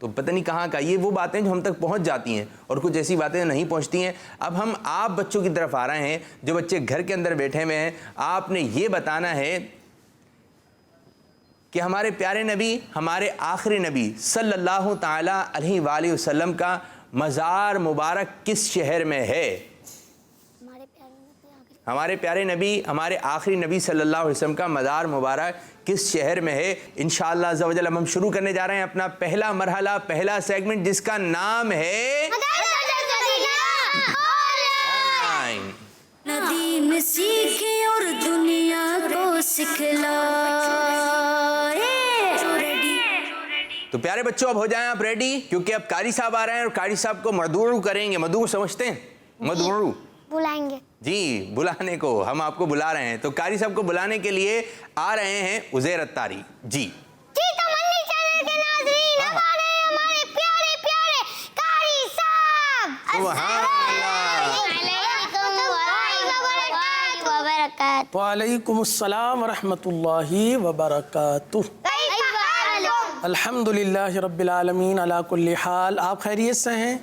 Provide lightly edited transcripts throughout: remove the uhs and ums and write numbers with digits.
تو پتہ نہیں کہاں کا. یہ وہ باتیں جو ہم تک پہنچ جاتی ہیں اور کچھ ایسی باتیں نہیں پہنچتی ہیں. اب ہم آپ بچوں کی طرف آ رہے ہیں جو بچے گھر کے اندر بیٹھے ہوئے ہیں. آپ نے یہ بتانا ہے کہ ہمارے پیارے نبی, ہمارے آخری نبی صلی اللہ تعالیٰ علیہ وآلہ وسلم کا مزار مبارک کس شہر میں ہے؟ ہمارے پیارے نبی, ہمارے آخری نبی صلی اللہ علیہ وسلم کا مزار مبارک کس شہر میں ہے؟ انشاءاللہ عز و جل ہم شروع کرنے جا رہے ہیں اپنا پہلا مرحلہ, پہلا سیگمنٹ, جس کا نام ہے دین سیکھے اور دنیا کو سکھلائے. تو پیارے بچوں اب ہو جائیں آپ ریڈی, کیونکہ اب قاری صاحب آ رہے ہیں اور قاری صاحب کو مدعو کریں گے. مدعو سمجھتے ہیں؟ مدعو بلائیں گے. جی, بلانے کو ہم آپ کو بلا رہے ہیں. تو قاری صاحب کو بلانے کے لیے آ رہے ہیں عزیر اتاری. جی منی چینل کے ناظرین, ہمارے پیارے پیارے قاری صاحب. سبحان اللہ. وعلیکم السلام ورحمۃ اللہ وبرکاتہ. الحمدللہ رب العالمین علی کل حال. آپ خیریت سے ہیں؟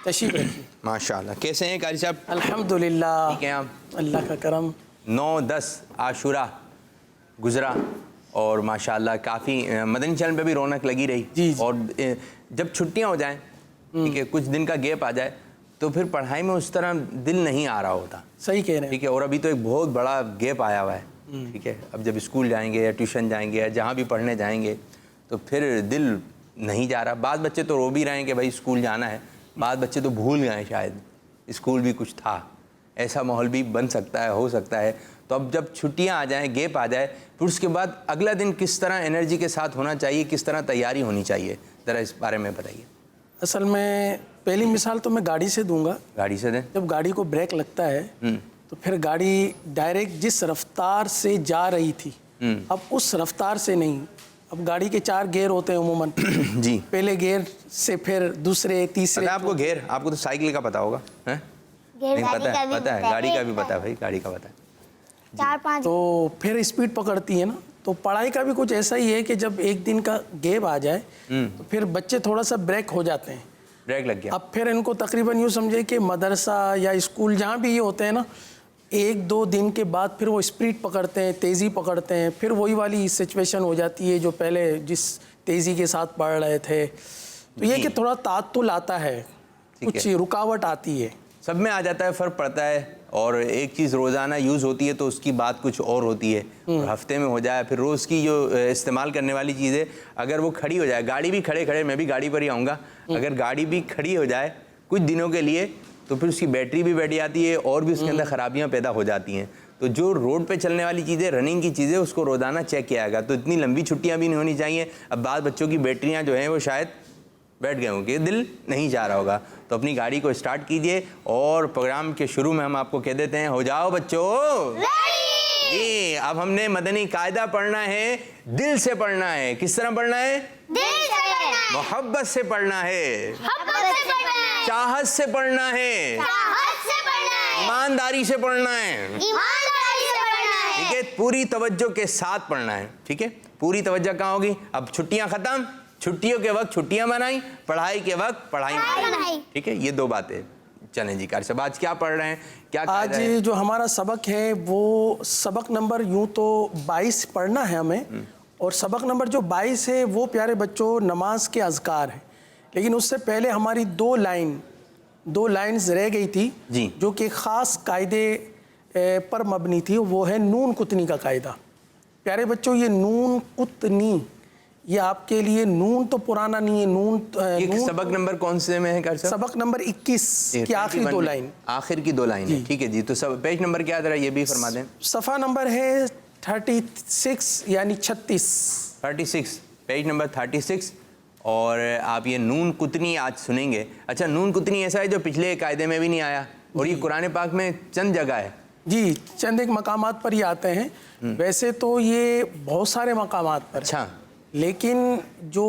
تشریف رکھیے. ماشاءاللہ. کیسے ہیں قاری صاحب؟ الحمدللہ, ٹھیک ہیں آپ؟ اللہ کا کرم. 9-10 عاشورہ گزرا اور ماشاءاللہ کافی مدنی چینل پہ بھی رونق لگی رہی. جی. اور جب چھٹیاں ہو جائیں, ٹھیک ہے, کچھ دن کا گیپ آ جائے تو پھر پڑھائی میں اس طرح دل نہیں آ رہا ہوتا. صحیح کہہ رہے ہیں. ٹھیک ہے, اور ابھی تو ایک بہت بڑا گیپ آیا ہوا ہے. ٹھیک ہے, اب جب اسکول جائیں گے یا ٹیوشن جائیں گے یا جہاں بھی پڑھنے جائیں گے تو پھر دل نہیں جا رہا. بعض بچے تو رو بھی رہے ہیں کہ بھائی اسکول جانا ہے, بعض بچے تو بھول گئے ہیں شاید اسکول بھی کچھ تھا. ایسا ماحول بھی بن سکتا ہے, ہو سکتا ہے. تو اب جب چھٹیاں آ جائیں, گیپ آ جائے, پھر اس کے بعد اگلا دن کس طرح انرجی کے ساتھ ہونا چاہیے, کس طرح تیاری ہونی چاہیے, ذرا اس بارے میں بتائیے. اصل میں پہلی مثال تو میں گاڑی سے دوں گا. گاڑی سے دیں. جب گاڑی کو بریک لگتا ہے تو پھر گاڑی ڈائریکٹ جس رفتار سے جا رہی تھی اب اس رفتار سے نہیں. اب گاڑی کے 4 گیئر ہوتے ہیں عموماً. جی. پہلے گیئر سے پھر دوسرے تیسرے. آپ کو گیئر, آپ کو تو سائیکل کا پتا ہوگا. نہیں پتا ہے, پتا ہے, گاڑی کا بھی پتا ہے بھائی, گاڑی کا پتا ہے. 4-5 تو پھر اسپیڈ پکڑتی ہے نا. تو پڑھائی کا بھی کچھ ایسا ہی ہے کہ جب ایک دن کا گیپ آ جائے تو پھر بچے تھوڑا سا بریک ہو جاتے ہیں. بریک لگ گیا. اب پھر ان کو تقریباً یوں سمجھے کہ مدرسہ یا اسکول جہاں بھی یہ ہوتے ہیں نا, 1-2 دن کے بعد پھر وہ اسپیڈ پکڑتے ہیں, تیزی پکڑتے ہیں. پھر وہی والی سچویشن ہو جاتی ہے جو پہلے جس تیزی کے ساتھ پڑھ رہے تھے. تو یہ کہ تھوڑا تعطل آتا ہے, کچھ رکاوٹ آتی ہے. سب میں آ جاتا ہے, فرق پڑتا ہے. اور ایک چیز روزانہ یوز ہوتی ہے تو اس کی بات کچھ اور ہوتی ہے. ہفتے میں ہو جائے, پھر روز کی جو استعمال کرنے والی چیزیں اگر وہ کھڑی ہو جائے, گاڑی بھی کھڑے, میں بھی گاڑی پر ہی آؤں گا, اگر گاڑی بھی کھڑی ہو جائے کچھ دنوں کے لیے تو پھر اس کی بیٹری بھی بیٹھ جاتی ہے اور بھی اس کے اندر خرابیاں پیدا ہو جاتی ہیں. تو جو روڈ پہ چلنے والی چیزیں, رننگ کی چیزیں, اس کو روزانہ چیک کیا گا. تو اتنی لمبی چھٹیاں بھی نہیں ہونی چاہیے. اب بعض بچوں کی بیٹریاں جو ہیں وہ شاید بیٹھ گئے ہوں گے, دل نہیں جا رہا ہوگا. تو اپنی گاڑی کو اسٹارٹ کیجئے اور پروگرام کے شروع میں ہم آپ کو کہہ دیتے ہیں, ہو جاؤ بچوں جی. اب ہم نے مدنی قاعدہ پڑھنا ہے, دل سے پڑھنا ہے. کس طرح پڑھنا ہے؟ محبت سے پڑھنا ہے, چاہت سے پڑھنا ہے, ایمانداری سے پڑھنا ہے. ٹھیک ہے, پوری توجہ کے ساتھ پڑھنا ہے. ٹھیک ہے, پوری توجہ کہاں ہوگی؟ اب چھٹیاں ختم, چھٹیوں کے وقت چھٹیاں منائیں, پڑھائی کے وقت پڑھائی منائیں. ٹھیک ہے, یہ 2 باتیں. چلیں جی قاری صاحب, آج کیا پڑھ رہے ہیں, کیا آج جو ہمارا سبق ہے وہ سبق نمبر یوں تو 22 پڑھنا ہے ہمیں. اور سبق نمبر جو 22 ہے وہ پیارے بچوں نماز کے اذکار ہیں. لیکن اس سے پہلے ہماری 2 لائنز رہ گئی تھی جو کہ خاص قاعدے پر مبنی تھی. وہ ہے نون کتنی کا قاعدہ. پیارے بچوں یہ نون کتنی, یہ آپ کے لیے نون تو پرانا نہیں ہے. نون سبق نمبر کون سے میں ہے قاری صاحب؟ سبق نمبر 21 کی آخری 2 لائن. آخر کی 2 لائن. ٹھیک ہے جی. تو پیج نمبر کیا ذرا یہ بھی فرما دیں. صفحہ نمبر ہے 36 یعنی 36. Page number 36. اور آپ یہ نون کتنی آج سنیں گے. اچھا, نون کتنی ایسا ہے جو پچھلے قاعدے میں بھی نہیں آیا, اور یہ قرآن پاک میں چند جگہ ہے. جی, چند ایک مقامات پر یہ آتے ہیں. ویسے تو یہ بہت سارے مقامات پر. اچھا. لیکن جو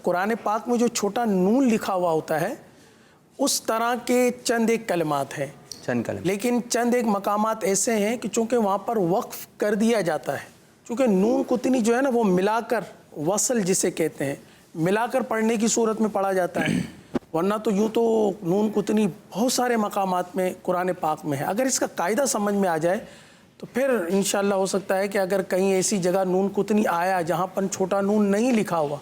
قرآن پاک میں جو چھوٹا نون لکھا ہوا ہوتا ہے اس طرح کے چند ایک کلمات ہیں. لیکن چند ایک مقامات ایسے ہیں کہ چونکہ وہاں پر وقف کر دیا جاتا ہے, چونکہ نون قطنی جو ہے نا وہ ملا کر وصل جسے کہتے ہیں ملا کر پڑھنے کی صورت میں پڑھا جاتا ہے، ورنہ تو یوں تو نون قطنی بہت سارے مقامات میں قرآن پاک میں ہے۔ اگر اس کا قاعدہ سمجھ میں آ جائے تو پھر انشاءاللہ ہو سکتا ہے کہ اگر کہیں ایسی جگہ نون قطنی آیا جہاں پر چھوٹا نون نہیں لکھا ہوا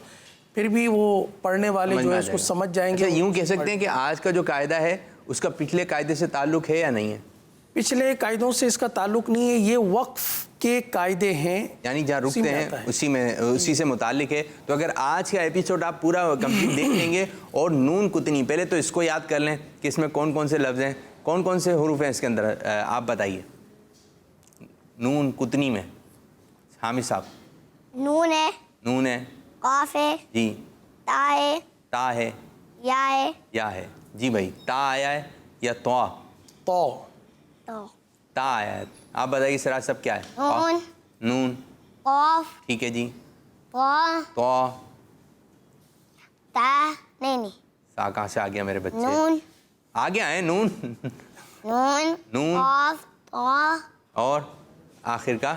پھر بھی وہ پڑھنے والے جو ہے اس کو سمجھ جائیں گے۔ یوں کہہ سکتے ہیں کہ آج کا جو قاعدہ ہے اس کا پچھلے قاعدے سے تعلق ہے یا نہیں ہے؟ پچھلے قاعدوں سے اس کا تعلق نہیں ہے، یہ وقف کے قاعدے ہیں، یعنی جہاں رکتے ہیں اسی سے متعلق ہے۔ تو اگر آج کا ایپیسوڈ آپ پورا کمپلیٹ دیکھ لیں گے اور نون قطنی پہلے تو اس کو یاد کر لیں کہ اس میں کون کون سے لفظ ہیں، کون کون سے حروف ہیں اس کے اندر، آپ بتائیے نون قطنی میں۔ حامد صاحب۔ نون ہے، نون ہے قاف ہے، جی، تا ہے، تا ہے، یا ہے، یا ہے جی بھائی، تا آیا ہے یا تو؟ تو تو تا آیا ہے، آپ بتائیے سراج سب کیا ہے؟ نون، نون، قاف، ٹھیک ہے جی، طا، تو تا، نہیں سا کہاں سے آ گیا میرے بچے؟ نون، آ گیا ہے نون، نون، نون قاف، طا، اور آخر کا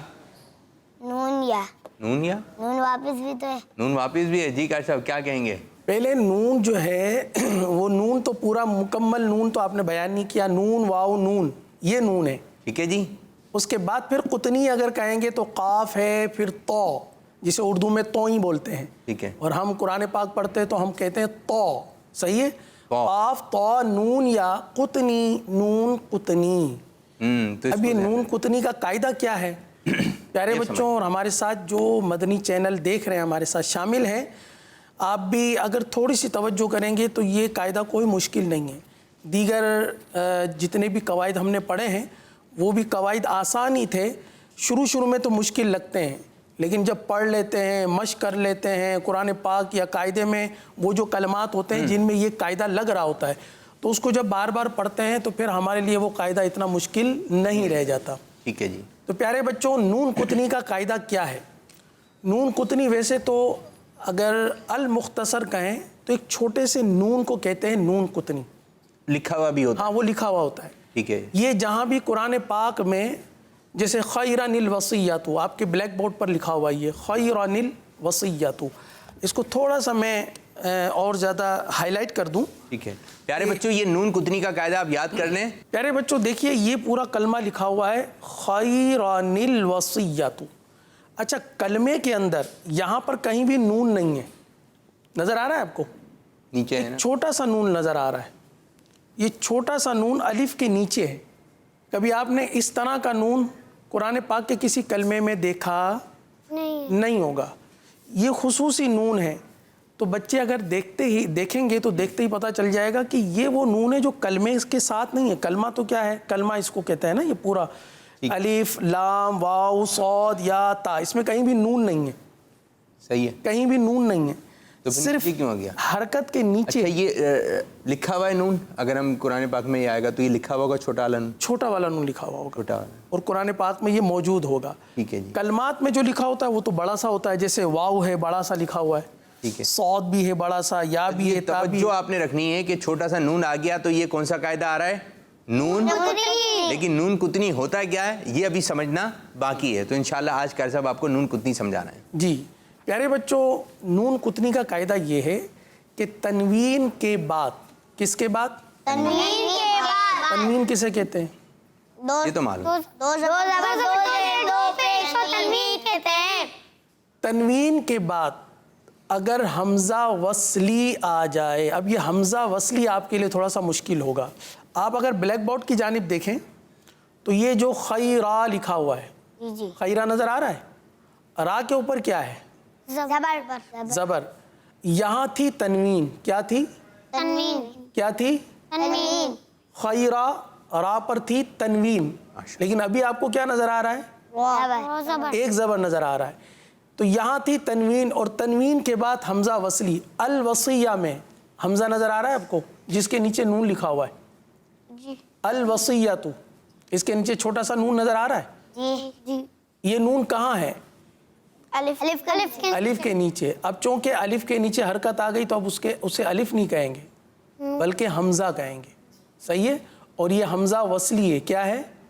نون یا، نون یا نون واپس بھی تو ہے۔ نون واپس بھی ہے جی۔ کیا صاحب کیا کہیں گے؟ پہلے نون جو ہے وہ نون تو پورا مکمل نون تو آپ نے بیان نہیں کیا، نون واو نون یہ نون ہے، ٹھیک ہے جی، اس کے بعد پھر قطنی اگر کہیں گے تو قاف ہے، پھر تو جسے اردو میں تو ہی بولتے ہیں، ٹھیک ہے، اور ہم قرآن پاک پڑھتے ہیں تو ہم کہتے ہیں تو، صحیح ہے، تو۔ قاف تو نون یا قطنی نون قطنی۔ تو اب یہ نون قطنی کا قاعدہ کیا ہے؟ پیارے بچوں اور ہمارے ساتھ جو مدنی چینل دیکھ رہے ہیں ہمارے ساتھ شامل ہیں، آپ بھی اگر تھوڑی سی توجہ کریں گے تو یہ قاعدہ کوئی مشکل نہیں ہے۔ دیگر جتنے بھی قواعد ہم نے پڑھے ہیں وہ بھی قواعد آسان ہی تھے، شروع میں تو مشکل لگتے ہیں، لیکن جب پڑھ لیتے ہیں، مشق کر لیتے ہیں قرآن پاک یا قاعدے میں وہ جو کلمات ہوتے ہیں جن میں یہ قاعدہ لگ رہا ہوتا ہے تو اس کو جب بار بار پڑھتے ہیں تو پھر ہمارے لیے وہ قاعدہ اتنا مشکل نہیں رہ جاتا۔ ٹھیک ہے جی۔ تو پیارے بچوں نون قطنی کا قاعدہ کیا ہے؟ نون قطنی ویسے تو اگر المختصر کہیں تو ایک چھوٹے سے نون کو کہتے ہیں نون قطنی، لکھا ہوا بھی ہوتا ہے؟ ہاں وہ لکھا ہوا ہوتا ہے، ٹھیک ہے۔ یہ جہاں بھی قرآن پاک میں جیسے خیرن الوصیۃ، آپ کے بلیک بورڈ پر لکھا ہوا یہ خیرن الوصیۃ، اس کو تھوڑا سا میں اور زیادہ ہائی لائٹ کر دوں۔ ٹھیک ہے پیارے بچوں، یہ نون قطنی کا قاعدہ آپ یاد کر لیں۔ پیارے بچوں دیکھیے یہ پورا کلمہ لکھا ہوا ہے خیرن الوصیۃ۔ اچھا کلمے کے اندر یہاں پر کہیں بھی نون نہیں ہے، نظر آ رہا ہے آپ کو؟ نیچے ہے نا؟ چھوٹا سا نون نظر آ رہا ہے، یہ چھوٹا سا نون الف کے نیچے ہے۔ کبھی آپ نے اس طرح کا نون قرآن پاک کے کسی کلمے میں دیکھا نہیں ہوگا، یہ خصوصی نون ہے۔ تو بچے اگر دیکھیں گے تو دیکھتے ہی پتہ چل جائے گا کہ یہ وہ نون ہے جو کلمے اس کے ساتھ نہیں ہے۔ کلمہ تو کیا ہے؟ کلمہ اس کو کہتے ہیں نا، یہ پورا الف لام واو صاد یا تا، اس میں کہیں بھی نون نہیں ہے، صحیح ہے، کہیں بھی نون نہیں ہے، تو صرف کیوں ہو گیا؟ حرکت کے نیچے اچھا یہ لکھا ہوا ہے نون، اگر ہم قرآن پاک میں یہ آئے گا تو یہ لکھا ہوا ہوگا چھوٹا والا نون، چھوٹا والا نون لکھا ہوا ہوگا، چھوٹا والا، اور قرآن پاک میں یہ موجود ہوگا۔ ٹھیک ہے جی، کلمات میں جو لکھا ہوتا ہے وہ تو بڑا سا ہوتا ہے، جیسے واو ہے بڑا سا لکھا ہوا ہے، ٹھیک ہے، صاد بھی ہے بڑا سا، یا بھی ہے، تا بھی توجہ ہے۔ آپ نے رکھنی ہے کہ چھوٹا سا نون آ گیا تو یہ کون سا قاعدہ آ رہا ہے؟ نون، لیکن نون قطنی ہوتا کیا ہے یہ ابھی سمجھنا باقی ہے، تو انشاءاللہ آج قاری صاحب آپ کو نون قطنی سمجھانا ہے۔ جی پیارے بچوں نون قطنی کا قاعدہ یہ ہے کہ تنوین کے بعد، کس کے بعد؟ تنوین کے بعد، تنوین کسے کہتے ہیں؟ یہ تو معلوم، دو زبر دو پیش کو تنوین کہتے ہیں۔ تنوین کے بعد اگر حمزہ وصلی آ جائے، اب یہ حمزہ وصلی آپ کے لیے تھوڑا سا مشکل ہوگا۔ آپ اگر بلیک بورڈ کی جانب دیکھیں تو یہ جو خیرہ لکھا ہوا ہے، جی خیرہ نظر آ رہا ہے، را کے اوپر کیا ہے؟ زبر پر زبر، یہاں تھی تنوین، کیا تھی؟ تنوین، کیا تھی؟ تنوین، خیرہ، را پر تھی تنوین، لیکن ابھی آپ کو کیا نظر آ رہا ہے؟ زبر، ایک زبر نظر آ رہا ہے، تو یہاں تھی تنوین، اور تنوین کے بعد حمزہ وصلی، الوصیہ میں حمزہ نظر آ رہا ہے آپ کو جس کے نیچے نون لکھا ہوا ہے، جی الوصیۃ، اس کے نیچے چھوٹا سا نون نظر آ رہا ہے، جی جی، یہ نون کہاں ہے؟ الف الف کے نیچے۔ اب چونکہ الف کے نیچے حرکت آ گئی تو اب اسے الف نہیں کہیں گے بلکہ حمزہ کہیں گے، صحیح ہے، اور یہ حمزہ وصلی ہے، کیا ہے؟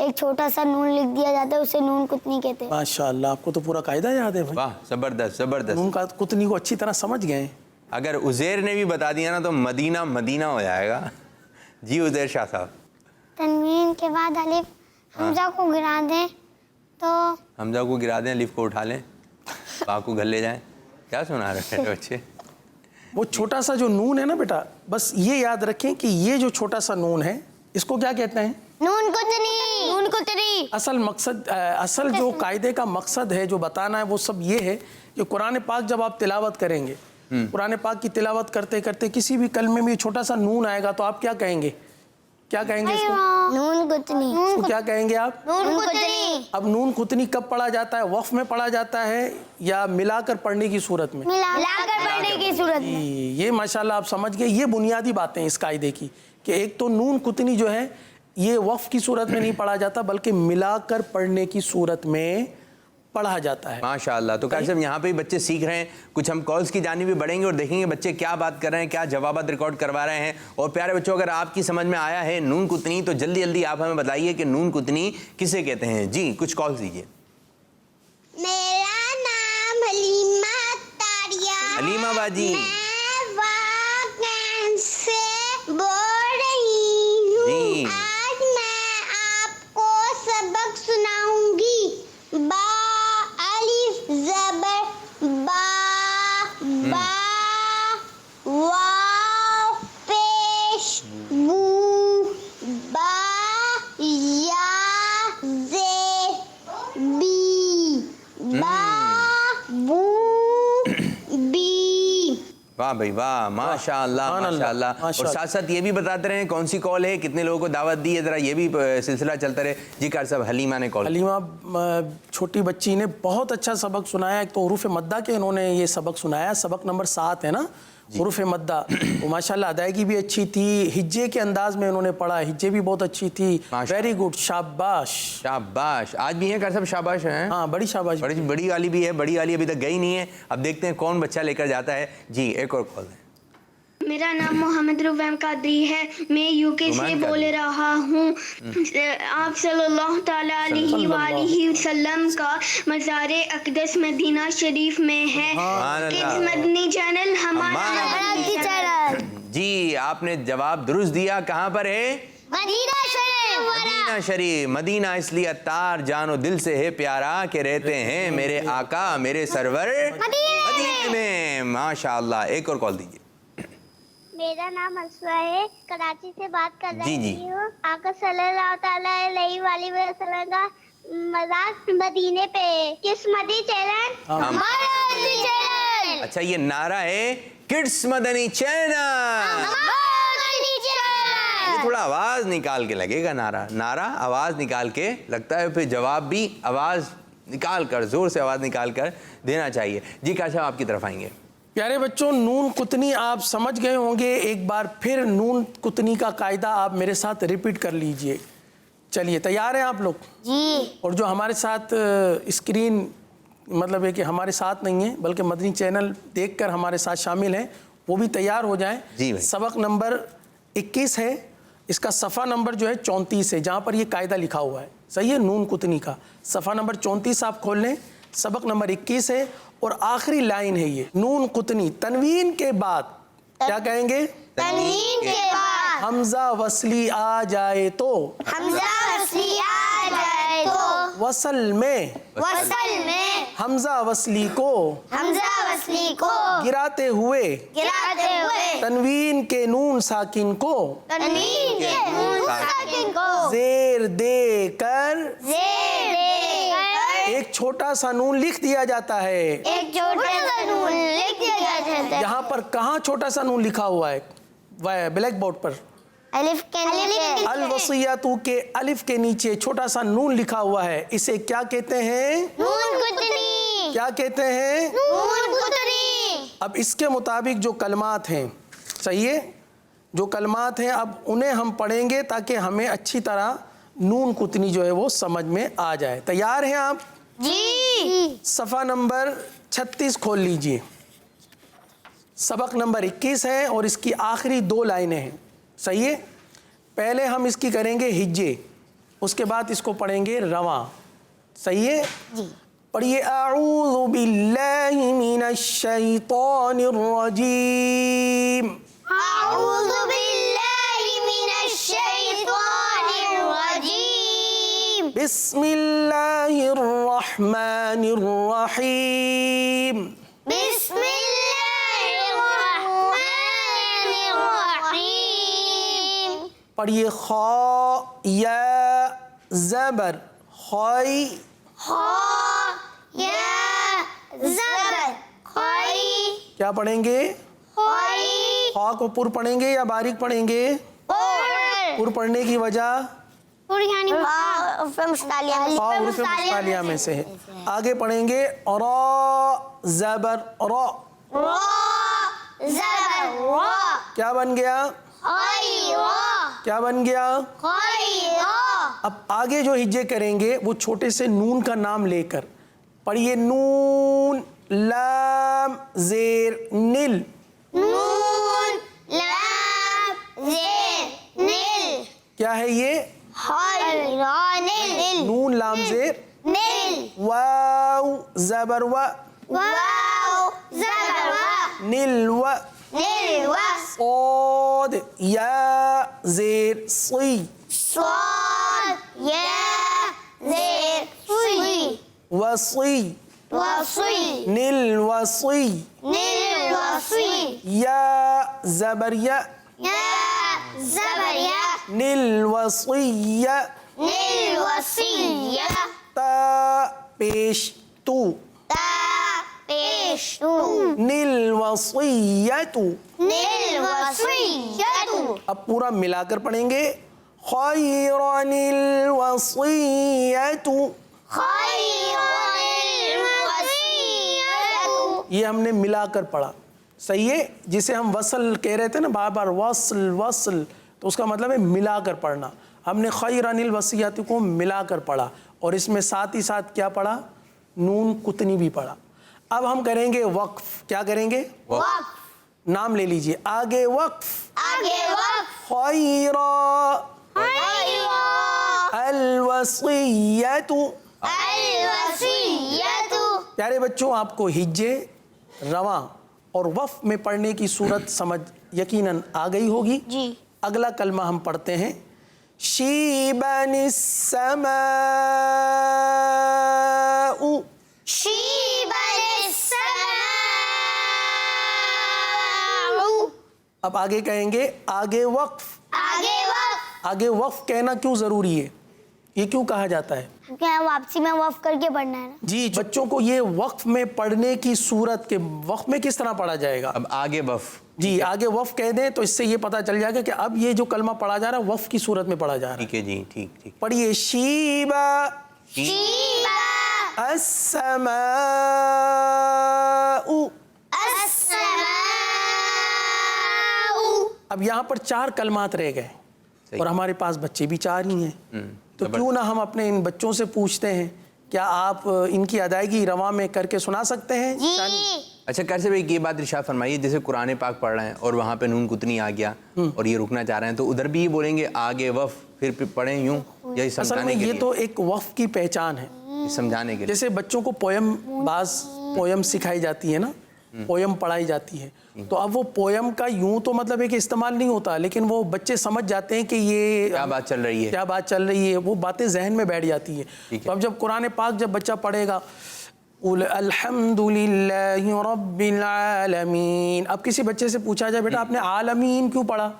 ایک چھوٹا سا نون لکھ دیا جاتا ہے، اسے نون کتنی کہتے ہیں۔ ماشاء اللہ، آپ کو تو پورا قاعدہ یاد ہے بھائی، واہ زبردست زبردست. نون کا کتنی کو اچھی طرح سمجھ گئے ہیں۔ اگر عزیر نے بھی بتا دیا نا تو مدینہ مدینہ ہو جائے گا. جی عزیر شاہ صاحب. تنوین کے بعد الف حمزہ کو گرا دیں تو حمزہ کو گرا دیں، الف کو اٹھا لیں، با کو گھر لے جائیں. کیا سنا رہے ہیں بچے؟ وہ چھوٹا سا جو نون ہے نا بیٹا، بس یہ یاد رکھیں کہ یہ جو چھوٹا سا نون ہے اس کو کیا کہتے ہیں؟ نون کتنی، نون کتنی۔ اصل مقصد، اصل جو قاعدے کا مقصد ہے جو بتانا ہے وہ سب یہ ہے کہ قرآن پاک جب آپ تلاوت کریں گے، قرآن پاک کی تلاوت کرتے کرتے کسی بھی کلمے میں چھوٹا سا نون آئے گا تو آپ کیا کہیں گے؟ کیا کہیں گے اس کو؟ نون کتنی، اس کو کیا کہیں گے آپ؟ نون کتنی۔ اب نون کتنی کب پڑھا جاتا ہے؟ وقف میں پڑھا جاتا ہے یا ملا کر پڑھنے کی صورت میں؟ ملا کر پڑھنے کی صورت میں۔ یہ ماشاءاللہ آپ سمجھ گئے، یہ بنیادی باتیں اس قاعدے کی کہ ایک تو نون کتنی جو ہے یہ وقف کی صورت میں نہیں پڑھا جاتا بلکہ ملا کر پڑھنے کی صورت میں پڑھا جاتا ہے۔ ماشاءاللہ. تو قاسم یہاں پہ بچے سیکھ رہے ہیں. کچھ ہم کالز کی جانب بھی بڑھیں گے اور دیکھیں گے بچے کیا بات کر رہے ہیں، کیا جوابات ریکارڈ کروا رہے ہیں. اور پیارے بچوں اگر آپ کی سمجھ میں آیا ہے نون کتنی تو جلدی جلدی آپ ہمیں بتائیے کہ نون کتنی کسے کہتے ہیں. جی کچھ کالز دیجیے. میرا نام حلیمہ تاریہ، حلیمہ باجی. میں واقعہ سے بول رہی ہوں. جی. آج میں آپ کو سبق سناؤں گی. با الف زبر با، با واو پیش بو، با یا زیر بی، با بو بی. واہ بھائی واہ، ماشاء اللہ ماشاء اللہ. اور ساتھ ساتھ یہ بھی بتاتے رہے کون سی کال ہے، کتنے لوگوں کو دعوت دی ہے، ذرا یہ بھی سلسلہ چلتا رہے. جی قاری صاحب حلیمہ نے کال. حلیمہ چھوٹی بچی نے بہت اچھا سبق سنایا. ایک تو حروف مدہ کے انہوں نے یہ سبق سنایا، سبق نمبر 7 ہے نا حروف مدہ. وہ ماشاءاللہ ادائیگی بھی اچھی تھی، ہجے کے انداز میں انہوں نے پڑھا، ہجے بھی بہت اچھی تھی. ویری گڈ، شاباش شاباش. آج بھی ہیں قاری صاحب شاباش ہیں. ہاں بڑی شاباش. بڑی والی بھی ہے، بڑی والی ابھی تک گئی نہیں ہے. اب دیکھتے ہیں کون بچہ لے کر جاتا ہے. جی ایک اور کال ہے. میرا نام محمد رویم قادری ہے، میں یو کے سے بول رہا ہوں. آپ صلی اللہ تعالیٰ علیہ وآلہ وسلم کا مزار اقدس مدینہ شریف میں ہے. کڈز مدنی چینل ہمارا چینل جی آپ نے جواب درست دیا. کہاں پر ہے؟ مدینہ شریف. مدینہ شریف. مدینہ اس لیے اتار جان و دل سے ہے پیارا کہ رہتے ہیں میرے آقا میرے سرور مدینے میں. ماشاءاللہ. ایک اور کال دیجیے. میرا نام اسوا ہے، کراچی سے بات کر جی. رہی ہوں. آقا صلی اللہ تعالیٰ علیہ وآلہ وسلم کا مزار مدینے پہ ہے. کس مدنی چینل؟ ہمارا مدنی چینل. اچھا یہ نعرہ ہے کڈس مدنی چینل. ہمارا مدنی چینل. یہ تھوڑا آواز نکال کے لگے گا نعرہ آواز نکال کے لگتا ہے، پھر جواب بھی آواز نکال کر، زور سے آواز نکال کر دینا چاہیے. جی قاری صاحب آپ کی طرف آئیں گے. پیارے بچوں نون کتنی آپ سمجھ گئے ہوں گے. ایک بار پھر نون کتنی کا قاعدہ آپ میرے ساتھ ریپیٹ کر لیجئے. چلیے تیار ہیں آپ لوگ؟ جی. اور جو ہمارے ساتھ اسکرین مطلب ہے کہ ہمارے ساتھ نہیں ہیں بلکہ مدنی چینل دیکھ کر ہمارے ساتھ شامل ہیں، وہ بھی تیار ہو جائیں. جی بھائی. سبق نمبر 21 ہے، اس کا صفحہ نمبر جو ہے 34 ہے جہاں پر یہ قاعدہ لکھا ہوا ہے. صحیح ہے؟ نون کتنی کا صفحہ نمبر 34 آپ کھول لیں. سبق نمبر 21 ہے اور آخری لائن ہے یہ نون قطنی. تنوین کے بعد کیا کہیں گے؟ تنوین کے بعد حمزہ وصلی آ جائے تو، حمزہ وصلی آ جائے تو، وصل میں حمزہ وصلی کو گراتے ہوئے تنوین کے نون ساکن کو زیر دے کر ایک چھوٹا سا نون لکھ دیا جاتا ہے. یہاں پر کہاں چھوٹا سا نون لکھا ہوا ہے؟ بلیک بورڈ پر الف کے نیچے الوصیتو کے الف کے نیچے چھوٹا سا نون لکھا ہوا ہے. اسے کیا کہتے ہیں؟ نون قطنی. کیا کہتے ہیں؟ نون قطنی. اب اس کے مطابق جو کلمات ہیں، صحیح ہے، جو کلمات ہیں اب انہیں ہم پڑھیں گے تاکہ ہمیں اچھی طرح نون قطنی جو ہے وہ سمجھ میں آ جائے. تیار ہیں آپ؟ جی. صفحہ نمبر 36 کھول لیجئے. سبق نمبر 21 ہے اور اس کی آخری 2 لائنیں ہیں. صحیح ہے؟ پہلے ہم اس کی کریں گے ہجے. اس کے بعد اس کو پڑھیں گے رواں. صحیح ہے جی. پڑھیے اعوذ باللہ من الشیطان الرجیم. اعوذ باللہ من الشیطان الرجیم. بسم اللہ الرحمن الرحیم. بسم اللہ الرحمن الرحیم. پڑھیے خا یا زبر خی. خا یا زبر خی. کیا پڑھیں گے؟ خی. خا کو پر پڑھیں گے یا باریک پڑھیں گے؟ پر پڑھنے کی وجہ یعنی حروف مستعلیہ میں سے ہے. آگے پڑھیں گے را زبر را. را زبر را. کیا بن گیا؟ خیرا. کیا بن گیا؟ خیرا. اب آگے جو ہجے کریں گے وہ چھوٹے سے نون کا نام لے کر پڑھیے. نون لام زیر نل. نون لام زیر نل. کیا ہے یہ؟ خیرا. نل. نون لام زیر نل. واو زبر و واو زبر وا. نل و نل و. صاد یا زیر صی. صاد یا زیر صی. وصی. وصی. نل وصی. نل وصی. یا زبر یا یا زبر یا. نل وصی. نل وصی. تا پیش تو. تا پیش تو. نل وصیت. نل وصیت. اب پورا ملا کر پڑھیں گے. خیرن الوصیت. خیرا الوصیت. یہ ہم نے ملا کر پڑھا. صحیح ہے. جسے ہم وصل کہہ رہے تھے نا بار بار وصل وصل، تو اس کا مطلب ہے ملا کر پڑھنا. ہم نے خیرن الوصیت کو ملا کر پڑھا اور اس میں ساتھ ہی ساتھ کیا پڑھا؟ نون کتنی بھی پڑھا. اب ہم کریں گے وقف. کیا کریں گے؟ وقف. نام لے لیجئے. آگے وقف. آگے وقف. خیرا خیرا الوصیت. الوصیت. پیارے بچوں، آپ کو ہجے رواں اور وقف میں پڑھنے کی صورت سمجھ یقیناً آ گئی ہوگی. جی. اگلا کلمہ ہم پڑھتے ہیں. شیبن السماء. شیبن السماء. اب آگے کہیں گے آگے وقف. آگے وقف. آگے وقف کہنا کیوں ضروری ہے؟ یہ کیوں کہا جاتا ہے؟ کیونکہ واپسی میں وقف کر کے پڑھنا ہے نا. جی، بچوں کو یہ وقف میں پڑھنے کی صورت کے وقف میں کس طرح پڑھا جائے گا؟ اب آگے وف. جی، آگے وقف کہہ دیں تو اس سے یہ پتہ چل جائے گا کہ اب یہ جو کلمہ پڑھا جا رہا ہے وقف کی صورت میں پڑھا جا رہا ہے. ٹھیک ہے جی. ٹھیک ٹھیک. پڑھیے شیبا شیبا السماء. السماء. اب یہاں پر 4 کلمات رہ گئے اور ہمارے پاس بچے بھی 4 ہی ہیں. تو کیوں نہ ہم اپنے ان بچوں سے پوچھتے ہیں کیا آپ ان کی ادائیگی رواں میں کر کے سنا سکتے ہیں؟ جی. اچھا کیسے بھائی ایک بات ارشاد فرمائیے، جیسے قرآن پاک پڑھ رہے ہیں اور وہاں پہ نون کتنی آ گیا اور یہ رکنا چاہ رہے ہیں، تو ادھر بھی یہ بولیں گے آگے وف پھر پڑھیں یوں، یا اصل میں سمجھانے کے یہ لیے؟ تو ایک وقف کی پہچان ہے. سمجھانے کے لیے. جیسے بچوں کو پویم، بعض پویم سکھائی جاتی ہے نا، پویم پڑھائی جاتی ہے، تو اب وہ پویم کا یوں تو مطلب ہے کہ استعمال نہیں ہوتا، لیکن وہ بچے سمجھ جاتے ہیں کہ یہ کیا بات چل رہی ہے، کیا بات چل رہی ہے، وہ باتیں ذہن میں بیٹھ جاتی ہیں. تو اب جب قرآن پاک جب بچہ پڑھے گا الحمدللہ رب العالمین، اب کسی بچے سے پوچھا جائے بیٹا آپ نے عالمین کیوں پڑھا،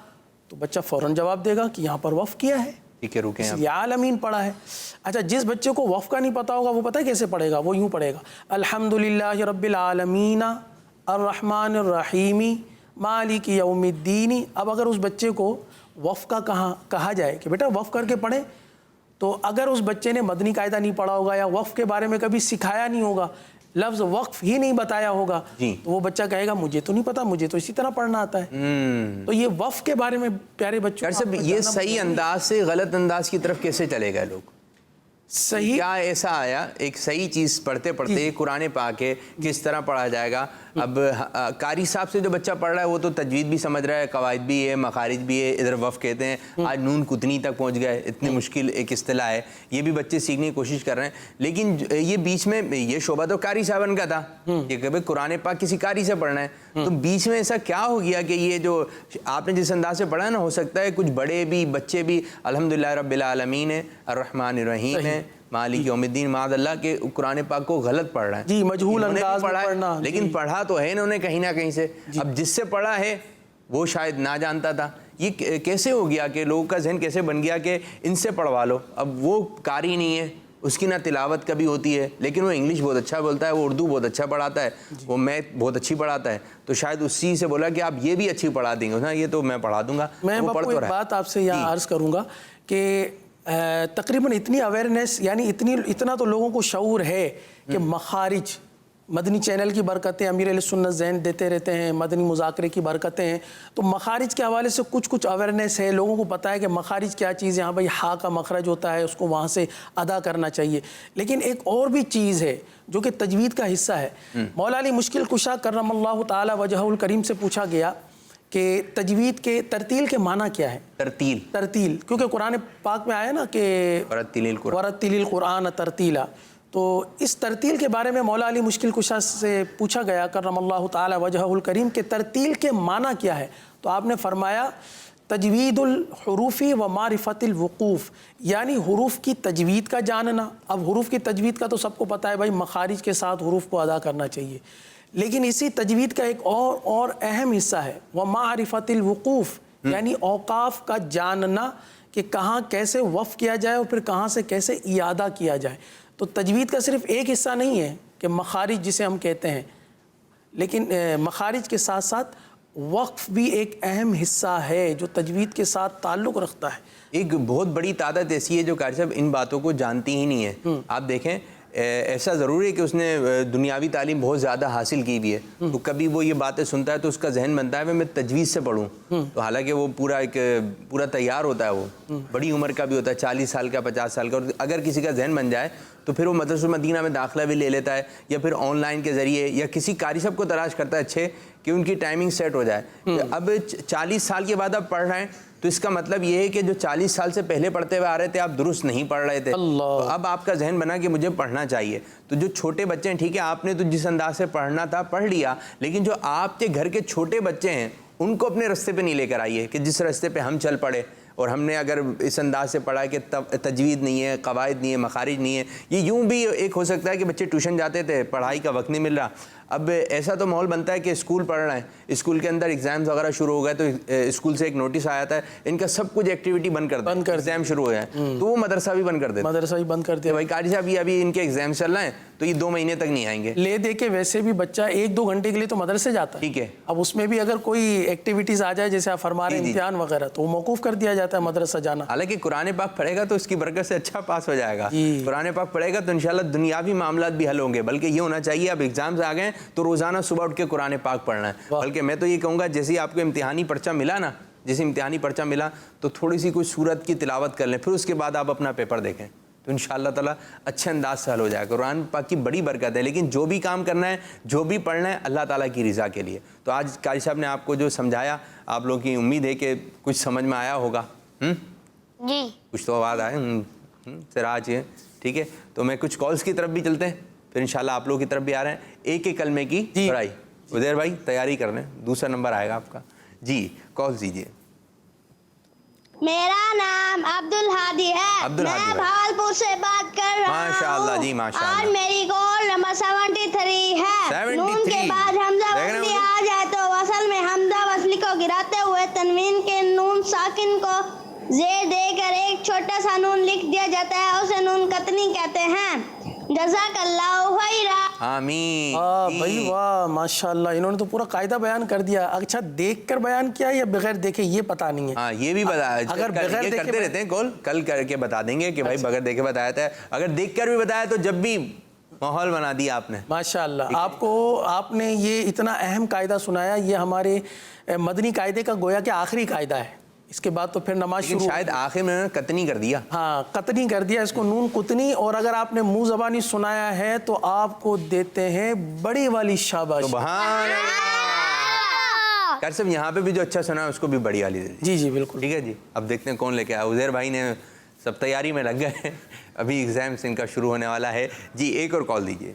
تو بچہ فوراً جواب دے گا کہ یہاں پر وقف کیا ہے، ٹھیک ہے رکیں اس آپ. لیے عالمین پڑھا ہے. اچھا جس بچے کو وقف کا نہیں پتا ہوگا وہ پتہ ہے کیسے پڑھے گا؟ وہ یوں پڑھے گا الحمدللہ رب العالمین الرحمن الرحیم مالک یوم الدین. اب اگر اس بچے کو وقف کا کہا جائے کہ بیٹا وقف کر کے پڑھیں، تو اگر اس بچے نے مدنی قاعدہ نہیں پڑھا ہوگا یا وقف کے بارے میں کبھی سکھایا نہیں ہوگا، لفظ وقف ہی نہیں بتایا ہوگا، تو وہ بچہ کہے گا مجھے تو نہیں پتا، مجھے تو اسی طرح پڑھنا آتا ہے. تو یہ وقف کے بارے میں پیارے بچوں یہ صحیح انداز سے غلط انداز کی طرف کیسے چلے گئے لوگ؟ صحیح کیا ایسا آیا ایک صحیح چیز پڑھتے پڑھتے قرآن پاک ہے کس طرح پڑھا جائے گا؟ اب قاری صاحب سے جو بچہ پڑھ رہا ہے وہ تو تجوید بھی سمجھ رہا ہے، قواعد بھی ہے، مخارج بھی ہے، ادھر وف کہتے ہیں، آج نون کتنی تک پہنچ گئے، اتنی مشکل ایک اصطلاح ہے، یہ بھی بچے سیکھنے کی کوشش کر رہے ہیں. لیکن یہ بیچ میں یہ شعبہ تو قاری صاحبن کا تھا کہ کبھی قرآن پاک کسی قاری سے پڑھنا ہے، تو بیچ میں ایسا کیا ہو گیا کہ یہ جو آپ نے جس انداز سے پڑھا ہے نا، ہو سکتا ہے کچھ بڑے بھی بچے بھی الحمدللہ رب العالمین ہے، الرحمن الرحیم ہے، مالک یوم الدین، معاذ اللہ کہ قرآن پاک کو غلط پڑھ رہا ہے، جی مجہول انہوں نے بھی انداز میں پڑھا ہے، پڑھنا، لیکن پڑھا تو ہے انہوں نے کہیں نہ کہیں سے. اب جس سے پڑھا ہے وہ شاید نہ جانتا تھا. یہ کیسے ہو گیا کہ لوگوں کا ذہن کیسے بن گیا کہ ان سے پڑھوا لو؟ اب وہ قاری نہیں ہے، اس کی نہ تلاوت کبھی ہوتی ہے، لیکن وہ انگلش بہت اچھا بولتا ہے، وہ اردو بہت اچھا پڑھاتا ہے، وہ میتھ بہت اچھی پڑھاتا ہے، تو شاید اسی سے بولا کہ آپ یہ بھی اچھی پڑھا دیں گے نا، یہ تو میں پڑھا دوں گا. میں وہ پڑھ باپو تو ایک رہا ہے. بات آپ سے یہاں عرض کروں گا کہ تقریباً اتنی اویئرنیس، یعنی اتنا تو لوگوں کو شعور ہے کہ مخارج، مدنی چینل کی برکتیں، امیر علیہ سنت ذہن دیتے رہتے ہیں، مدنی مذاکرے کی برکتیں ہیں، تو مخارج کے حوالے سے کچھ اویئرنیس ہے، لوگوں کو پتہ ہے کہ مخارج کیا چیز ہے، ہاں بھائی ہا کا مخرج ہوتا ہے، اس کو وہاں سے ادا کرنا چاہیے. لیکن ایک اور بھی چیز ہے جو کہ تجوید کا حصہ ہے. مولا علی مشکل کشا کرم اللہ تعالی وجہہ الکریم سے پوچھا گیا کہ تجوید کے ترتیل کے معنی کیا ہے؟ ترتیل کیونکہ قرآن پاک میں آیا نا کہ ورتل القرآن ترتیلا، تو اس ترتیل کے بارے میں مولا علی مشکل کشا سے پوچھا گیا کرم اللہ تعالی وجہہ الکریم کہ ترتیل کے معنی کیا ہے؟ تو آپ نے فرمایا تجوید الحروف و معرفت الوقوف، یعنی حروف کی تجوید کا جاننا. اب حروف کی تجوید کا تو سب کو پتہ ہے بھائی مخارج کے ساتھ حروف کو ادا کرنا چاہیے، لیکن اسی تجوید کا ایک اور اہم حصہ ہے وہ معرفت الوقوف، یعنی اوقاف کا جاننا کہ کہاں کیسے وقف کیا جائے اور پھر کہاں سے کیسے اعادہ کیا جائے. تو تجوید کا صرف ایک حصہ نہیں ہے کہ مخارج جسے ہم کہتے ہیں، لیکن مخارج کے ساتھ ساتھ وقف بھی ایک اہم حصہ ہے جو تجوید کے ساتھ تعلق رکھتا ہے. ایک بہت بڑی تعداد ایسی ہے جو قاری صاحب ان باتوں کو جانتی ہی نہیں ہے. آپ دیکھیں ایسا ضروری ہے کہ اس نے دنیاوی تعلیم بہت زیادہ حاصل کی بھی ہے، تو کبھی وہ یہ باتیں سنتا ہے تو اس کا ذہن بنتا ہے میں تجوید سے پڑھوں، تو حالانکہ وہ پورا تیار ہوتا ہے، وہ بڑی عمر کا بھی ہوتا ہے، 40 سال کا 50 سال کا، اور اگر کسی کا ذہن بن جائے تو پھر وہ مدرسہ مدینہ میں داخلہ بھی لے لیتا ہے، یا پھر آن لائن کے ذریعے یا کسی قاری صاحب کو تلاش کرتا ہے اچھے کہ ان کی ٹائمنگ سیٹ ہو جائے. اب 40 سال کے بعد آپ پڑھ رہے ہیں تو اس کا مطلب یہ ہے کہ جو 40 سال سے پہلے پڑھتے ہوئے آ رہے تھے آپ درست نہیں پڑھ رہے تھے، تو اب آپ کا ذہن بنا کہ مجھے پڑھنا چاہیے. تو جو چھوٹے بچے ہیں، ٹھیک ہے آپ نے تو جس انداز سے پڑھنا تھا پڑھ لیا، لیکن جو آپ کے گھر کے چھوٹے بچے ہیں ان کو اپنے رستے پہ نہیں لے کر آئیے کہ جس رستے پہ ہم چل پڑے، اور ہم نے اگر اس انداز سے پڑھا کہ تجوید نہیں ہے، قواعد نہیں ہے، مخارج نہیں ہے. یہ یوں بھی ایک ہو سکتا ہے کہ بچے ٹیوشن جاتے تھے، پڑھائی کا وقت نہیں مل رہا. اب ایسا تو ماحول بنتا ہے کہ اسکول پڑھ رہے ہیں، اسکول کے اندر ایگزامز وغیرہ شروع ہو گئے تو اسکول سے ایک نوٹس آیا تھا ان کا سب کچھ ایکٹیویٹی بند کر دیں، ایگزام شروع ہو جائے، تو وہ مدرسہ بھی بند کر دیتے. بھائی قاری صاحب یہ ابھی ان کے ایگزام چل رہے ہیں تو یہ 2 مہینے تک نہیں آئیں گے. لے دے کے ویسے بھی بچہ 1-2 گھنٹے کے لیے تو مدرسے جاتا ہے، ٹھیک ہے، اب اس میں بھی اگر کوئی ایکٹیویٹیز آ جائے جیسے آپ فرما رہے ہیں امتحان وغیرہ تو وہ موقوف کر دیا جاتا ہے مدرسہ جانا. حالانکہ قرآن پاک پڑھے گا تو اس کی برکت سے اچھا پاس ہو جائے گا. قرآن پاک پڑھے گا تو انشاءاللہ دنیاوی معاملات بھی حل ہوں گے، بلکہ یہ ہونا چاہیے اب ایگزامز آ گئے تو روزانہ صبح اٹھ کے قرآن پاک پڑھنا ہے. بلکہ میں تو یہ کہوں گا جیسے آپ کو امتحانی پرچہ ملا تو تھوڑی سی کوئی سورت کی تلاوت کر لیں، پھر اس کے بعد آپ اپنا پیپر دیکھیں تو انشاءاللہ تعالیٰ اچھے انداز سے حل ہو جائے گا. قرآن پاک کی بڑی برکت ہے، لیکن جو بھی کام کرنا ہے، جو بھی پڑھنا ہے اللہ تعالیٰ کی رضا کے لیے. تو آج قاری صاحب نے آپ کو جو سمجھایا، آپ لوگوں کی امید ہے کہ کچھ سمجھ میں آیا ہوگا. جی کچھ تو آواز آئے سراج ہے، ٹھیک ہے. تو میں کچھ کالز کی طرف بھی چلتے ہیں، پھر انشاءاللہ آپ لوگوں کی طرف بھی آ رہے ہیں. ایک کلمے کی پڑھائی. عزیر بھائی تیاری کر لیں، دوسرا نمبر آئے گا آپ کا. جی کال دیجیے. میرا نام عبد الہادی ہے، میں بھاگلپور سے بات کر رہا ہوں. ماشاءاللہ جی ماشاءاللہ. آج میری کال نمبر 73 ہے. نون کے بعد حمزہ وصلی آ جائے تو وصل میں حمزہ وصلی کو گراتے ہوئے تنوین کے نون ساکن کو زیر دے کر ایک چھوٹا سا نون لکھ دیا جاتا ہے، اسے نون قطنی کہتے ہیں. جزاک اللہ خیرا. آمین. بھائی واہ ماشاءاللہ، انہوں نے تو پورا قاعدہ بیان کر دیا. اچھا دیکھ کر بیان کیا یا بغیر دیکھے یہ پتہ نہیں ہے. ہاں یہ بھی بتایا، اگر بغیر دیکھے کرتے رہتے ہیں کل کر کے بتا دیں گے کہ بھائی بغیر دیکھے بتایا تھا، اگر دیکھ کر بھی بتایا تو جب بھی ماحول بنا دیا آپ نے. ماشاءاللہ آپ نے یہ اتنا اہم قاعدہ سنایا، یہ ہمارے مدنی قاعدے کا گویا کہ آخری قاعدہ ہے. اس کے بعد تو پھر نماز لیکن شروع. شاید آخر میں قطنی کر دیا. ہاں قطنی کر دیا اس کو, نون قطنی. اور اگر آپ نے منہ زبانی سنایا ہے تو آپ کو دیتے ہیں بڑی والی شاباشی. سبحان اللہ. کر صاحب یہاں پہ بھی جو اچھا سنا ہے اس کو بھی بڑی والی دے دی. جی جی بالکل. ٹھیک ہے جی. اب دیکھتے ہیں کون لے کے آیا. عزیر بھائی نے سب تیاری میں لگ گئے ہیں, ابھی ایگزامس ان کا شروع ہونے والا ہے. جی ایک اور کال دیجیے.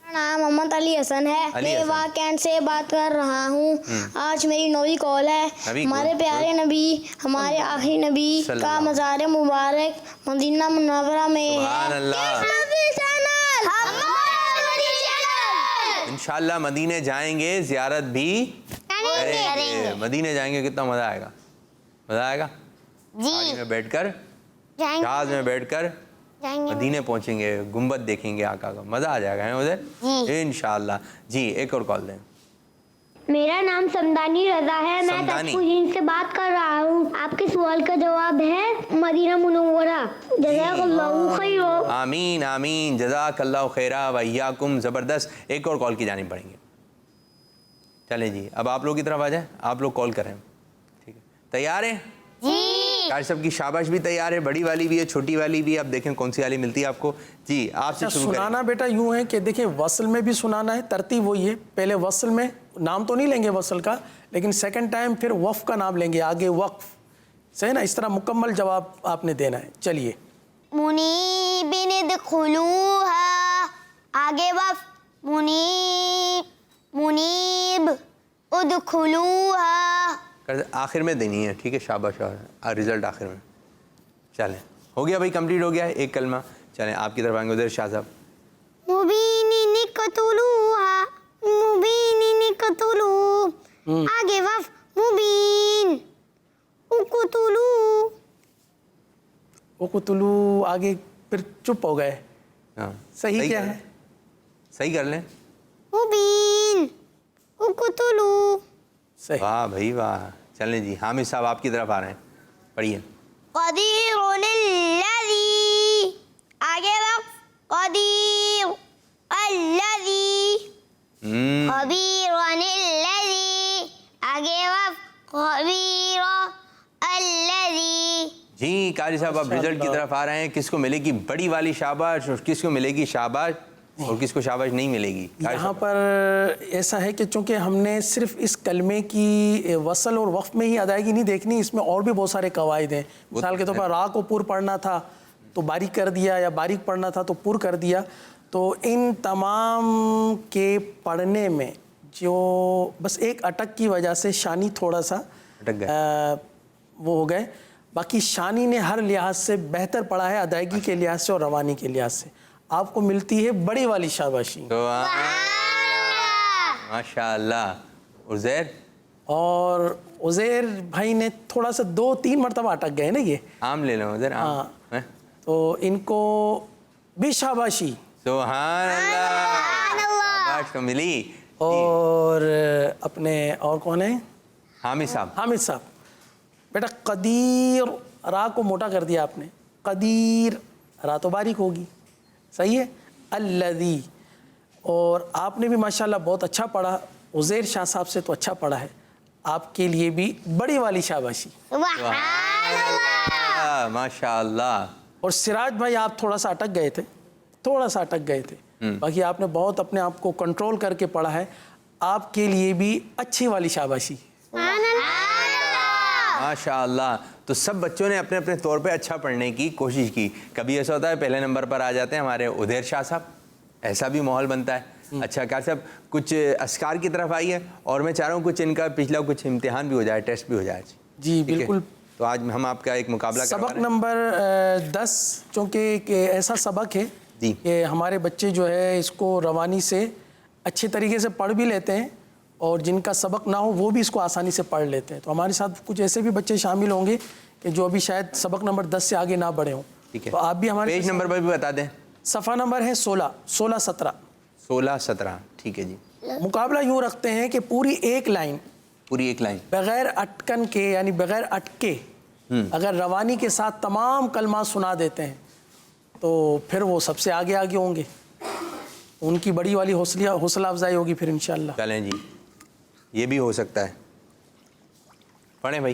میرا نام محمد علی حسن ہے. میں واقعات سے بات کر رہا ہوں. آج میری 9ویں کال ہے. ہمارے پیارے نبی, ہمارے آخری نبی کا مزار مبارک مدینہ منورہ میں سبحان ہے. اللہ. انشاءاللہ مدینے جائیں گے, زیارت بھی کریں گے. مدینے جائیں گے کتنا مزہ آئے گا. مزہ آئے گا. گاڑی میں بیٹھ کر, جہاز میں بیٹھ کر مدینے پہنچیں گے, گنبد دیکھیں گے آقا کا, مزہ آ جائے گا ادھر انشاءاللہ. جی ایک اور کال دیں. میرا نام سمدانی رضا ہے. میں تشکوہین سے بات کر رہا ہوں. آپ کے سوال کا جواب ہے مدینہ منورہ. جزاک اللہ خیر. آمین آمین. جزاک اللہ خیرہ و ایاکم. زبردست. ایک اور کال کی جانب پڑیں گے. چلیں جی اب آپ لوگ کی طرف آ جائیں. آپ لوگ کال کریں. ٹھیک ہے, تیار ہیں؟ جی. قاری صاحب کی شاباش بھی تیار ہے, بڑی والی بھی ہے, چھوٹی والی بھی ہے. اب دیکھیں کون سی والی ملتی ہے آپ کو. جی آپ سے شروع کریں. سنانا بیٹا یوں ہے کہ دیکھیں وصل میں بھی سنانا ہے, ترتیب وہی ہے. پہلے وصل میں نام تو نہیں لیں گے وصل کا, لیکن سیکنڈ ٹائم پھر وقف کا نام لیں گے, آگے وقف. صحیح نا, اس طرح مکمل جواب آپ نے دینا ہے. چلیے. منیبین ادخلوها, آگے وقف. منیب ادخلوها, آخر میں دینی ہے. ٹھیک ہے, شاباش. اور رزلٹ آخر میں. چلیں ہو گیا بھائی, کمپلیٹ ہو گیا ہے ایک کلمہ. چلیں آپ کی طرف آئیں گے ادھر شاہ صاحب. مبینین قتلوها, مبینین قتلو, آگے وقف. مبین اقتلو, اقتلو, آگے پھر چپ ہو گئے. ہاں صحیح کیا ہے؟ صحیح کر لیں. مبین اقتلو. صحیح. واہ بھائی واہ. چلیں جی حامد صاحب آپ کی طرف آ رہے ہیں, پڑھیے. قدیر الذی, آگے وقف. قدیر الذی, خبیر الذی, آگے وقف. خبیر الذی. جی قاری صاحب آپ رزلٹ کی طرف آ رہے ہیں. کس کو ملے گی بڑی والی شاباش اور کس کو ملے گی شاباش اور کس کو شاباش نہیں ملے گی؟ یہاں پر ایسا ہے کہ چونکہ ہم نے صرف اس کلمے کی وصل اور وقف میں ہی ادائیگی نہیں دیکھنی, اس میں اور بھی بہت سارے قواعد ہیں. مثال کے طور پر را کو پر پڑھنا تھا تو باریک کر دیا, یا باریک پڑھنا تھا تو پر کر دیا. تو ان تمام کے پڑھنے میں جو بس ایک اٹک کی وجہ سے شانی تھوڑا سا وہ ہو گئے. باقی شانی نے ہر لحاظ سے بہتر پڑھا ہے, ادائیگی کے لحاظ سے اور روانی کے لحاظ سے. آپ کو ملتی ہے بڑی والی شاباشی. ماشاء اللہ. عزیر, اور عزیر بھائی نے تھوڑا سا 2-3 مرتبہ اٹک گئے نا یہ. عام لے لو عزیر. ہاں تو ان کو بھی شاباشی. سبحان اللہ. شاباش تو ملی. اور اپنے اور کون ہیں؟ حامد صاحب. حامد صاحب. بیٹا قدیر, را کو موٹا کر دیا آپ نے. قدیر, را تو باریک ہوگی. صحیح ہے. الذی, اور آپ نے بھی ماشاءاللہ بہت اچھا پڑھا. عزیر شاہ صاحب سے تو اچھا پڑھا ہے. آپ کے لیے بھی بڑی والی شاباشی. ماشاء اللہ. اور سراج بھائی آپ تھوڑا سا اٹک گئے تھے, تھوڑا سا اٹک گئے تھے. باقی آپ نے بہت اپنے آپ کو کنٹرول کر کے پڑھا ہے. آپ کے لیے بھی اچھی والی شاباشی. ماشاء اللہ. تو سب بچوں نے اپنے اپنے طور پہ اچھا پڑھنے کی کوشش کی. کبھی ایسا ہوتا ہے پہلے نمبر پر آ جاتے ہیں ہمارے عزیر شاہ صاحب, ایسا بھی ماحول بنتا ہے. اچھا کیا صاحب کچھ اسکار کی طرف آئی ہے, اور میں چاہ رہا ہوں کچھ ان کا پچھلا کچھ امتحان بھی ہو جائے, ٹیسٹ بھی ہو جائے. جی بالکل. تو آج ہم آپ کا ایک مقابلہ سبق نمبر 10, چونکہ ایک ایسا سبق ہے کہ ہمارے بچے جو ہے اس کو روانی سے اچھے طریقے سے پڑھ بھی لیتے ہیں, اور جن کا سبق نہ ہو وہ بھی اس کو آسانی سے پڑھ لیتے ہیں. تو ہمارے ساتھ کچھ ایسے بھی بچے شامل ہوں گے کہ جو ابھی شاید سبق نمبر 10 سے آگے نہ بڑھے ہوں. تو آپ بھی ہمارے پیج نمبر پر بھی بتا دیں. صفحہ نمبر ہے 16-17. 16-17. ٹھیک ہے جی. مقابلہ یوں رکھتے ہیں کہ پوری ایک لائن بغیر اٹکن کے یعنی بغیر اٹکے اگر روانی کے ساتھ تمام کلمات سنا دیتے ہیں تو پھر وہ سب سے آگے آگے ہوں گے. ان کی بڑی والی حوصلہ افزائی ہوگی پھر انشاءاللہ. چلیں جی, یہ بھی ہو سکتا ہے. پڑھیں بھائی.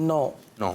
9 9।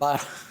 12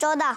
14।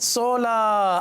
16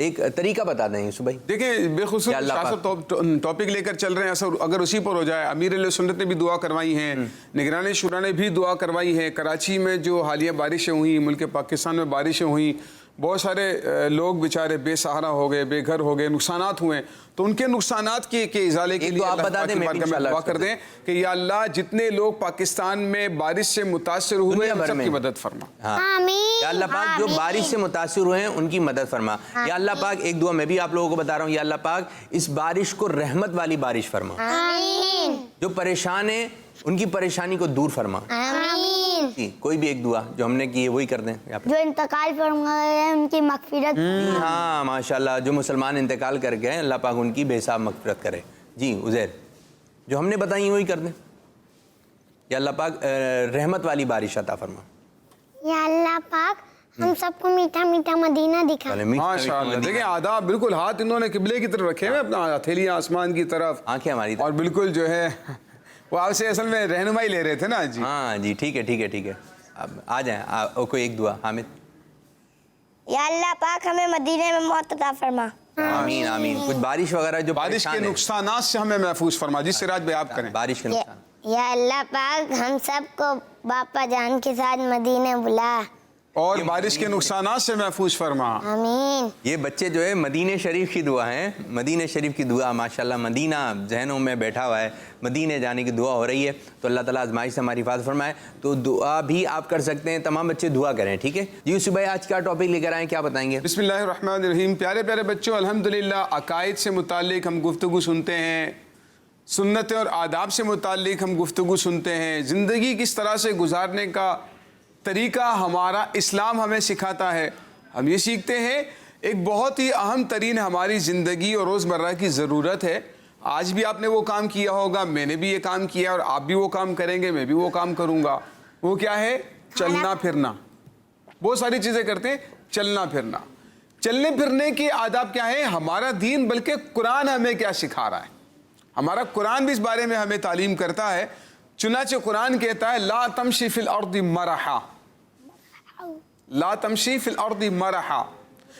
ایک طریقہ بتا دیں یوسف بھائی. دیکھیں بخصوص یا اللہ ٹاپک لے کر چل رہے ہیں, اگر اسی پر ہو جائے. امیر علیہ سنت نے بھی دعا کروائی ہیں, نگران شورا نے بھی دعا کروائی ہے. کراچی میں جو حالیہ بارشیں ہوئیں, ملک پاکستان میں بارشیں ہوئیں, بہت سارے لوگ بیچارے بے سہارا ہو گئے, بے گھر ہو گئے, نقصانات ہوئے. تو ان کے نقصانات کے ازالے کے لیے آپ بتا دیں, میں دعا کر دیں کہ یا اللہ جتنے لوگ پاکستان میں بارش سے متاثر ہوئے ان سب کی مدد فرما. یا اللہ پاک جو بارش سے متاثر ہوئے ہیں ان کی مدد فرما. یا اللہ پاک ایک دعا میں بھی آپ لوگوں کو بتا رہا ہوں, یا اللہ پاک اس بارش کو رحمت والی بارش فرما. جو پریشان ہیں ان کی پریشانی کو دور فرما. کوئی بھی ایک دعا جو ہم نے کی ہے وہی کر دیں. جو انتقال فرمائے ہیں ان کی مغفرت. ہاں ماشاءاللہ, جو مسلمان انتقال کر گئے اللہ پاک ان کی بے حساب مغفرت کرے. جی عزیر, جو ہم نے بتائی وہی کر دیں. یا اللہ پاک رحمت والی بارش عطا فرما. یا اللہ پاک ہم سب کو میٹھا میٹھا مدینہ دکھا. ماشاءاللہ, دیکھیں آداب بالکل, ہاتھ انہوں نے قبلے کی طرف رکھے ہیں, اپنا ہتھیلیاں آسمان کی طرف, آنکھیں ہماری طرف, اور بالکل جو ہے وہ آپ سے اصل میں رہنمائی لے رہے تھے نا. جی ہاں جی, ٹھیک ہے ٹھیک ہے ٹھیک ہے. اب آ جائیں کوئی ایک دعا. حامد. یا اللہ پاک ہمیں مدینے میں موت عطا فرما. آمین آمین. کچھ بارش وغیرہ جو بارش کے نقصانات سے ہمیں محفوظ فرما. جس سراج بھائی آپ کریں. بارش کے نقصان. یا اللہ پاک ہم سب کو باپا جان کے ساتھ مدینے بلا, اور بارش کے نقصانات سے محفوظ فرما. آمین. یہ بچے جو ہے مدینہ شریف کی دعا ہیں, مدینہ شریف کی دعا. ماشاءاللہ مدینہ ذہنوں میں بیٹھا ہوا ہے, مدینہ جانے کی دعا ہو رہی ہے. تو اللہ تعالیٰ آزمائش سے ہماری حفاظت فرمائے. تو دعا بھی آپ کر سکتے ہیں, تمام بچے دعا کریں, ٹھیک ہے. جی یوسف بھائی آج کیا ٹاپک لے کر آئیں, کیا بتائیں گے؟ بسم اللہ الرحمن الرحیم. پیارے پیارے بچوں, الحمدللہ عقائد سے متعلق ہم گفتگو سنتے ہیں, سنت اور آداب سے متعلق ہم گفتگو سنتے ہیں. زندگی کس طرح سے گزارنے کا طریقہ ہمارا اسلام ہمیں سکھاتا ہے. ہم یہ سیکھتے ہیں ایک بہت ہی اہم ترین ہماری زندگی اور روزمرہ کی ضرورت ہے. آج بھی آپ نے وہ کام کیا ہوگا, میں نے بھی یہ کام کیا, اور آپ بھی وہ کام کریں گے, میں بھی وہ کام کروں گا. وہ کیا ہے؟ چلنا پھرنا. بہت ساری چیزیں کرتے ہیں, چلنا پھرنا. چلنے پھرنے کے آداب کیا ہیں؟ ہمارا دین بلکہ قرآن ہمیں کیا سکھا رہا ہے. ہمارا قرآن بھی اس بارے میں ہمیں تعلیم کرتا ہے. چنانچہ قرآن کہتا ہے لا تمشی فی الارض مرحا, لا تمشی فی الارض مرحا.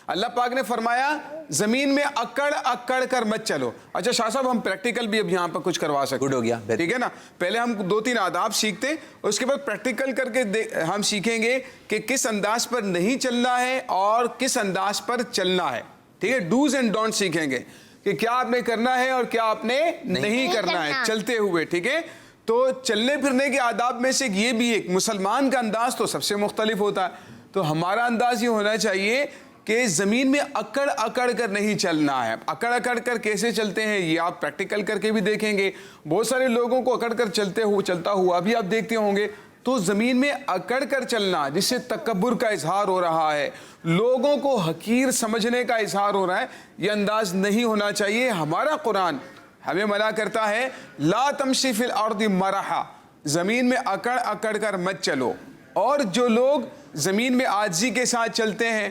اللہ پاک نے فرمایا زمین میں اکڑ اکڑ کر مت چلو. اچھا شاہ صاحب, ہم پریکٹیکل بھی اب یہاں پر کچھ کروا سکتے ہیں. گڈ ہو گیا, ٹھیک ہے نا. پہلے ہم 2-3 آداب سیکھتے ہیں, اس کے بعد پریکٹیکل کر کے ہم سیکھیں گے کہ کس انداز پر نہیں چلنا ہے اور کس انداز پر چلنا ہے. ٹھیک ہے, ڈوز اینڈ ڈونٹ سیکھیں گے کہ کیا آپ نے کرنا ہے اور کیا آپ نے نہیں کرنا ہے چلتے ہوئے. ٹھیک ہے, تو چلنے پھرنے کے آداب میں سے یہ بھی ایک, مسلمان کا انداز تو سب سے مختلف ہوتا ہے. تو ہمارا انداز یہ ہونا چاہیے کہ زمین میں اکڑ اکڑ کر نہیں چلنا ہے. اکڑ اکڑ کر کیسے چلتے ہیں یہ آپ پریکٹیکل کر کے بھی دیکھیں گے. بہت سارے لوگوں کو اکڑ کر چلتا ہوا بھی آپ دیکھتے ہوں گے. تو زمین میں اکڑ کر چلنا جس سے تکبر کا اظہار ہو رہا ہے, لوگوں کو حقیر سمجھنے کا اظہار ہو رہا ہے, یہ انداز نہیں ہونا چاہیے. ہمارا قرآن ہمیں منع کرتا ہے لا تمشی فی الارض مرحا, زمین میں اکڑ اکڑ کر مت چلو. اور جو لوگ زمین میں عاجزی کے ساتھ چلتے ہیں,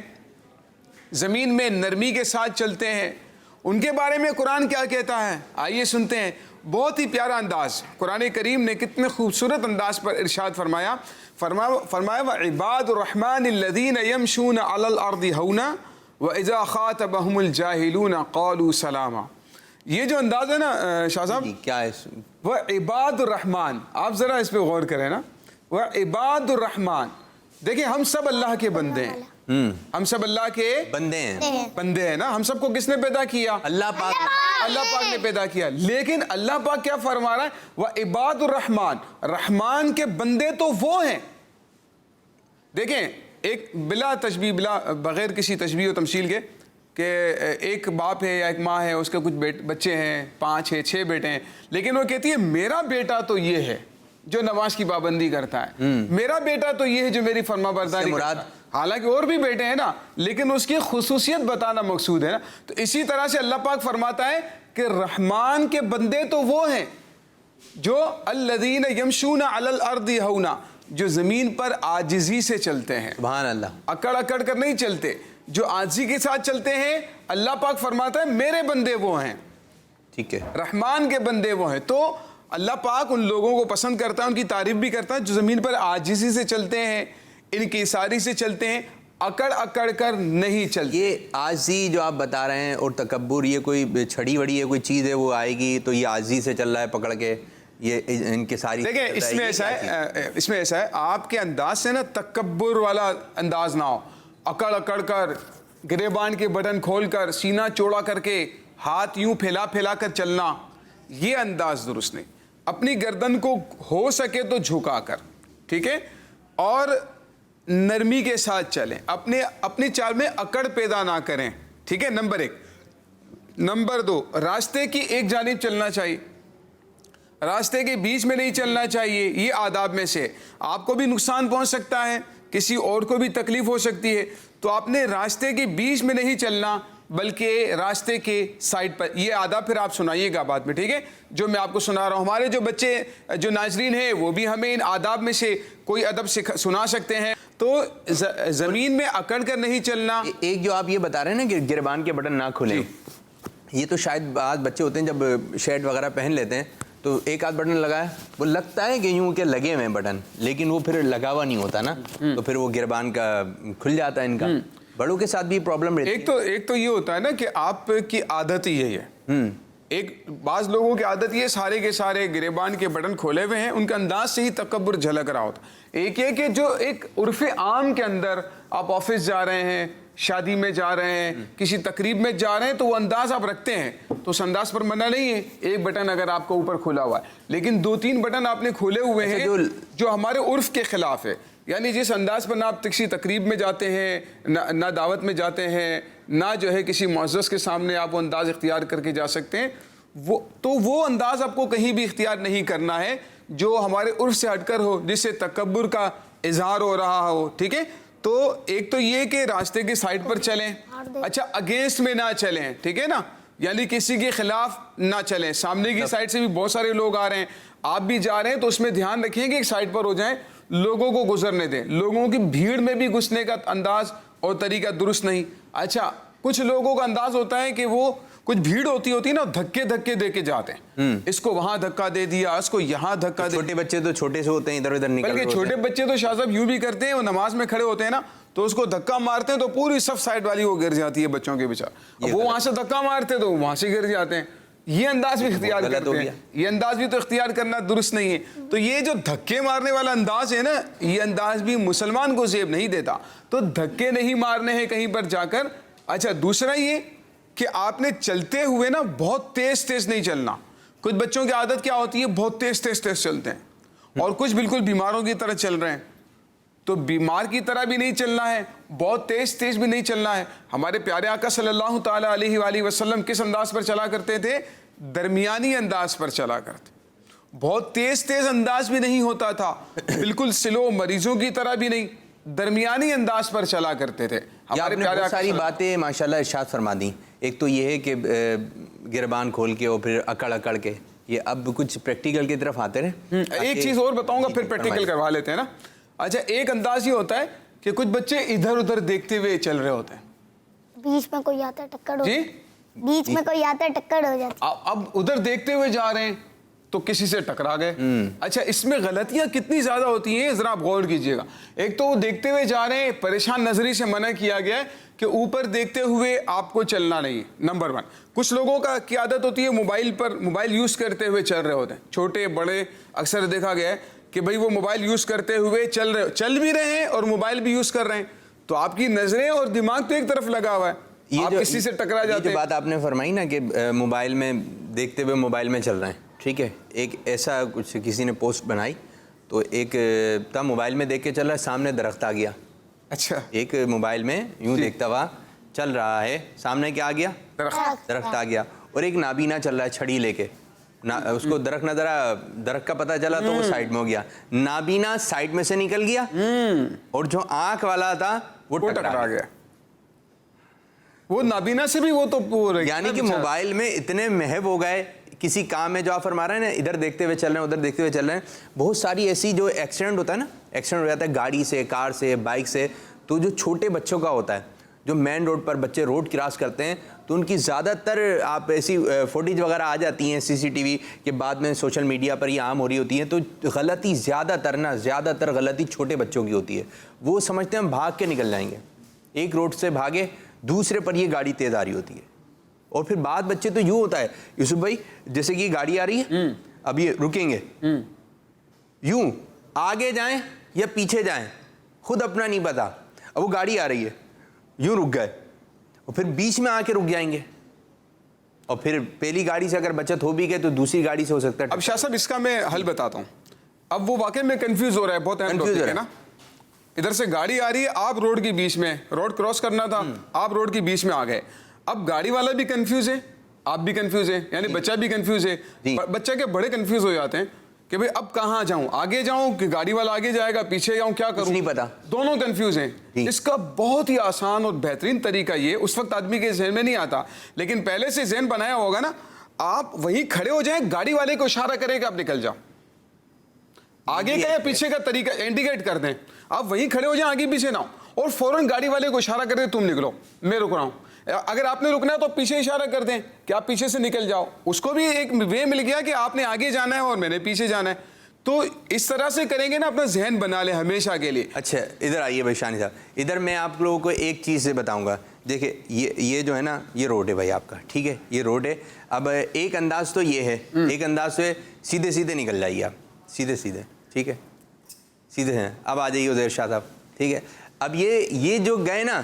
زمین میں نرمی کے ساتھ چلتے ہیں, ان کے بارے میں قرآن کیا کہتا ہے, آئیے سنتے ہیں. بہت ہی پیارا انداز قرآن کریم نے کتنے خوبصورت انداز پر ارشاد فرمایا. فرمایا وعباد الرحمن الذین یمشون علی الارض ہونا واذا خاطبهم الجاہلون قالوا سلاما. یہ جو انداز ہے نا شاہ صاحب, کیا ہے وہ عباد الرحمن, آپ ذرا اس پہ غور کریں نا. وہ عباد الرحمن, دیکھیں ہم سب اللہ کے بندے ہیں, ہم سب اللہ کے بندے ہیں نا. ہم سب کو کس نے پیدا کیا؟ اللہ پاک. اللہ پاک نے پیدا کیا. لیکن اللہ پاک کیا فرما رہا ہے؟ وہ عباد الرحمن, رحمان کے بندے تو وہ ہیں. دیکھیں ایک بلا تشبیہ, بغیر کسی تشبیہ و تمثیل کے, کہ ایک باپ ہے یا ایک ماں ہے, اس کے کچھ بچے ہیں, 5 ہیں 6 بیٹے ہیں, لیکن وہ کہتی ہے میرا بیٹا تو یہ ہے جو نماز کی پابندی کرتا ہے, میرا بیٹا تو یہ ہے جو میری فرما برداری کرتا ہے. حالانکہ اور بھی بیٹے ہیں نا, لیکن اس کی خصوصیت بتانا مقصود ہے نا. تو اسی طرح سے اللہ پاک فرماتا ہے کہ رحمان کے بندے تو وہ ہیں جو الذین یمشون علی الارض ہونا, جو زمین پر عاجزی سے چلتے ہیں. سبحان اللہ. اکڑ اکڑ کر نہیں چلتے, جو عاجزی کے ساتھ چلتے ہیں. اللہ پاک فرماتا ہے میرے بندے وہ ہیں. ٹھیک ہے, رحمان کے بندے وہ ہیں. تو اللہ پاک ان لوگوں کو پسند کرتا ہے, ان کی تعریف بھی کرتا ہے جو زمین پر عاجزی سے چلتے ہیں, انکساری سے چلتے ہیں. اکڑ اکڑ کر نہیں چلتے. یہ عاجزی جو آپ بتا رہے ہیں اور تکبر، یہ کوئی چھڑی وڑی ہے، کوئی چیز ہے وہ آئے گی تو یہ عاجزی سے چل رہا ہے پکڑ کے، یہ ان کے ساری دیکھیں اس میں ایسا ہے آپ کے انداز سے نا تکبر والا انداز نہ ہو. اکڑ اکڑ کر، گریبان کے بٹن کھول کر، سینہ چوڑا کر کے، ہاتھ یوں پھیلا پھیلا کر چلنا، یہ انداز درست نہیں. اپنی گردن کو ہو سکے تو جھکا کر، ٹھیک ہے، اور نرمی کے ساتھ چلیں. اپنی چال میں اکڑ پیدا نہ کریں، ٹھیک ہے، نمبر 1. نمبر 2، راستے کی ایک جانب چلنا چاہیے، راستے کے بیچ میں نہیں چلنا چاہیے. یہ آداب میں سے آپ کو بھی نقصان پہنچ سکتا ہے، کسی اور کو بھی تکلیف ہو سکتی ہے. تو آپ نے راستے کے بیچ میں نہیں چلنا بلکہ راستے کے سائڈ پر. یہ آداب پھر آپ سنائیے گا بعد میں، ٹھیک ہے، جو میں آپ کو سنا رہا ہوں. ہمارے جو بچے جو ناظرین ہیں وہ بھی ہمیں ان آداب میں سے کوئی ادب سنا سکتے ہیں. تو زمین میں اکڑ کر نہیں چلنا. ایک جو آپ یہ بتا رہے ہیں نا کہ گریبان کے بٹن نہ کھلیں، یہ تو شاید بعض بچے ہوتے ہیں جب شرٹ وغیرہ پہن لیتے ہیں تو ایک آدھ بٹن لگا ہے، وہ لگتا ہے کہ یوں کہ لگے ہوئے ہیں بٹن، لیکن وہ پھر لگا ہوا نہیں ہوتا نا، تو پھر وہ گریبان کا کھل جاتا ہے ان کا. بڑوں کے ساتھ بھی پرابلم رہتی ہے. ایک تو یہ ہوتا ہے نا کہ آپ کی عادت ہی یہی ہے. ایک بعض لوگوں کی عادت یہ سارے کے سارے گریبان کے بٹن کھولے ہوئے ہیں، ان کے انداز سے ہی تکبر جھلک رہا ہوتا. ایک یہ کہ جو ایک عرف عام کے اندر آپ آفس جا رہے ہیں، شادی میں جا رہے ہیں، کسی تقریب میں جا رہے ہیں تو وہ انداز آپ رکھتے ہیں تو اس انداز پر منع نہیں ہے. ایک بٹن اگر آپ کو اوپر کھلا ہوا ہے، لیکن 2-3 بٹن آپ نے کھولے ہوئے ہیں جو ہمارے عرف کے خلاف ہے. یعنی جس انداز پر نہ آپ کسی تقریب میں جاتے ہیں، نہ دعوت میں جاتے ہیں، نہ جو ہے کسی معزز کے سامنے آپ وہ انداز اختیار کر کے جا سکتے ہیں، وہ انداز آپ کو کہیں بھی اختیار نہیں کرنا ہے جو ہمارے عرف سے ہٹ کر ہو، جس سے تکبر کا اظہار ہو رہا ہو. ٹھیک ہے، تو ایک تو یہ کہ راستے کے سائڈ پر چلیں. اچھا، اگینسٹ میں نہ چلیں، ٹھیک ہے نا، یعنی کسی کے خلاف نہ چلیں. سامنے کی سائڈ سے بھی بہت سارے لوگ آ رہے ہیں، آپ بھی جا رہے ہیں، تو اس میں دھیان رکھیں کہ ایک سائڈ پر ہو جائیں، لوگوں کو گزرنے دیں. لوگوں کی بھیڑ میں بھی گھسنے کا انداز اور طریقہ درست نہیں. اچھا، کچھ لوگوں کا انداز ہوتا ہے کہ وہ کچھ بھیڑ ہوتی ہے نا، دھکے دے کے جاتے ہیں. اس کو وہاں دھکا دے دیا، اس کو یہاں دھکا دے. چھوٹے بچے تو چھوٹے سے ہوتے ہیں، ادھر ادھر نکل بلکہ چھوٹے بچے تو شاہ صاحب یوں بھی کرتے ہیں، وہ نماز میں کھڑے ہوتے ہیں نا تو اس کو دھکا مارتے ہیں تو پوری صف سائڈ والی وہ گر جاتی ہے بچوں کے پیچھے. وہ وہاں سے دھکا مارتے تو وہاں سے گر جاتے ہیں. یہ انداز بھی اختیار کرتے ہیں، یہ انداز بھی تو اختیار کرنا درست نہیں ہے. تو یہ جو دھکے مارنے والا انداز ہے نا، یہ انداز بھی مسلمان کو زیب نہیں دیتا. تو دھکے نہیں مارنے ہیں کہیں پر جا کر. اچھا، دوسرا یہ کہ آپ نے چلتے ہوئے نا بہت تیز نہیں چلنا. کچھ بچوں کی عادت کیا ہوتی ہے، بہت تیز چلتے ہیں، اور کچھ بالکل بیماروں کی طرح چل رہے ہیں. تو بیمار کی طرح بھی نہیں چلنا ہے، بہت تیز بھی نہیں چلنا ہے. ہمارے پیارے آقا صلی اللہ تعالی علیہ وآلہ وسلم کس انداز پر چلا کرتے تھے؟ درمیانی انداز پر چلا کرتے. بہت تیز انداز بھی نہیں ہوتا تھا، بالکل سلو مریضوں کی طرح بھی نہیں، درمیانی انداز پر چلا کرتے تھے. ہمارے پیارے بہت ساری باتیں ماشاءاللہ ارشاد فرما دی. ایک تو یہ ہے کہ گریبان کھول کے اور پھر اکڑ کے، یہ اب کچھ پریکٹیکل کی طرف آتے رہے. ایک چیز اور بتاؤں گا پھر پریکٹیکل کروا لیتے ہیں نا. اچھا، ایک انداز یہ ہوتا ہے کہ کچھ بچے ادھر ادھر دیکھتے ہوئے چل رہے ہوتے ہیں. بیچ میں کوئی آتا ہے ٹکر ہو جی، بیچ میں کوئی آتا ہے ٹکر ہو جاتی. اب ادھر دیکھتے ہوئے جا رہے ہیں تو کسی سے ٹکرا گئے. اچھا، اس میں غلطیاں کتنی زیادہ ہوتی ہیں ذرا آپ غور کیجئے گا. ایک تو وہ دیکھتے ہوئے جا رہے ہیں، پریشان نظری سے منع کیا گیا ہے کہ اوپر دیکھتے ہوئے آپ کو چلنا نہیں ہے. نمبر 1. کچھ لوگوں کی عادت ہوتی ہے موبائل یوز کرتے ہوئے چل رہے ہوتے ہیں. چھوٹے بڑے اکثر دیکھا گیا ہے کہ بھئی وہ موبائل یوز کرتے ہوئے چل بھی رہے ہیں اور موبائل بھی یوز کر رہے ہیں. تو آپ کی نظریں اور دماغ تو ایک طرف لگا ہوا ہے، آپ کسی سے ٹکرا جاتے ہیں. جو بات آپ نے فرمائی نا کہ موبائل میں دیکھتے ہوئے موبائل میں چل رہے ہیں، ٹھیک ہے، ایک ایسا کچھ کسی نے پوسٹ بنائی تو ایک تھا موبائل میں دیکھ کے چل رہا ہے، سامنے درخت آ گیا. اچھا، ایک موبائل میں یوں دیکھتا ہوا چل رہا ہے، سامنے کیا آ گیا؟ درخت آ گیا. اور ایک نابینا چل رہا ہے چھڑی لے کے، اس کو درخت نظر آیا، درخت کا پتہ چلا تو وہ سائڈ میں ہو گیا. نابینا سائڈ میں سے نکل گیا اور جو آنکھ والا تھا وہ ٹکرا گیا. وہ نابینا سے بھی وہ تو یعنی کہ موبائل میں اتنے محو ہو گئے کسی کام میں جو آپ فرما رہے ہیں نا، ادھر دیکھتے ہوئے چل رہے ہیں ادھر دیکھتے ہوئے چل رہے ہیں. بہت ساری ایسی جو ایکسیڈنٹ ہوتا ہے نا، ایکسیڈنٹ ہو جاتا ہے گاڑی سے، کار سے، بائک سے. تو جو چھوٹے بچوں کا ہوتا ہے، جو مین روڈ پر بچے روڈ کراس کرتے ہیں، تو ان کی زیادہ تر آپ ایسی فوٹیج وغیرہ آ جاتی ہیں CCTV کے بعد میں سوشل میڈیا پر یہ عام ہو رہی ہوتی ہیں. تو غلطی زیادہ تر غلطی چھوٹے بچوں کی ہوتی ہے. وہ سمجھتے ہیں ہم بھاگ کے نکل جائیں گے، ایک روڈ سے بھاگے دوسرے پر یہ گاڑی تیز آ رہی ہوتی ہے. اور پھر بعض بچے تو یوں ہوتا ہے یوسف بھائی, جیسے کہ یہ گاڑی آ رہی ہے, اب یہ رکیں گے, یوں آگے جائیں یا پیچھے جائیں خود اپنا نہیں پتا. اب وہ گاڑی آ رہی ہے, یوں رک گئے اور پھر بیچ میں آ کے رک جائیں گے, اور پھر پہلی گاڑی سے اگر بچت ہو بھی گئے تو دوسری گاڑی سے ہو سکتا ہے. اب شاہ صاحب اس کا میں حل بتاتا ہوں. اب وہ واقعی میں کنفیوز ہو رہا ہے, بہت اہم ٹاپک ہے نا. ادھر سے گاڑی آ رہی ہے, آپ روڈ کے بیچ میں, روڈ کراس کرنا تھا, آپ روڈ کے بیچ میں آ گئے. اب گاڑی والا بھی کنفیوز ہے, آپ بھی کنفیوز ہیں, یعنی بچہ بھی کنفیوز ہے. بچہ کے بڑے کنفیوز ہو جاتے ہیں کہ بھئی اب کہاں جاؤں, آگے جاؤں کہ گاڑی والا آگے جائے گا, پیچھے جاؤں, کیا کروں, نہیں پتا. دونوں کنفیوز ہیں. اس کا بہت ہی آسان اور بہترین طریقہ یہ, اس وقت آدمی کے ذہن میں نہیں آتا, لیکن پہلے سے ذہن بنایا ہوگا نا, آپ وہیں کھڑے ہو جائیں, گاڑی والے کو اشارہ کریں کہ آپ نکل جاؤ, آگے کا یا پیچھے کا طریقہ انڈیکیٹ کر دیں. آپ وہیں کھڑے ہو جائیں, آگے پیچھے نہ ہو, اور فوراً گاڑی والے کو اشارہ کر دیں تم نکلو, میں رک رہا ہوں. اگر آپ نے رکنا ہے تو پیچھے اشارہ کر دیں کہ آپ پیچھے سے نکل جاؤ. اس کو بھی ایک وے مل گیا کہ آپ نے آگے جانا ہے اور میں نے پیچھے جانا ہے. تو اس طرح سے کریں گے نا, اپنا ذہن بنا لیں ہمیشہ کے لیے. اچھا ادھر آئیے بھائی شانی صاحب, ادھر میں آپ لوگوں کو ایک چیز سے بتاؤں گا. دیکھیں یہ جو ہے نا, یہ روڈ ہے بھائی آپ کا, ٹھیک ہے, یہ روڈ ہے. اب ایک انداز تو یہ ہے, ایک انداز تو ہے سیدھے سیدھے نکل جائیے آپ, سیدھے سیدھے, ٹھیک ہے, سیدھے ہیں. اب آ جائیے عزیر شاہ صاحب, ٹھیک ہے. اب یہ جو گئے نا,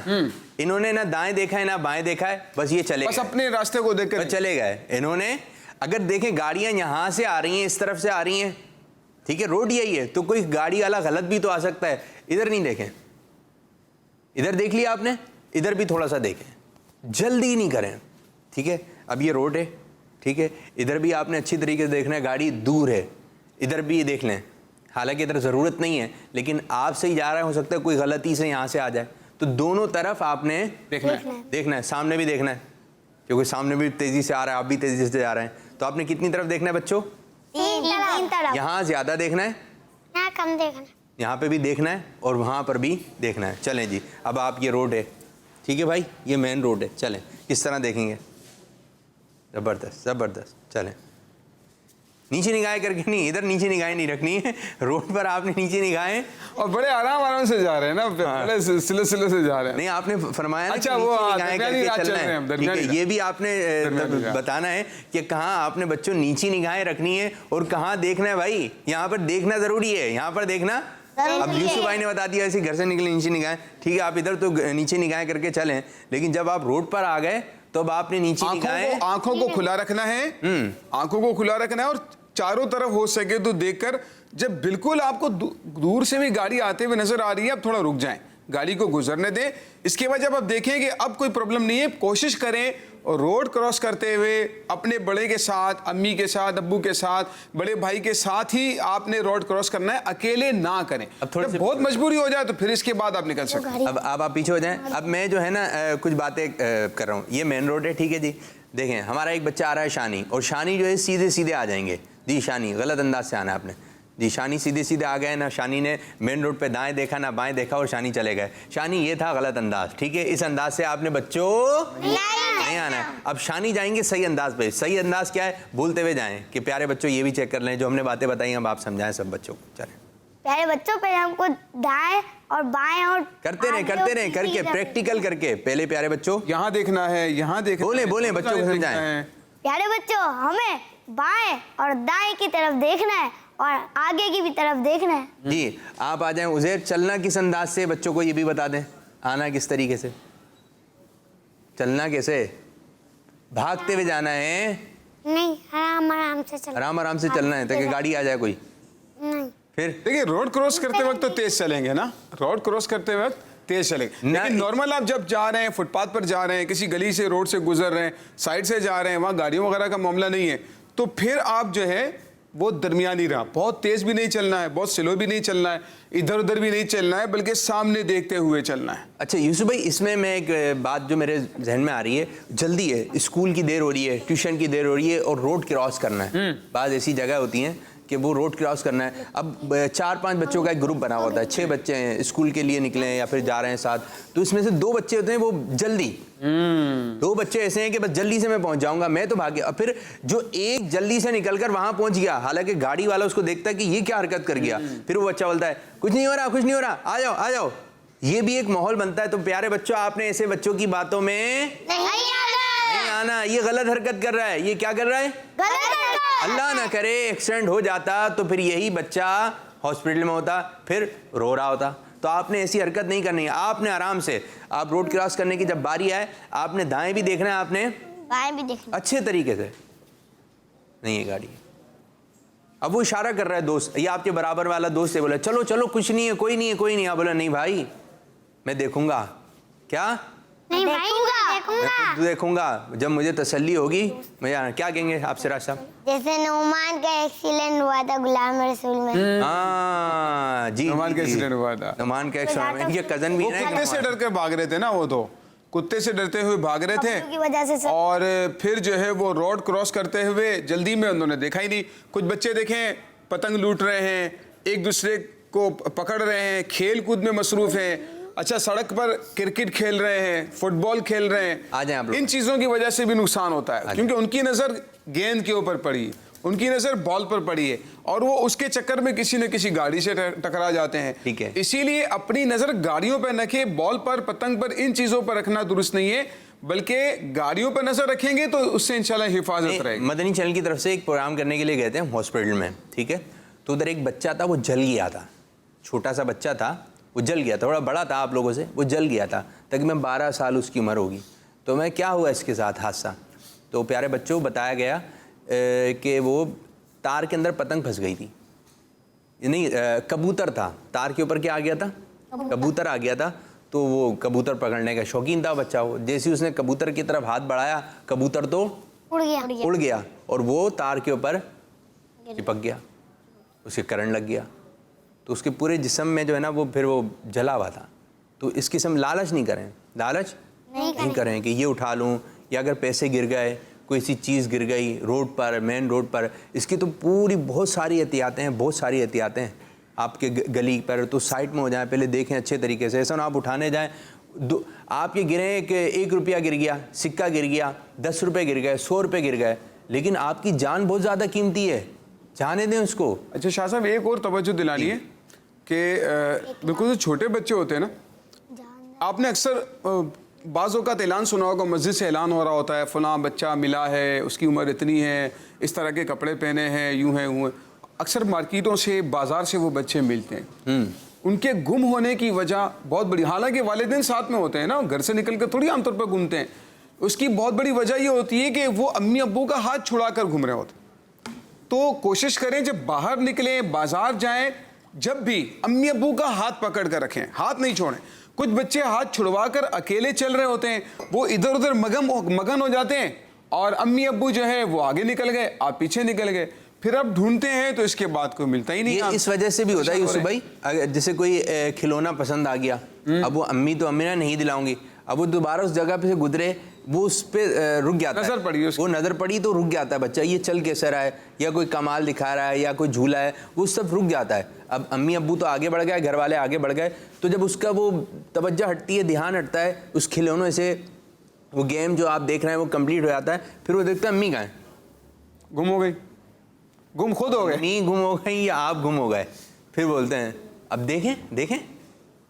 انہوں نے نہ دائیں دیکھا ہے نہ بائیں دیکھا ہے, بس یہ چلے گئے, بس اپنے راستے کو دیکھ کر چلے گئے. انہوں نے اگر دیکھیں گاڑیاں یہاں سے آ رہی ہیں, اس طرف سے آ رہی ہیں, ٹھیک ہے, روڈ یہی ہے, تو کوئی گاڑی والا غلط بھی تو آ سکتا ہے. ادھر نہیں دیکھیں, ادھر دیکھ لیا آپ نے, ادھر بھی تھوڑا سا دیکھیں, جلدی نہیں کریں, ٹھیک ہے. اب یہ روڈ ہے, ٹھیک ہے, ادھر بھی آپ نے اچھی طریقے سے دیکھنا ہے, گاڑی دور ہے, ادھر بھی دیکھ لیں, حالانکہ ادھر ضرورت نہیں ہے, لیکن آپ سے ہی جا رہا ہے, ہو سکتا ہے کوئی غلطی سے یہاں سے آ جائے, تو دونوں طرف آپ نے دیکھنا ہے. سامنے بھی دیکھنا ہے, کیونکہ سامنے بھی تیزی سے آ رہا ہے, آپ بھی تیزی سے جا رہے ہیں, تو آپ نے کتنی طرف دیکھنا ہے بچوں؟ تین طرف. یہاں زیادہ دیکھنا ہے, یہاں کم دیکھنا, یہاں پہ بھی دیکھنا ہے, اور وہاں پر بھی دیکھنا ہے. چلیں جی, اب آپ یہ روڈ ہے, ٹھیک ہے بھائی, یہ مین روڈ ہے, چلیں کس طرح دیکھیں گے, زبردست زبردست. چلیں نیچے نگاہیں کر کے نہیں, ادھر نیچے نگاہیں نہیں رکھنی ہے, روڈ پر آپ نے نیچے نگاہیں, اور بڑے آرام سے جا رہے ہیں نا, بڑے سلسلے سے جا رہے ہیں. نہیں آپ نے فرمایا نا اچھا, کہ وہ نیچے نگاہیں کر کے چلنا ہے, یہ بھی آپ نے بتانا ہے کہ کہاں آپ نے بچوں نیچی نگاہیں رکھنی ہے اور کہاں دیکھنا ہے. بھائی یہاں پر دیکھنا ضروری ہے, یہاں پر دیکھنا. اب یوسف بھائی نے بتا دیا ایسے گھر سے نکلے نیچے نگاہیں, ٹھیک ہے, آپ ادھر تو نیچے نگاہیں کر کے چلیں, لیکن جب آپ روڈ پر آ گئے تو اب آپ نے نیچے نگاہیں, آنکھوں کو کھلا رکھنا ہے, آنکھوں کو کھلا رکھنا ہے, اور چاروں طرف ہو سکے تو دیکھ کر, جب بالکل آپ کو دور سے بھی گاڑی آتے ہوئے نظر آ رہی ہے, اب تھوڑا رک جائیں, گاڑی کو گزرنے دیں. اس کے بعد جب آپ دیکھیں کہ اب کوئی پرابلم نہیں ہے, کوشش کریں اور روڈ کراس کرتے ہوئے اپنے بڑے کے ساتھ, امی کے ساتھ, ابو کے ساتھ, بڑے بھائی کے ساتھ ہی آپ نے روڈ کراس کرنا ہے, اکیلے نہ کریں. جب بہت مجبوری ہو جائے تو پھر اس کے بعد آپ نکل سکتے ہیں. اب آپ پیچھے ہو جائیں. اب میں جو ہے نا کچھ باتیں کر رہا ہوں, یہ مین روڈ ہے, ٹھیک ہے جی. دیکھیں ہمارا ایک بچہ آ رہا ہے شانی, اور شانی جو ہے سیدھے سیدھے آ جائیں گے. جی شانی غلط انداز سے آنا ہے آپ نے, جی شانی سیدھے سیدھے آ گئے نا, شانی نے مین روڈ پہ دائیں دیکھا نہ بائیں دیکھا اور شانی چلے گئے. شانی یہ تھا غلط انداز, ٹھیک ہے, اس انداز سے آپ نے بچوں نہیں آنا ہے. اب شانی جائیں گے صحیح انداز پہ. صحیح انداز کیا ہے, بولتے ہوئے جائیں کہ پیارے بچوں یہ بھی چیک کر لیں, جو ہم نے باتیں بتائی ہیں اب آپ سمجھائیں سب بچوں کو. چلیں پیارے بچوں پہ ہم کو دائیں اور بائیں اور کرتے رہیں کر کے پریکٹیکل کر کے. پہلے پیارے بچوں یہاں دیکھنا ہے, یہاں دیکھنا ہے, بولیں بچوں کو سمجھائیں. پیارے بچوں ہمیں بائیں اور دائیں کی طرف دیکھنا ہے اور آگے کی بھی طرف دیکھنا ہے. جی آپ آ جائیں. عزیر چلنا کس انداز سے, بچوں کو یہ بھی بتا دیں, آنا کس طریقے سے, چلنا کیسے, بھاگتے ہوئے جانا ہے نہیں, آرام سے چلنا, آرام سے چلنا ہے تاکہ گاڑی آ جائے کوئی. نہیں پھر دیکھیں روڈ کراس کرتے وقت تو تیز چلیں گے نا, روڈ کراس کرتے وقت تیز چلیں گے, لیکن نارمل آپ جب جا رہے ہیں, فٹ پاتھ پر جا رہے ہیں, کسی گلی سے روڈ سے گزر رہے ہیں, سائڈ سے جا رہے ہیں, وہاں گاڑیوں وغیرہ کا معاملہ نہیں ہے, تو پھر آپ جو ہے وہ درمیانی راہ, بہت تیز بھی نہیں چلنا ہے, بہت سلو بھی نہیں چلنا ہے, ادھر ادھر بھی نہیں چلنا ہے, بلکہ سامنے دیکھتے ہوئے چلنا ہے. اچھا یوسف بھائی, اس میں ایک بات جو میرے ذہن میں آ رہی ہے, جلدی ہے, اسکول کی دیر ہو رہی ہے, ٹیوشن کی دیر ہو رہی ہے, اور روڈ کراس کرنا ہے. بعض ایسی جگہ ہوتی ہیں کہ وہ روڈ کراس کرنا ہے. اب 4-5 بچوں کا ایک گروپ بنا ہوتا ہے, 6 بچے ہیں, اسکول کے لیے نکلے ہیں یا پھر جا رہے ہیں ساتھ, تو اس میں سے 2 بچے ہوتے ہیں وہ جلدی, 2 بچے ایسے ہیں کہ بس جلدی سے میں پہنچ جاؤں گا, میں تو بھاگ گیا. اور پھر جو ایک جلدی سے نکل کر وہاں پہنچ گیا, حالانکہ گاڑی والا اس کو دیکھتا ہے کہ یہ کیا حرکت کر گیا, پھر وہ بچہ بولتا ہے کچھ نہیں ہو رہا, آ جاؤ, یہ بھی ایک ماحول بنتا ہے. تو پیارے بچوں آپ نے ایسے بچوں کی باتوں میں نہیں آنا. یہ غلط حرکت کر رہا ہے. یہ کیا کر رہا ہے؟ اللہ نہ کرے ایکسیڈنٹ ہو جاتا تو پھر یہی بچہ ہاسپٹل میں ہوتا, پھر رو رہا ہوتا. تو آپ نے ایسی حرکت نہیں کرنی ہے. آپ نے آرام سے, آپ روڈ کراس کرنے کی جب باری آئے آپ نے دائیں بھی دیکھنا ہے, آپ نے بائیں بھی دیکھنا اچھے طریقے سے. نہیں ہے گاڑی. اب وہ اشارہ کر رہا ہے دوست, یا آپ کے برابر والا دوست ہے, بولا چلو چلو کچھ نہیں ہے, کوئی نہیں ہے, کوئی نہیں ہے. بولا نہیں بھائی میں دیکھوں گا. کیا نہیں دیکھوں دیکھوں گا جب مجھے تسلی ہوگی. میں کیا کہیں گے آپ سراج صاحب؟ جیسے نعمان کا ایکسیڈنٹ ہوا تھا غلام رسول میں. ہاں جی, نعمان کا ایکسیڈنٹ ہوا تھا. نعمان کا ایکسیڈنٹ, ان کے کزن بھی وہ کتے سے ڈر کے بھاگ رہے تھے نا, وہ تو کتے سے ڈرتے ہوئے بھاگ رہے تھے کی وجہ سے اور پھر جو ہے وہ روڈ کراس کرتے ہوئے جلدی میں انہوں نے دیکھا ہی نہیں. کچھ بچے دیکھیں پتنگ لوٹ رہے ہیں, ایک دوسرے کو پکڑ رہے ہیں, کھیل کود میں مصروف ہیں. اچھا سڑک پر کرکٹ کھیل رہے ہیں, فٹ بال کھیل رہے ہیں. آ جائیں آپ لوگ. ان چیزوں کی وجہ سے بھی نقصان ہوتا ہے کیونکہ ان کی نظر گیند کے اوپر پڑی, ان کی نظر بال پر پڑی ہے اور وہ اس کے چکر میں کسی نہ کسی گاڑی سے ٹکرا جاتے ہیں. ٹھیک ہے, اسی لیے اپنی نظر گاڑیوں پہ رکھیں, بال پر, پتنگ پر, ان چیزوں پر رکھنا درست نہیں ہے, بلکہ گاڑیوں پہ نظر رکھیں گے تو اس سے انشاءاللہ حفاظت رہے گی. مدنی چینل کی طرف سے ایک پروگرام کرنے کے لیے گئے تھے ہم ہاسپٹل میں, ٹھیک ہے. تو ادھر ایک بچہ تھا, وہ جل گیا تھا, چھوٹا سا بچہ تھا, وہ جل گیا, تھوڑا بڑا تھا آپ لوگوں سے, وہ جل گیا تھا. تقریباً 12 سال اس کی عمر ہوگی. تو میں کیا ہوا اس کے ساتھ حادثہ, تو پیارے بچوں کو بتایا گیا کہ وہ تار کے اندر پتنگ پھنس گئی تھی. نہیں, کبوتر تھا, تار کے اوپر کیا آ گیا تھا؟ کبوتر آ گیا تھا. تو وہ کبوتر پکڑنے کا شوقین تھا بچہ. وہ جیسے اس نے کبوتر کی طرف ہاتھ بڑھایا, کبوتر تو اڑ گیا اور وہ تار کے اوپر چپک گیا, اسے کرنٹ لگ گیا. تو اس کے پورے جسم میں جو ہے نا وہ پھر وہ جلا ہوا تھا. تو اس قسم لالچ نہیں کریں, لالچ نہیں کریں کہ یہ اٹھا لوں, یا اگر پیسے گر گئے, کوئی سی چیز گر گئی روڈ پر, مین روڈ پر, اس کی تو پوری بہت ساری احتیاطیں ہیں, بہت ساری احتیاطیں ہیں. آپ کے گلی پر تو سائڈ میں ہو جائیں, پہلے دیکھیں اچھے طریقے سے. ایسا نہ آپ اٹھانے جائیں, آپ کے گریں کہ 1 روپیہ گر گیا, سکہ گر گیا, 10 روپے گر گئے, 100 روپے گر گئے, لیکن آپ کی جان بہت زیادہ قیمتی ہے, جانے دیں اس کو. اچھا شاہ صاحب ایک اور توجہ دلانی ہے کہ بالکل جو چھوٹے بچے ہوتے ہیں نا, آپ نے اکثر بعض اوقات اعلان سنا ہوگا, مسجد سے اعلان ہو رہا ہوتا ہے فلاں بچہ ملا ہے, اس کی عمر اتنی ہے, اس طرح کے کپڑے پہنے ہیں, یوں ہیں یوں ہیں. اکثر مارکیٹوں سے, بازار سے وہ بچے ملتے ہیں. ان کے گم ہونے کی وجہ بہت بڑی, حالانکہ والدین ساتھ میں ہوتے ہیں نا, گھر سے نکل کر تھوڑی عام طور پر گھومتے ہیں. اس کی بہت بڑی وجہ یہ ہوتی ہے کہ وہ امی ابو کا ہاتھ چھڑا کر گھوم رہے ہوتے ہیں. تو کوشش کریں جب باہر نکلیں, بازار جائیں, جب بھی امی ابو کا ہاتھ پکڑ کر رکھیں, ہاتھ نہیں چھوڑیں. کچھ بچے ہاتھ چھڑوا کر اکیلے چل رہے ہوتے ہیں, وہ ادھر ادھر مگن ہو جاتے ہیں, اور امی ابو جو ہے وہ آگے نکل گئے, آپ پیچھے نکل گئے, پھر اب ڈھونڈتے ہیں تو اس کے بعد کوئی ملتا ہی نہیں. یہ اس وجہ سے بھی ہوتا ہے یوسف بھائی, جیسے کوئی کھلونا پسند آ گیا, اب وہ امی تو امی نہیں دلاؤں گی, اب وہ دوبارہ اس جگہ پہ سے گزرے, وہ اس پہ رک جاتا ہے, وہ نظر پڑی تو رک جاتا ہے بچہ, یہ چل کیسا رہا ہے, یا کوئی کمال دکھا رہا ہے, یا کوئی جھولا ہے, وہ سب رک جاتا ہے. اب امی ابو تو آگے بڑھ گئے, گھر والے آگے بڑھ گئے, تو جب اس کا وہ توجہ ہٹتی ہے, دھیان ہٹتا ہے اس کھلونوں سے, وہ گیم جو آپ دیکھ رہے ہیں وہ کمپلیٹ ہو جاتا ہے, پھر وہ دیکھتا ہے امی کہاں ہے, گم ہو گئی, گم خود ہو گئے, امی گم ہو گئی یا آپ گم ہو گئے. پھر بولتے ہیں اب دیکھیں,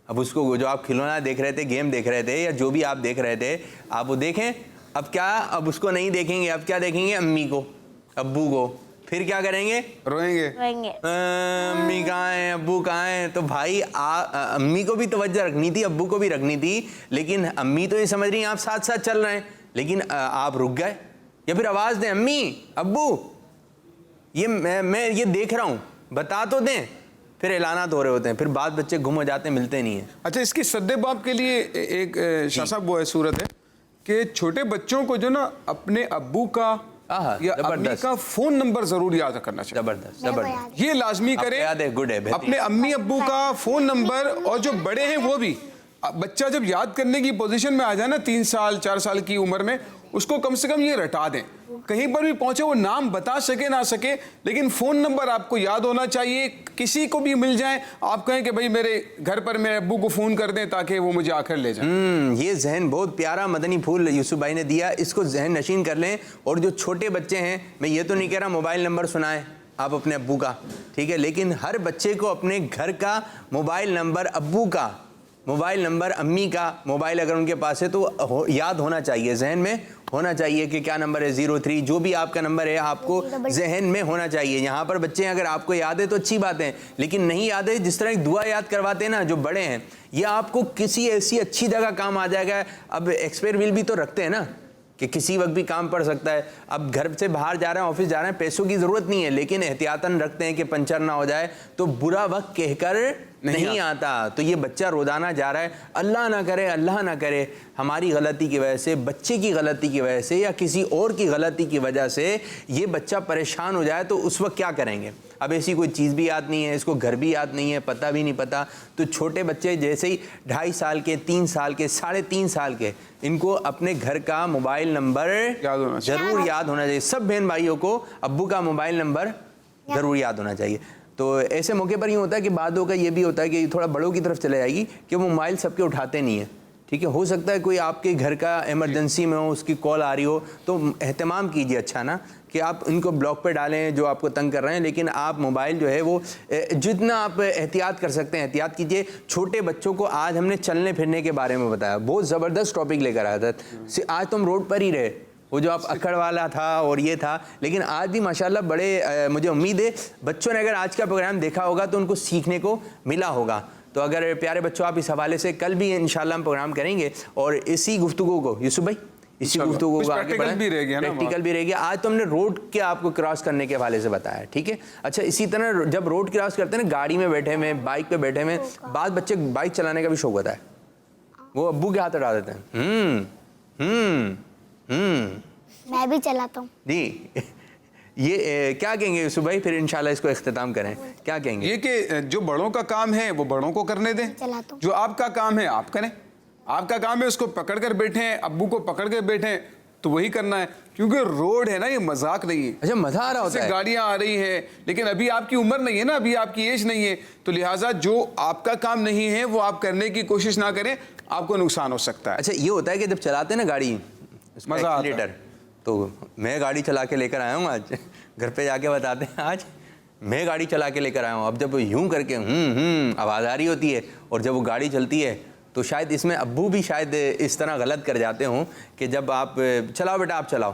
اب اس کو جو آپ کھلونا دیکھ رہے تھے, گیم دیکھ رہے تھے, یا جو بھی آپ دیکھ رہے تھے, آپ وہ دیکھیں. اب کیا, اب اس کو نہیں دیکھیں گے, اب کیا دیکھیں گے, امی کو, ابو کو. پھر کیا کریں گے, روئیں گے, امی کہاں ہیں, ابو کہاں ہیں. تو بھائی امی کو بھی توجہ رکھنی تھی, ابو کو بھی رکھنی تھی, لیکن امی تو یہ سمجھ رہی ہیں آپ ساتھ ساتھ چل رہے ہیں, لیکن آپ رک گئے. یا پھر آواز دیں, امی ابو یہ میں یہ دیکھ رہا ہوں, بتا تو دیں. پھر اعلانات ہو رہے ہوتے ہیں, پھر بعد بچے گم ہو جاتے ہیں, ملتے نہیں ہیں. اچھا اس کی سد باب کے لیے ایک شاہ صاحب وہ صورت ہے کہ چھوٹے بچوں کو جو نا اپنے ابو کا یا امی کا فون نمبر ضرور یاد کرنا چاہیے. زبردست, یہ لازمی کریں, اپنے امی ابو کا فون نمبر. اور جو بڑے ہیں وہ بھی, بچہ جب یاد کرنے کی پوزیشن میں آ جائے نا 3 سال 4 سال کی عمر میں, اس کو کم سے کم یہ رٹا دیں. کہیں پر بھی پہنچے وہ نام بتا سکے نہ سکے, لیکن فون نمبر آپ کو یاد ہونا چاہیے. کسی کو بھی مل جائیں, آپ کہیں کہ بھائی میرے گھر پر میرے ابو کو فون کر دیں تاکہ وہ مجھے آ کر لے جائیں. یہ ذہن بہت پیارا مدنی پھول یوسف بھائی نے دیا, اس کو ذہن نشین کر لیں. اور جو چھوٹے بچے ہیں, میں یہ تو نہیں کہہ رہا موبائل نمبر سنائیں آپ اپنے ابو کا, ٹھیک ہے, لیکن ہر بچے کو اپنے گھر کا موبائل نمبر ابو کا موبائل نمبر امی کا موبائل اگر ان کے پاس ہے تو یاد ہونا چاہیے, ذہن میں ہونا چاہیے کہ کیا نمبر ہے, 03, جو بھی آپ کا نمبر ہے آپ کو ذہن میں ہونا چاہیے. یہاں پر بچے اگر آپ کو یاد ہے تو اچھی بات ہے, لیکن نہیں یاد ہے, جس طرح ایک دعا یاد کرواتے ہیں نا جو بڑے ہیں, یہ آپ کو کسی ایسی اچھی جگہ کام آ جائے گا. اب ایکسپائر ویل بھی تو رکھتے ہیں نا کہ کسی وقت بھی کام پڑ سکتا ہے. اب گھر سے باہر جا رہے ہیں, آفس جا رہے ہیں, پیسوں کی ضرورت نہیں ہے, لیکن احتیاطاً رکھتے ہیں کہ پنچر نہ ہو جائے, تو برا وقت کہہ کر نہیں آتا. تو یہ بچہ روزانہ جا رہا ہے, اللہ نہ کرے ہماری غلطی کی وجہ سے, بچے کی غلطی کی وجہ سے یا کسی اور کی غلطی کی وجہ سے یہ بچہ پریشان ہو جائے, تو اس وقت کیا کریں گے؟ اب ایسی کوئی چیز بھی یاد نہیں ہے, اس کو گھر بھی یاد نہیں ہے, پتہ بھی نہیں پتا. تو چھوٹے بچے جیسے ہی 2.5 سال کے, 3 سال کے, 3.5 سال کے, ان کو اپنے گھر کا موبائل نمبر ضرور یاد ہونا چاہیے. سب بہن بھائیوں کو ابو کا موبائل نمبر ضرور یاد ہونا چاہیے. تو ایسے موقع پر یہ ہوتا ہے کہ بعدوں کا یہ بھی ہوتا ہے کہ تھوڑا بڑوں کی طرف چلے جائے گی کہ وہ موبائل سب کے اٹھاتے نہیں ہیں. ٹھیک ہے, ہو سکتا ہے کوئی آپ کے گھر کا ایمرجنسی میں ہو, اس کی کال آ رہی ہو, تو اہتمام کیجیے اچھا نا کہ آپ ان کو بلاک پہ ڈالیں جو آپ کو تنگ کر رہے ہیں, لیکن آپ موبائل جو ہے وہ جتنا آپ احتیاط کر سکتے ہیں احتیاط کیجیے. چھوٹے بچوں کو آج ہم نے چلنے پھرنے کے بارے میں بتایا, بہت زبردست ٹاپک لے کر آیا تھا. آج تم روڈ پر ہی رہے, وہ جو آپ اکڑ والا تھا اور یہ تھا, لیکن آج بھی ماشاءاللہ بڑے مجھے امید ہے بچوں نے اگر آج کا پروگرام دیکھا ہوگا تو ان کو سیکھنے کو ملا ہوگا. تو اگر پیارے بچوں آپ اس حوالے سے کل بھی انشاءاللہ ہم پروگرام کریں گے, اور اسی گفتگو کو یوسف بھائی اسی گفتگو کو آگے بڑھائیں, پریکٹیکل بھی رہے گی. آج تو ہم نے روڈ کے آپ کو کراس کرنے کے حوالے سے بتایا ہے, ٹھیک ہے. اچھا, اسی طرح جب روڈ کراس کرتے ہیں نا, گاڑی میں بیٹھے ہوئے, بائک پہ بیٹھے ہوئے, بعض بچے بائک چلانے کا بھی شوق ہوتا ہے, وہ ابو کے ہاتھ اڑا دیتے ہیں. میں بھی چلاتا ہوں جی. یہ کیا کہیں گے یوسف بھائی, پھر انشاءاللہ اس کو اختتام کریں, کیا کہیں گے؟ یہ کہ جو بڑوں کا کام ہے وہ بڑوں کو کرنے دیں, جو آپ کا کام ہے آپ کریں. آپ کا کام ہے اس کو پکڑ کر بیٹھیں, ابو کو پکڑ کر بیٹھیں, تو وہی کرنا ہے, کیونکہ روڈ ہے نا, یہ مذاق نہیں ہے. اچھا, مزہ آ رہا ہوتا ہے, گاڑیاں آ رہی ہیں, لیکن ابھی آپ کی عمر نہیں ہے نا, ابھی آپ کی ایج نہیں ہے, تو لہٰذا جو آپ کا کام نہیں ہے وہ آپ کرنے کی کوشش نہ کریں, آپ کو نقصان ہو سکتا ہے. اچھا, یہ ہوتا ہے کہ جب چلاتے ہیں نا گاڑی, مزہ آتا ہے. تو میں گاڑی چلا کے لے کر آیا ہوں, آج گھر پہ جا کے بتاتے ہیں, آج میں گاڑی چلا کے لے کر آیا ہوں. اب جب یوں کر کے آواز آ رہی ہوتی ہے, اور جب وہ گاڑی چلتی ہے, تو شاید اس میں ابو بھی شاید اس طرح غلط کر جاتے ہوں کہ جب آپ چلاؤ بیٹا آپ چلاؤ,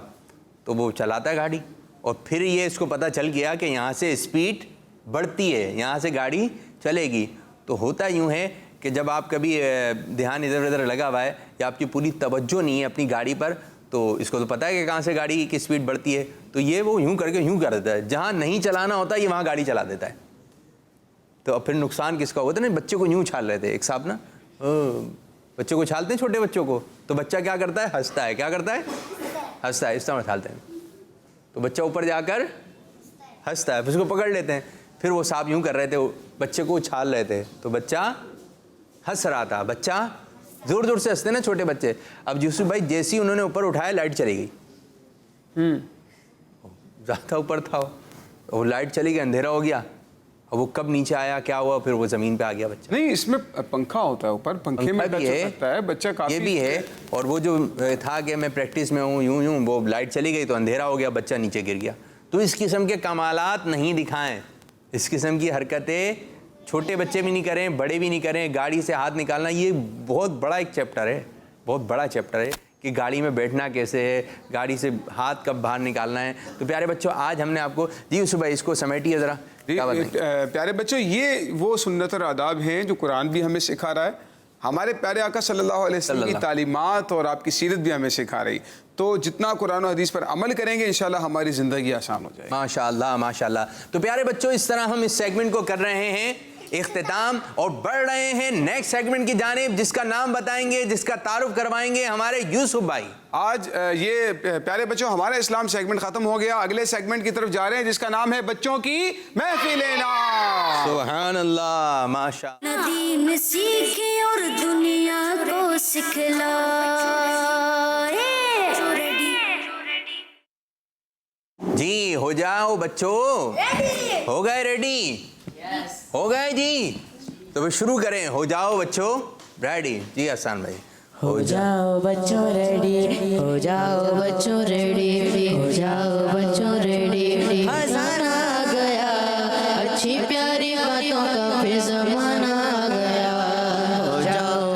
تو وہ چلاتا ہے گاڑی, اور پھر یہ اس کو پتہ چل گیا کہ یہاں سے اسپیڈ بڑھتی ہے, یہاں سے گاڑی چلے گی. تو ہوتا یوں ہے کہ جب آپ کبھی دھیان ادھر ادھر لگا ہوا ہے یا آپ کی پوری توجہ نہیں ہے اپنی گاڑی پر, تو اس کو تو پتہ ہے کہ کہاں سے گاڑی کی اسپیڈ بڑھتی ہے, تو یہ وہ یوں کر کے یوں کر دیتا ہے, جہاں نہیں چلانا ہوتا یہ وہاں گاڑی چلا دیتا ہے. تو اب پھر نقصان کس کا ہوتا ہے نا. بچے کو یوں چھال رہے تھے ایک صاحب نا, بچے کو چھالتے ہیں چھوٹے بچوں کو, تو بچہ کیا کرتا ہے, ہنستا ہے. کیا کرتا ہے, ہنستا ہے, اس طرح چھالتے ہیں, تو بچہ اوپر جا کر ہنستا ہے, پھر اس کو پکڑ لیتے ہیں. پھر وہ صاحب یوں کر رہے تھے, بچے کو چھال رہے تھے, تو بچہ ہنس رہا تھا. بچہ زور زور سے ہنستے نا چھوٹے بچے. اب یوسف بھائی جیسی انہوں نے اوپر اٹھایا, لائٹ چلی گئی, زیادہ اوپر تھا وہ, لائٹ چلی گئی, اندھیرا ہو گیا. اب وہ کب نیچے آیا, کیا ہوا, پھر وہ زمین پہ آ گیا بچہ. نہیں, اس میں پنکھا ہوتا ہے اوپر, پنکھے میں ٹچ ہو سکتا ہے بچہ کافی, یہ بھی ہے. اور وہ جو تھا کہ میں پریکٹس میں ہوں, یوں وہ لائٹ چلی گئی تو اندھیرا ہو گیا, بچہ نیچے گر گیا. تو اس قسم کے کمالات نہیں دکھائیں, اس قسم کی حرکتیں چھوٹے بچے بھی نہیں کریں, بڑے بھی نہیں کریں. گاڑی سے ہاتھ نکالنا یہ بہت بڑا ایک چیپٹر ہے, بہت بڑا چیپٹر ہے کہ گاڑی میں بیٹھنا کیسے ہے, گاڑی سے ہاتھ کب باہر نکالنا ہے. تو پیارے بچوں, آج ہم نے آپ کو جی صبح اس کو سمیٹیے ذرا. پیارے بچوں, یہ وہ سنت اور آداب ہیں جو قرآن بھی ہمیں سکھا رہا ہے, ہمارے پیارے آقا صلی اللہ علیہ وسلم کی تعلیمات اور آپ کی سیرت بھی ہمیں سکھا رہی. تو جتنا قرآن و حدیث پر عمل کریں گے انشاءاللہ ہماری زندگی آسان ہو جائے. ماشاءاللہ ماشاءاللہ. تو پیارے بچوں, اس طرح ہم اس سیگمنٹ کو کر رہے ہیں اختتام, اور بڑھ رہے ہیں نیکسٹ سیگمنٹ کی جانب, جس کا نام بتائیں گے, جس کا تعارف کروائیں گے ہمارے یوسف بھائی. آج یہ پیارے بچوں ہمارا اسلام سیگمنٹ ختم ہو گیا, اگلے سیگمنٹ کی طرف جا رہے ہیں جس کا نام ہے بچوں کی محفل نام. سبحان اللہ, ماشاء. ندیم سیکھے اور دنیا کو سکھلائے. جی ہو جاؤ بچوں, ہو گئے ریڈی, ہو گئے جی, تو شروع کریں. ہو جاؤ بچوں ریڈی. جی احسان بھائی. ہو جاؤ بچوں ریڈی, ہو جاؤ بچوں ریڈی, ہو جاؤ بچوں ریڈی. خزانہ آ گیا, اچھی پیاری باتوں کا پھر زمانہ آ گیا. ہو جاؤ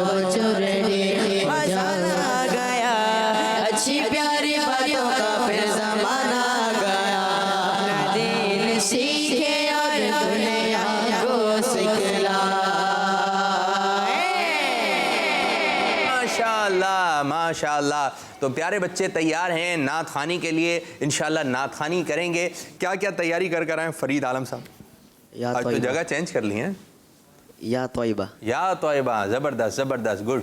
ماشاء اللہ. تو پیارے بچے تیار ہیں نعت خوانی کے لیے, انشاءاللہ نعت خوانی کریں گے. کیا کیا تیاری کر آئے فرید عالم صاحب؟ آج تو جگہ چینج کر لی ہیں. یا طیبہ. یا طیبہ, زبردست زبردست, گڈ.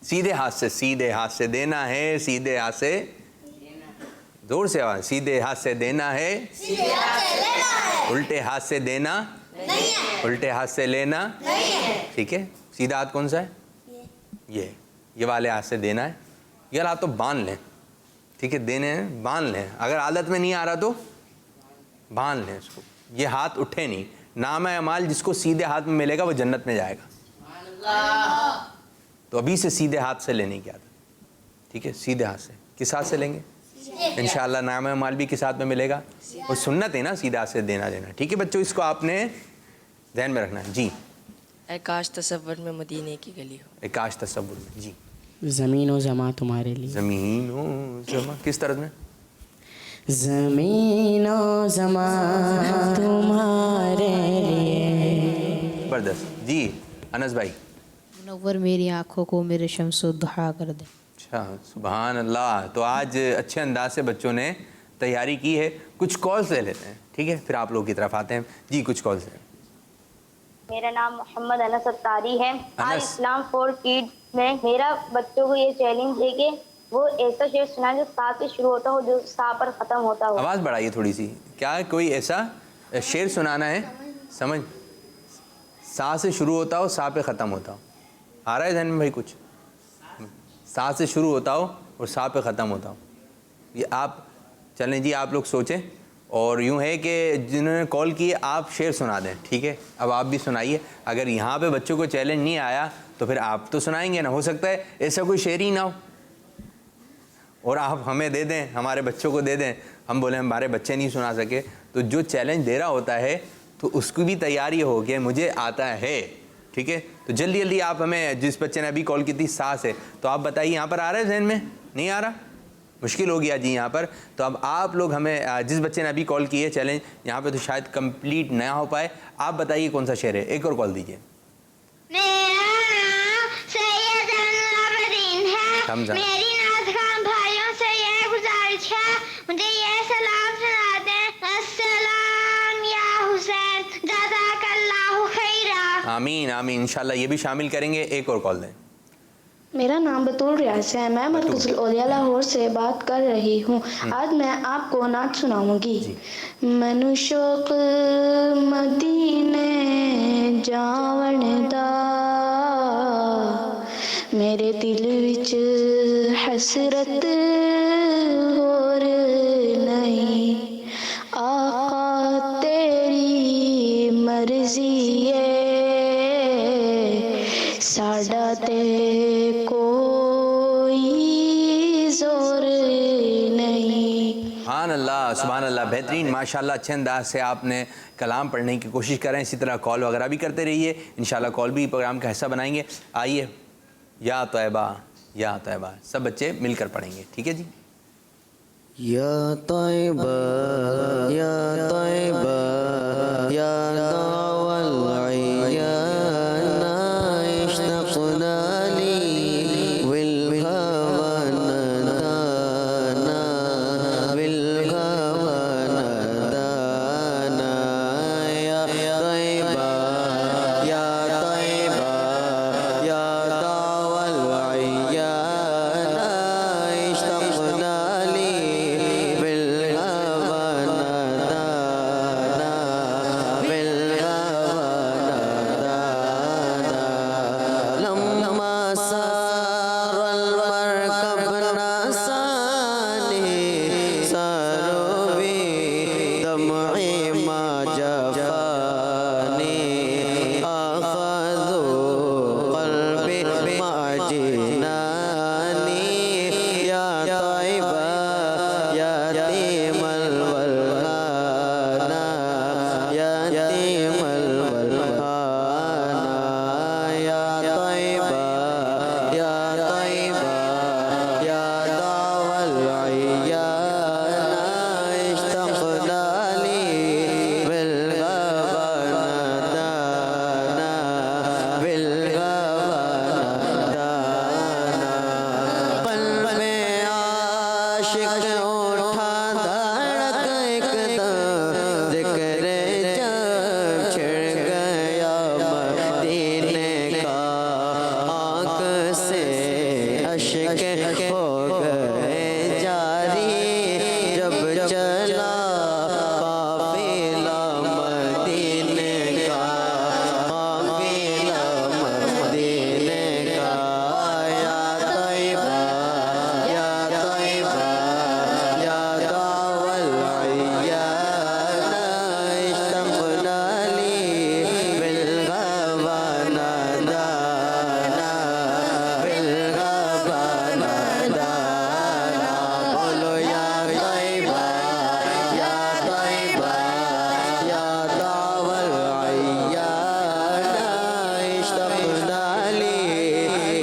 سیدھے ہاتھ سے دینا ہے, سیدھے ہاتھ سے, زور سے آواز, سیدھے ہاتھ سے دینا ہے, الٹے ہاتھ سے دینا, الٹے ہاتھ سے لینا. ٹھیک ہے, سیدھا ہاتھ کون سا ہے؟ یہ والے ہاتھ سے دینا ہے. یہ ہاتھ تو باندھ لیں, ٹھیک ہے, دینے ہیں باندھ لیں. اگر عادت میں نہیں آ رہا تو باندھ لیں اس کو. یہ ہاتھ اٹھے نہیں. نام اعمال جس کو سیدھے ہاتھ میں ملے گا وہ جنت میں جائے گا. تو ابھی سے سیدھے ہاتھ سے لینے کی عادت. ٹھیک ہے, سیدھے ہاتھ سے. کس ہاتھ سے لیں گے؟ انشاءاللہ نام اعمال بھی کس ہاتھ میں ملے گا؟ اور سنت ہے نا سیدھے ہاتھ سے دینا. ٹھیک ہے بچوں, اس کو آپ نے ذہن میں رکھنا ہے. جی. اے کاش تصور میں مدینے کی گلی ہو. اے کاش تصور میں. جی. زمین و زماں تمہارے لیے. زمین و زماں کس طرح میں؟ زمین و زماں تمہارے لیے. زبردست. جی انس بھائی. منور میری آنکھوں کو میرے شمس و ضحیٰ کر دے. اچھا, سبحان اللہ. تو آج اچھے انداز سے بچوں نے تیاری کی ہے. کچھ کالز لے لیتے ہیں, ٹھیک ہے, پھر آپ لوگ کی طرف آتے ہیں. جی کچھ کالز ہیں. میرا نام محمد انس اتاری ہے. آج اسلام فور کڈز میں میرا بچوں کو یہ چیلنج ہے کہ وہ ایسا شعر سنائیں جو سا سے شروع ہوتا ہو, جو سا پر ختم ہوتا ہو. آواز بڑھائیے تھوڑی سی. کیا کوئی ایسا شعر سنانا ہے, سمجھ, سا سے شروع ہوتا ہو سا پہ ختم ہوتا ہو. آ رہا ہے ذہن میں بھائی کچھ؟ سا سے شروع ہوتا ہو اور سا پہ ختم ہوتا ہو. یہ آپ چلیں جی, آپ لوگ سوچیں. اور یوں ہے کہ جنہوں نے کال کی آپ شعر سنا دیں. ٹھیک ہے, اب آپ بھی سنائیے. اگر یہاں پہ بچوں کو چیلنج نہیں آیا تو پھر آپ تو سنائیں گے نا. ہو سکتا ہے ایسا کوئی شعر ہی نہ ہو اور آپ ہمیں دے دیں, ہمارے بچوں کو دے دیں, ہم بولیں ہمارے بچے نہیں سنا سکے. تو جو چیلنج دے رہا ہوتا ہے تو اس کی بھی تیاری ہو کہ مجھے آتا ہے. ٹھیک ہے, تو جلدی جلدی آپ ہمیں, جس بچے نے ابھی کال کی تھی سا سے, تو آپ بتائیے یہاں پر آ رہا ہے ذہن میں؟ نہیں آ رہا, مشکل ہو گیا جی یہاں پر. تو اب آپ لوگ ہمیں, جس بچے نے ابھی کال کی ہے چیلنج, یہاں پہ تو شاید کمپلیٹ نہ ہو پائے. آپ بتائیے کون سا شعر ہے. ایک اور کال دیجیے. میرا نام سید العابدین ہے. میری نعت خوان بھائیوں سے یہ گزارش ہے, مجھے یہ سلام سنا دیں. السلام یا حسین جزاک اللہ خیرا. آمین آمین, انشاءاللہ یہ بھی شامل کریں گے. ایک اور کال دیں. میرا نام بطول ریاض ہے. میں مرکز الاولیاء لاہور سے بات کر رہی ہوں. آج میں آپ کو نعت سناؤں گی. منو شوق مدینے جاون دا, میرے دل وچ حسرت ہور نہیں. آقا تیری مرضی ہے, ساڈا تے کوئی زور نہیں. سبحان اللہ سبحان اللہ, بہترین ماشاءاللہ. اچھے انداز سے آپ نے کلام پڑھنے کی کوشش کریں. اسی طرح کال وغیرہ بھی کرتے رہیے, انشاءاللہ کال بھی پروگرام کا حصہ بنائیں گے. آئیے, یا طیبہ یا طیبہ, سب بچے مل کر پڑھیں گے. ٹھیک ہے جی. یا طیبہ یا طیبہ یا عاشق اٹھا دھڑک ایک دم ذکر جب چھڑ گیا مدینے کا آنکھ سے اشک ہو گئے جاری جب چلا قافلہ مدینے کا قافلہ مدینے کا یا طیبہ یا طیبہ یا داول عیان اشتقنا لی بالغبا نادانا بالغبا نادانا بولو یا طیبہ یا طیبہ یا داول عیان اشتقنا لی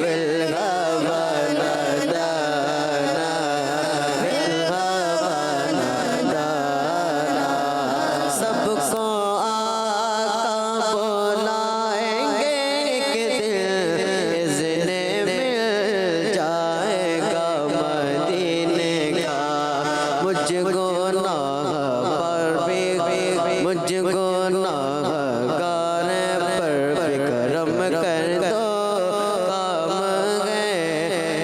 بالغبا نادانا بالغبا نادانا سب کو آقا بلائیں گے ایک دن اذن مل جائے گا مدینے کا مجھ گناہ پر بھی مجھ گناہ گار پر بھی کرم کر دو کام ہے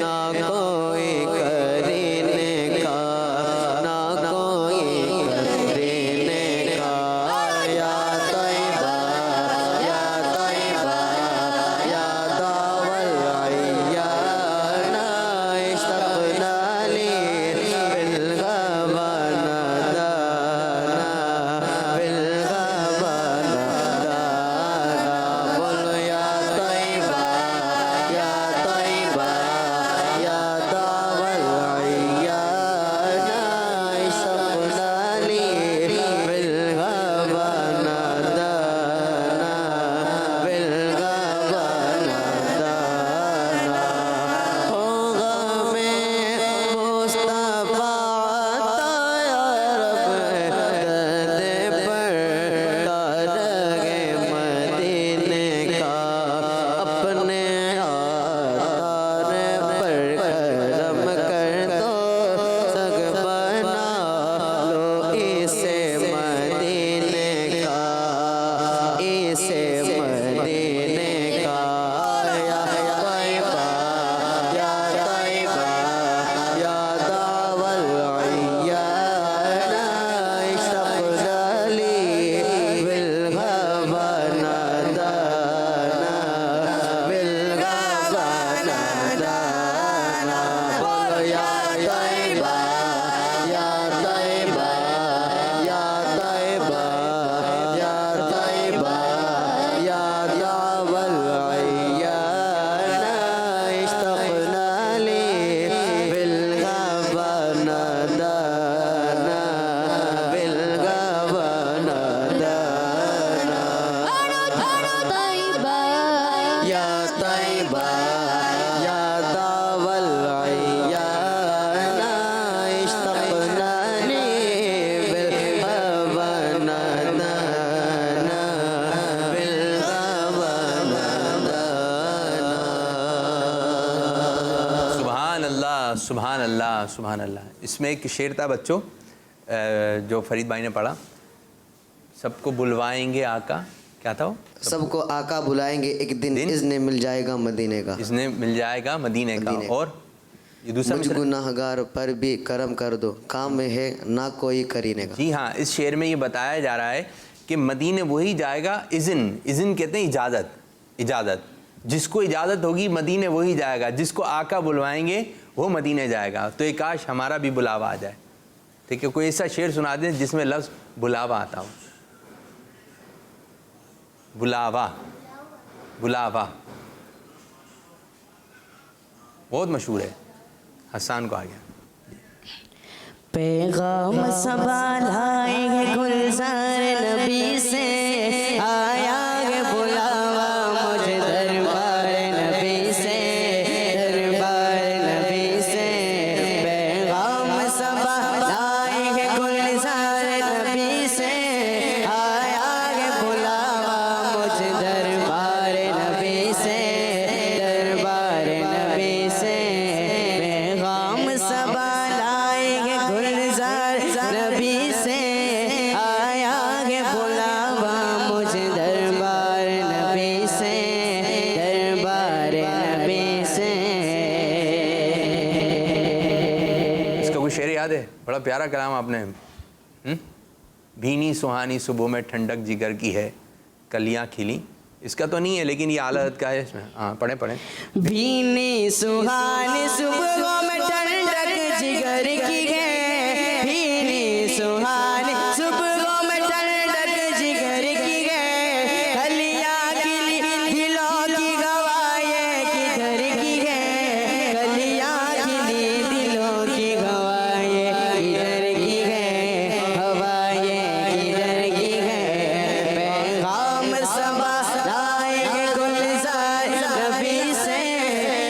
نہ کوئی کرینے کا نہ کوئی کرینے کا یا طیبہ یا طیبہ یا داول عیان اشتقنا لی بالغبا نادانا بالغبا نادانا بولو یا طیبہ یا طیبہ یا داول عیان اشتقنا لی بالغبا نادانا بالغبا نادانا ہوگا میں مصطفیٰ عطا یا رب درد پر تارگے مدینے کا اپنے آثار پر کرم کر دو سگ بنا لو اسے مدینے کا اسے مدینے کا یا طیبہ یا طیبہ یا داول عیان اشتقنا لی بالغبا نادانا بالغبا نادانا بولو یا طیبہ یا طیبہ یا طیبہ یا طیبہ یا داول عیان اشتقنا لی بالغبا نادانا بالغبا نادانا یا طیبہ یا داول عیان اشتقنا لی بالغبا نادانا بالغبا نادانا سبحان اللہ سبحان اللہ سبحان اللہ. اس میں ایک شعر تھا بچوں جو فرید بھائی نے پڑھا. سب کو بلوائیں گے آقا, کیا تھا وہ؟ سب کو آقا بلائیں گے ایک دن اذن مل جائے گا مدینے کا اس نے مل جائے گا مدینے کا. اور یہ دوسرا مجھ گناہگار پر بھی کرم کر دو کام میں ہے نہ کوئی کرینے کا. جی ہاں, اس شعر میں یہ بتایا جا رہا ہے کہ مدینے وہی جائے گا. اذن کہتے ہیں اجازت. جس کو اجازت ہوگی مدینے وہی جائے گا. جس کو آقا بلوائیں گے وہ مدینے جائے گا. تو ایک کاش ہمارا بھی بلاوا آ جائے. ٹھیک ہے, کوئی ایسا شعر سنا دیں جس میں لفظ بلاوا آتا ہو. بلاوا بہت مشہور ہے. حسان کو آ گیا. پیغام صبا لائیں گے گلزار نبی سے آیا ہے بلاوا مجھے دربار نبی سے دربار نبی سے. پیغام صبا لائیں گے گلزار نبی سے آیا ہے بلاوا مجھے دربار نبی سے دربار نبی سے. پیغام صبا لائیں یاد ہے؟ بڑا پیارا کلام آپ نے. بھینی سہانی صبح میں ٹھنڈک جگر کی ہے کلیاں کھلی. اس کا تو نہیں ہے لیکن یہ اعلیٰ حضرت کا ہے اس میں. ہاں پڑھیں پڑھیں. بھینی سہانی صبح میں ٹھنڈک جگر کی ہے. بھینی سہانی صبح میں ٹھنڈک جگر کی ہے. کلیاں کھلی دلوں کی گواہیں کدھر کی ہے. کلیاں کھلی دلوں کی گواہیں کدھر کی ہے. ہوائیں کدھر کی ہے. پیغام صبا لائے گے گلزار نبی سے.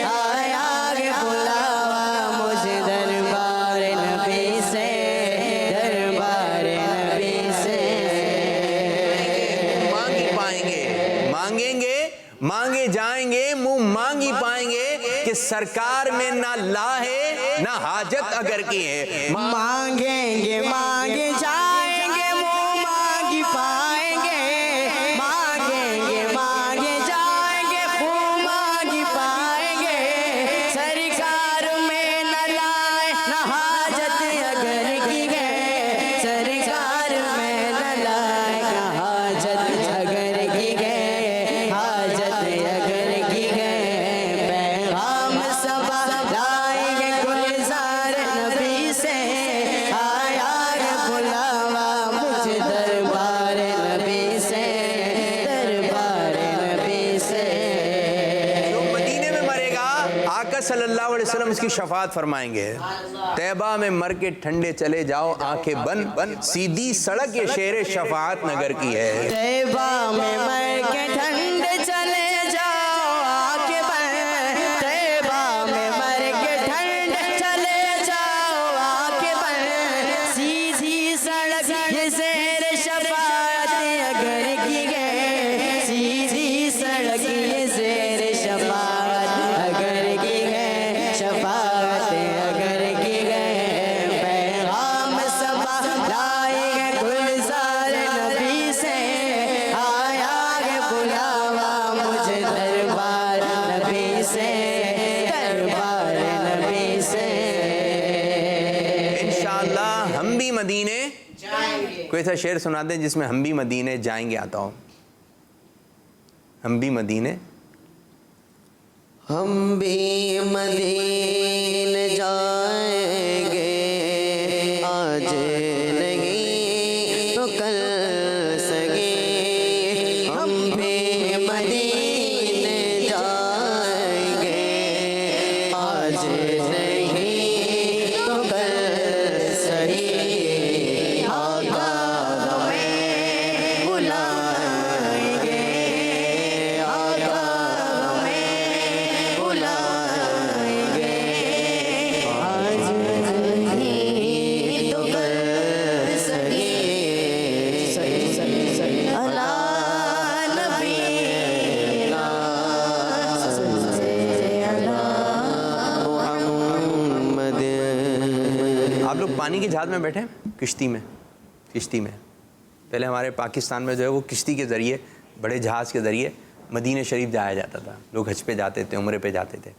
آیا گے بلاوا مجھے دربار نبی سے. دربار نبی سے. مانگی پائیں گے, مانگیں گے مانگے جائیں گے, منہ مانگی پائیں گے کہ سرکار میں نہ لا ہے نہ حاجت اگر کی ہے. مانگیں گے مانگے جائیں گے, منہ مانگی پائیں گے. مانگیں گے مانگے جائیں گے, منہ مانگی پائیں گے. سرکار میں نہ لائے نہ حاجت اگر کی ہے. سرکار میں نہ لائے نہ حاجت اگر کی ہے. حاجت اگر کی ہے. پیغام صبا لائیں گے گلزار نبی سے. آیا گے بلاوا مجھے دربار نبی سے. دربار نبی سے. جو مدینے میں مرے گا آقا صلی اللہ علیہ وسلم اس کی شفاعت فرمائیں گے. طیبہ میں مر کے ٹھنڈے چلے جاؤ آنکھیں بند, سیدھی سڑک یہ شیر شفاعت نگر کی ہے. طیبہ میں مر کے ٹھنڈے چلے جاؤ آنکھیں بند. طیبہ میں مر کے ٹھنڈے چلے جاؤ آنکھیں بند. سیدھی سڑک یہ زیر شفاعت اگر کی ہے. سیدھی سڑک یہ زیر شفاعت اگر کی ہے. شفاعت اگر کی ہے. پیغام صبا لائیں گے گلزار نبی سے. آیا گے بلاوا مجھے دربار نبی سے. دربار نبی سے. انشاءاللہ ہم بھی مدینے کوئی ایسا شعر سنا دیں جس میں ہم بھی مدینے جائیں گے آتا ہو. ہم بھی مدینے. ہم بھی مدینے جائیں گے آج نہیں تو کل سگے. ہم بھی مدینے جائیں گے آج نہیں تو کل سگے. آقا ہمیں بلائیں گے. آقا ہمیں بلائیں گے. آج نہیں تو کل سگے. اللہ نبی محمد. آپ لوگ پانی کے جہاز میں بیٹھے ہیں, کشتی میں. پہلے ہمارے پاکستان میں جو ہے وہ کشتی کے ذریعے, بڑے جہاز کے ذریعے مدینہ شریف جایا جاتا تھا. لوگ حج پہ جاتے تھے, عمرے پہ جاتے تھے.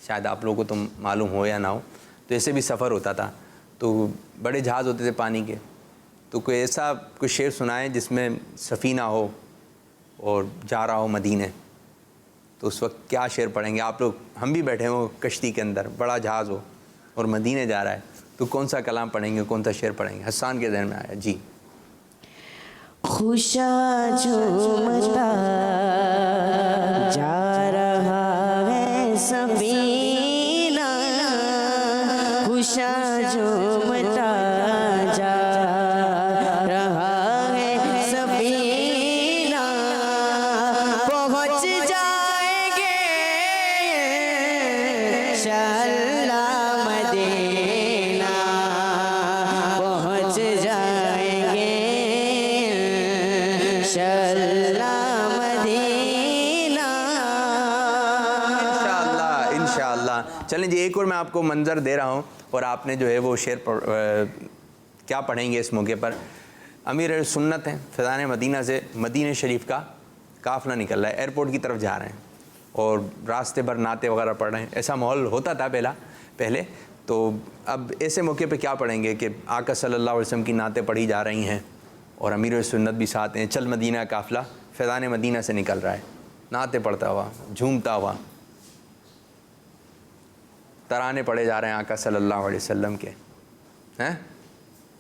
شاید آپ لوگوں کو تو معلوم ہو یا نہ ہو, تو ایسے بھی سفر ہوتا تھا. تو بڑے جہاز ہوتے تھے پانی کے. تو کوئی ایسا کوئی شعر سنائیں جس میں سفینہ ہو اور جا رہا ہو مدینے. تو اس وقت کیا شعر پڑھیں گے آپ لوگ؟ ہم بھی بیٹھے ہوں کشتی کے اندر, بڑا جہاز ہو اور مدینے جا رہا ہے, تو کون سا کلام پڑھیں گے, کون سا شعر پڑھیں گے؟ حسان کے ذہن میں آیا. جی. خوشا جھومتا جا رہا ہے سفینہ. خوشا جھومتا جا رہا ہے سفینہ. پہنچ جائیں گے انشاءاللہ مدینہ. پہنچ جائیں گے انشاءاللہ مدینہ. انشاءاللہ. چلیں جی, ایک اور میں آپ کو منظر دے رہا ہوں اور آپ نے جو ہے وہ شعر کیا پڑھیں گے اس موقع پر. امیر سنت ہیں, فیضان مدینہ سے مدینہ شریف کا قافلہ نکل رہا ہے, ایئرپورٹ کی طرف جا رہے ہیں اور راستے بھر نعتیں وغیرہ پڑھ رہے ہیں. ایسا ماحول ہوتا تھا پہلے, تو اب ایسے موقع پہ کیا پڑھیں گے کہ آقا صلی اللہ علیہ وسلم کی نعتیں پڑھی جا رہی ہیں اور امیر سنت بھی ساتھ ہیں، چل مدینہ قافلہ فیضان مدینہ سے نکل رہا ہے، نعتیں پڑھتا ہوا، جھومتا ہوا، ترانے پڑھے جا رہے ہیں آقا صلی اللہ علیہ وسلم کے. ہیں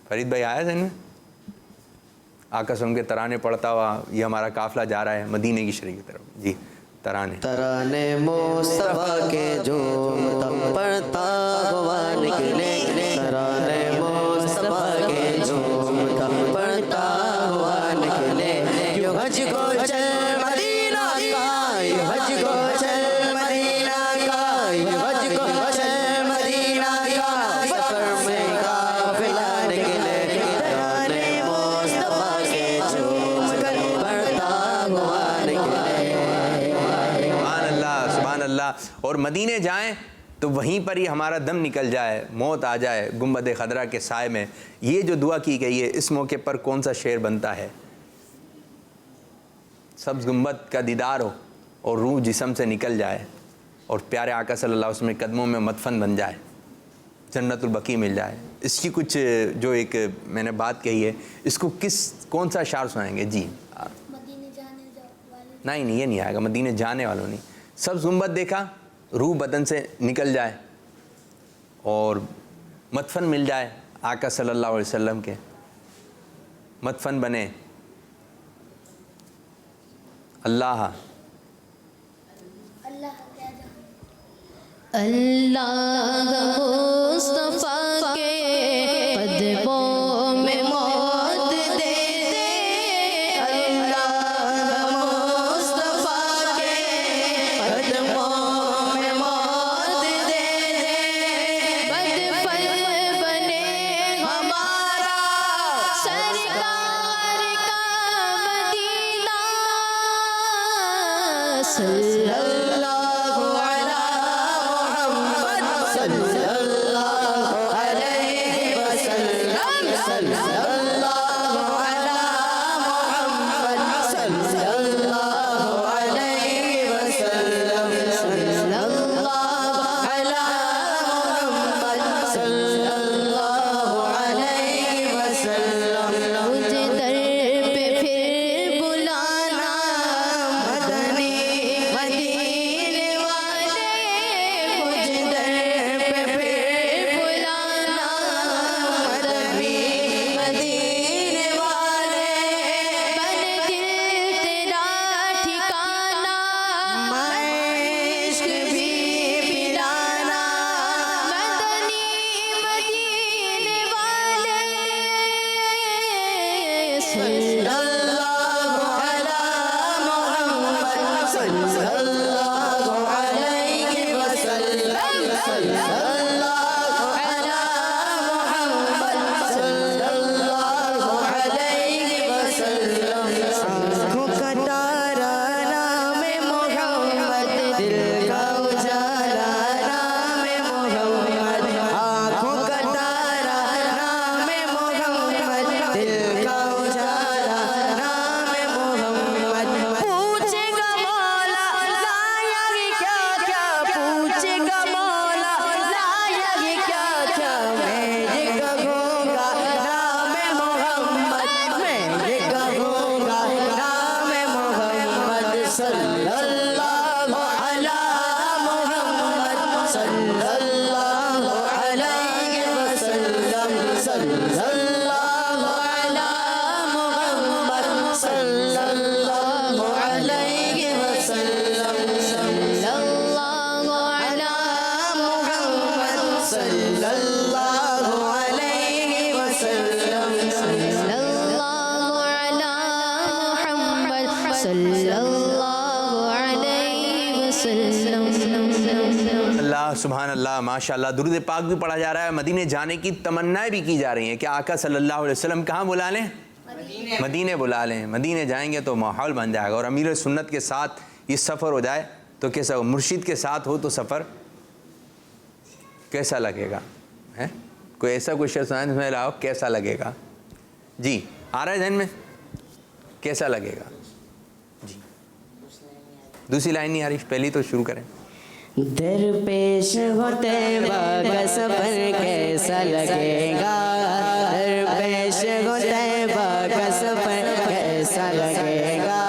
فرید بھائی آیا ذہن میں؟ آقا صلی اللہ علیہ وسلم کے ترانے پڑھتا ہوا یہ ہمارا قافلہ جا رہا ہے مدینہ کی شریف کی طرف. جی ترانے مصطفیٰ کے جھومتا پڑھتا ہوا نکلے، ترانے مصطفیٰ کے جھومتا پڑھتا ہوا نکلے. یوں حج کو چل مدینہ کا، یوں حج کو چل مدینہ کا، یوں حج کو چل مدینہ کا، سفر میں قافلہ نکلے، ترانے مصطفیٰ کے جھوم کر پڑھتا ہوا نکلے. سبحان اللہ. اور مدینے جائیں تو وہیں پر ہی ہمارا دم نکل جائے، موت آ جائے گنبد خضرا کے سائے میں. یہ جو دعا کی گئی ہے اس موقع پر کون سا شعر بنتا ہے؟ سبز گنبد کا دیدار ہو اور روح جسم سے نکل جائے اور پیارے آقا صلی اللہ علیہ وسلم کے قدموں میں مدفن بن جائے، جنت البقیع مل جائے. اس کی کچھ جو ایک میں نے بات کہی ہے اس کو کون سا اشعار سنائیں گے؟ جی نہیں یہ نہیں آئے گا، مدینے جانے والوں نہیں. سبز گنبد دیکھا، روح بدن سے نکل جائے اور مدفن مل جائے آقا صلی اللہ علیہ وسلم کے، مدفن بنے. اللہ مصطفیٰ کے قدموں میں موت دے دے، اللہ مصطفیٰ کے قدموں میں موت دے دے، مدفن بنے ہمارا سرکار کا مدینہ، صلی اللہ سبحان اللہ، ماشاء اللہ. درود پاک بھی پڑھا جا رہا ہے، مدینے جانے کی تمنائیں بھی کی جا رہی ہیں کہ آقا صلی اللہ علیہ وسلم کہاں بلا لیں؟ مدینے بلا لیں. مدینے جائیں گے تو ماحول بن جائے گا. اور امیر سنت کے ساتھ یہ سفر ہو جائے تو کیسا، مرشد کے ساتھ ہو تو سفر کیسا لگے گا؟ کوئی ایسا کوئی شخص میں لاؤ کیسا لگے گا؟ جی آ رہا ہے ذہن میں؟ کیسا لگے گا؟ جی دوسری لائن نہیں آ رہی، پہلی تو شروع کریں. درپیش ہو طیبہ کا سفر کیسا لگے گا، درپیش ہو طیبہ کا سفر کیسا لگے گا،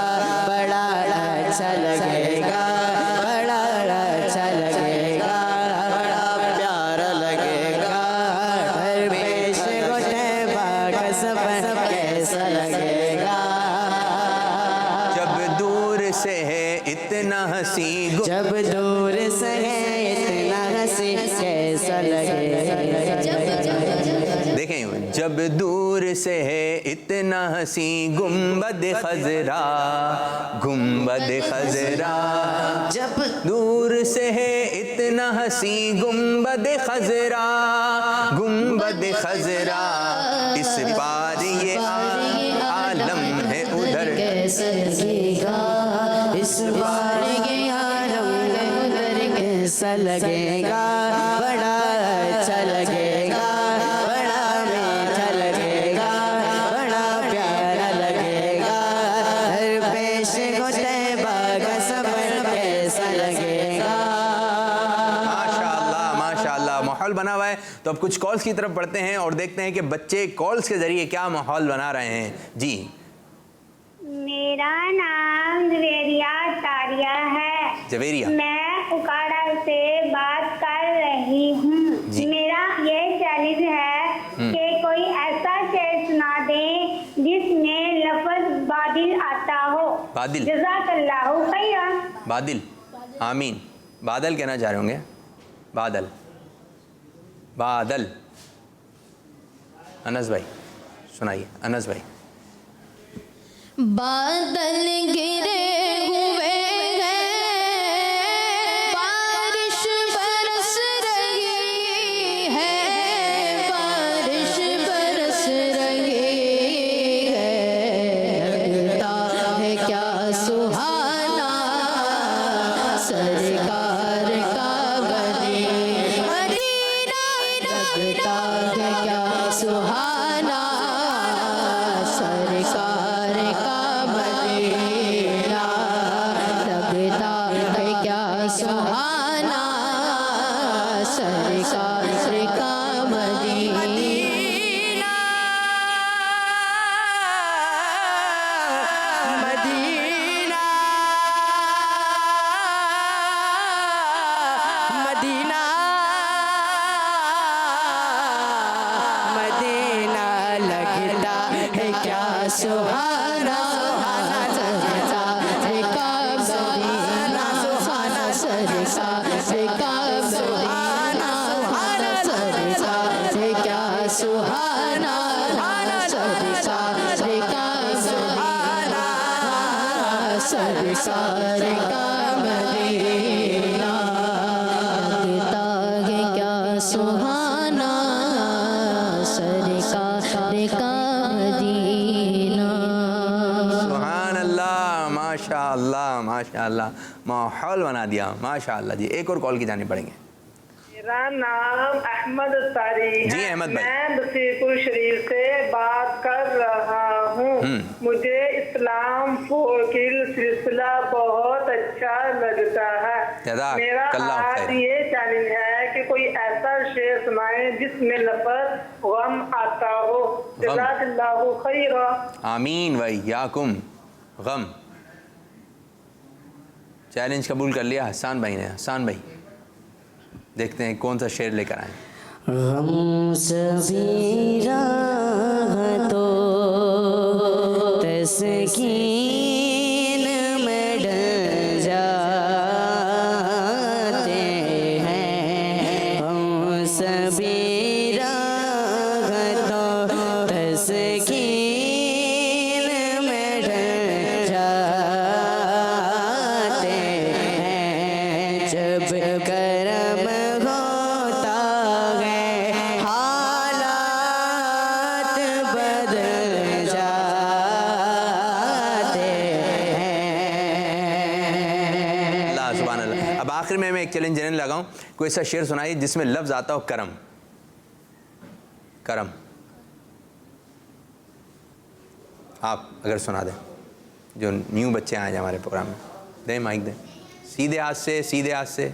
بڑا اچھا لگے گا، بڑا اچھا لگے گا، بڑا پیارا لگے گا، درپیش ہو طیبہ کا سفر کیسا لگے گا، جب دور سے ہے اتنا ہنسی، جب دور سے ہے اتنا ہنسی کیسا لگے گا، دیکھیں جب دور سے ہے اتنا ہنسی گنبد خضرا، گنبد خضرا، جب دور سے ہے اتنا ہنسی گنبد خضرا، گنبد خضرا، اس پار یہ عالم ہے ادھر کیسا لگے گا، اس بار یہ عالم ہے ادھر کیسا لگے گا، بڑا اچھا لگے گا، بڑا میٹھا لگے گا، بڑا پیارا لگے گا، ہر پیش کو طیبہ کا سفر کیسا لگے گا۔ ماشاءاللہ ماشاءاللہ، ماحول بنا ہوا ہے۔ تو اب کچھ کالز کی طرف بڑھتے ہیں اور دیکھتے ہیں کہ بچے کالز کے ذریعے کیا ماحول بنا رہے ہیں۔ جی میرا نام زویریہ تاریہ ہے، جویریہ، میں اکاڑا سے بات کر رہی ہوں۔ جی میرا یہ چیلنج ہے کہ کوئی ایسا شعر سنا دیں جس میں لفظ بادل آتا ہو۔ بادل، جزاک اللہ خیرا۔ بادل، آمین۔ بادل کہنا چاہ رہے ہوں گے، بادل، بادل۔ انس بھائی سنائیے، انس بھائی۔ بادل گرے ہوئے ہیں، بارش برس رہی ہے، بارش برس رہی ہے، لگتا ہے کیا سہانا سرکار کا مدینہ، لگتا ہے کیا سہانا سرکار کا مدینہ، لگتا ہے کیا سہانا سرکار کا مدینہ، مدینہ، مدینہ، مدینہ، لگتا ہے کیا سہانا سرکار کا مدینہ، سہانا سرکار کا مدینہ، سرکار کیا سہانا سرکار کا مدینہ، سرکار کا مدینہ، لگتا ہے کیا سہانا سرکار کا مدینہ۔ سبحان اللہ، ماشاء اللہ ماشاء اللہ، ماحول بنا دیا ماشاء اللہ۔ جی ایک اور کال کی جانب پڑیں گے۔ میرا نام احمد تاری ہے، جی احمد بھائی، میں بصیر شریف سے بات کر رہا ہوں۔ مجھے اسلام کی سلسلہ بہت اچھا لگتا ہے۔ میرا آج یہ چیلنج ہے کہ کوئی ایسا شعر سنائیں جس میں لفظ غم آتا ہو۔ جزاک اللہ خیرا۔ آمین بھائی، یاکم غم۔ چیلنج قبول کر لیا حسان بھائی نے۔ حسان بھائی دیکھتے ہیں کون سا شعر لے کر آئیں۔ غم سبھی راحتوں تسکین میں ڈل جاتے ہیں، غم سبھی راحتوں تسکین میں ڈل جاتے ہیں، جب کرم ہوتا ہے حالات بدل جاتے ہیں۔ اللہ سبحان اللہ۔ اب آخر میں ایک چیلنج دینے لگا ہوں، کوئی ایسا شعر سنائیے جس میں لفظ آتا ہو کرم، کرم۔ آپ اگر سنا دیں، جو نیو بچے آئے ہیں ہمارے پروگرام میں، دیں مائک دیں، سیدھے ہاتھ سے، سیدھے ہاتھ سے،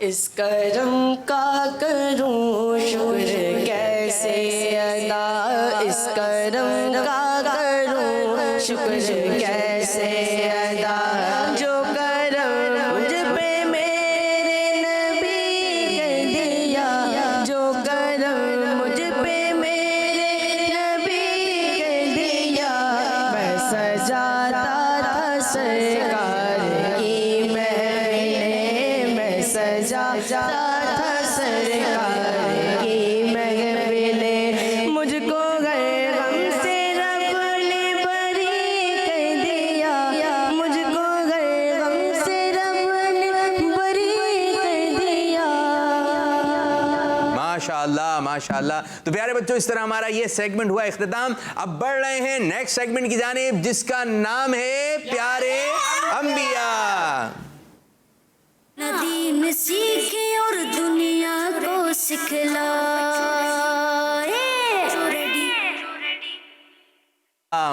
اس کرم کا کروں شکر کیسے ادا، اس کرم کا کروں شکر کیسے ادا، جو کرم مجھ پہ میرے نبی کر دیا، جو کرم مجھ پہ میرے نبی کر دیا، میں سجاتا تھا سرکار کی محفلیں، میں سجاتا تھا سرکار کی محفلیں، مجھ کو غیر غم سے رب نے بری کر دیا، مجھ کو غیر غم سے رب نے بری کر دیا۔ ماشاءاللہ ماشاءاللہ۔ تو پیارے بچوں اس طرح ہمارا یہ سیگمنٹ ہوا اختتام۔ اب بڑھ رہے ہیں نیکسٹ سیگمنٹ کی جانب جس کا نام ہے پیارے انبیاء۔ دین سیکھے اور دنیا کو سکھلائے۔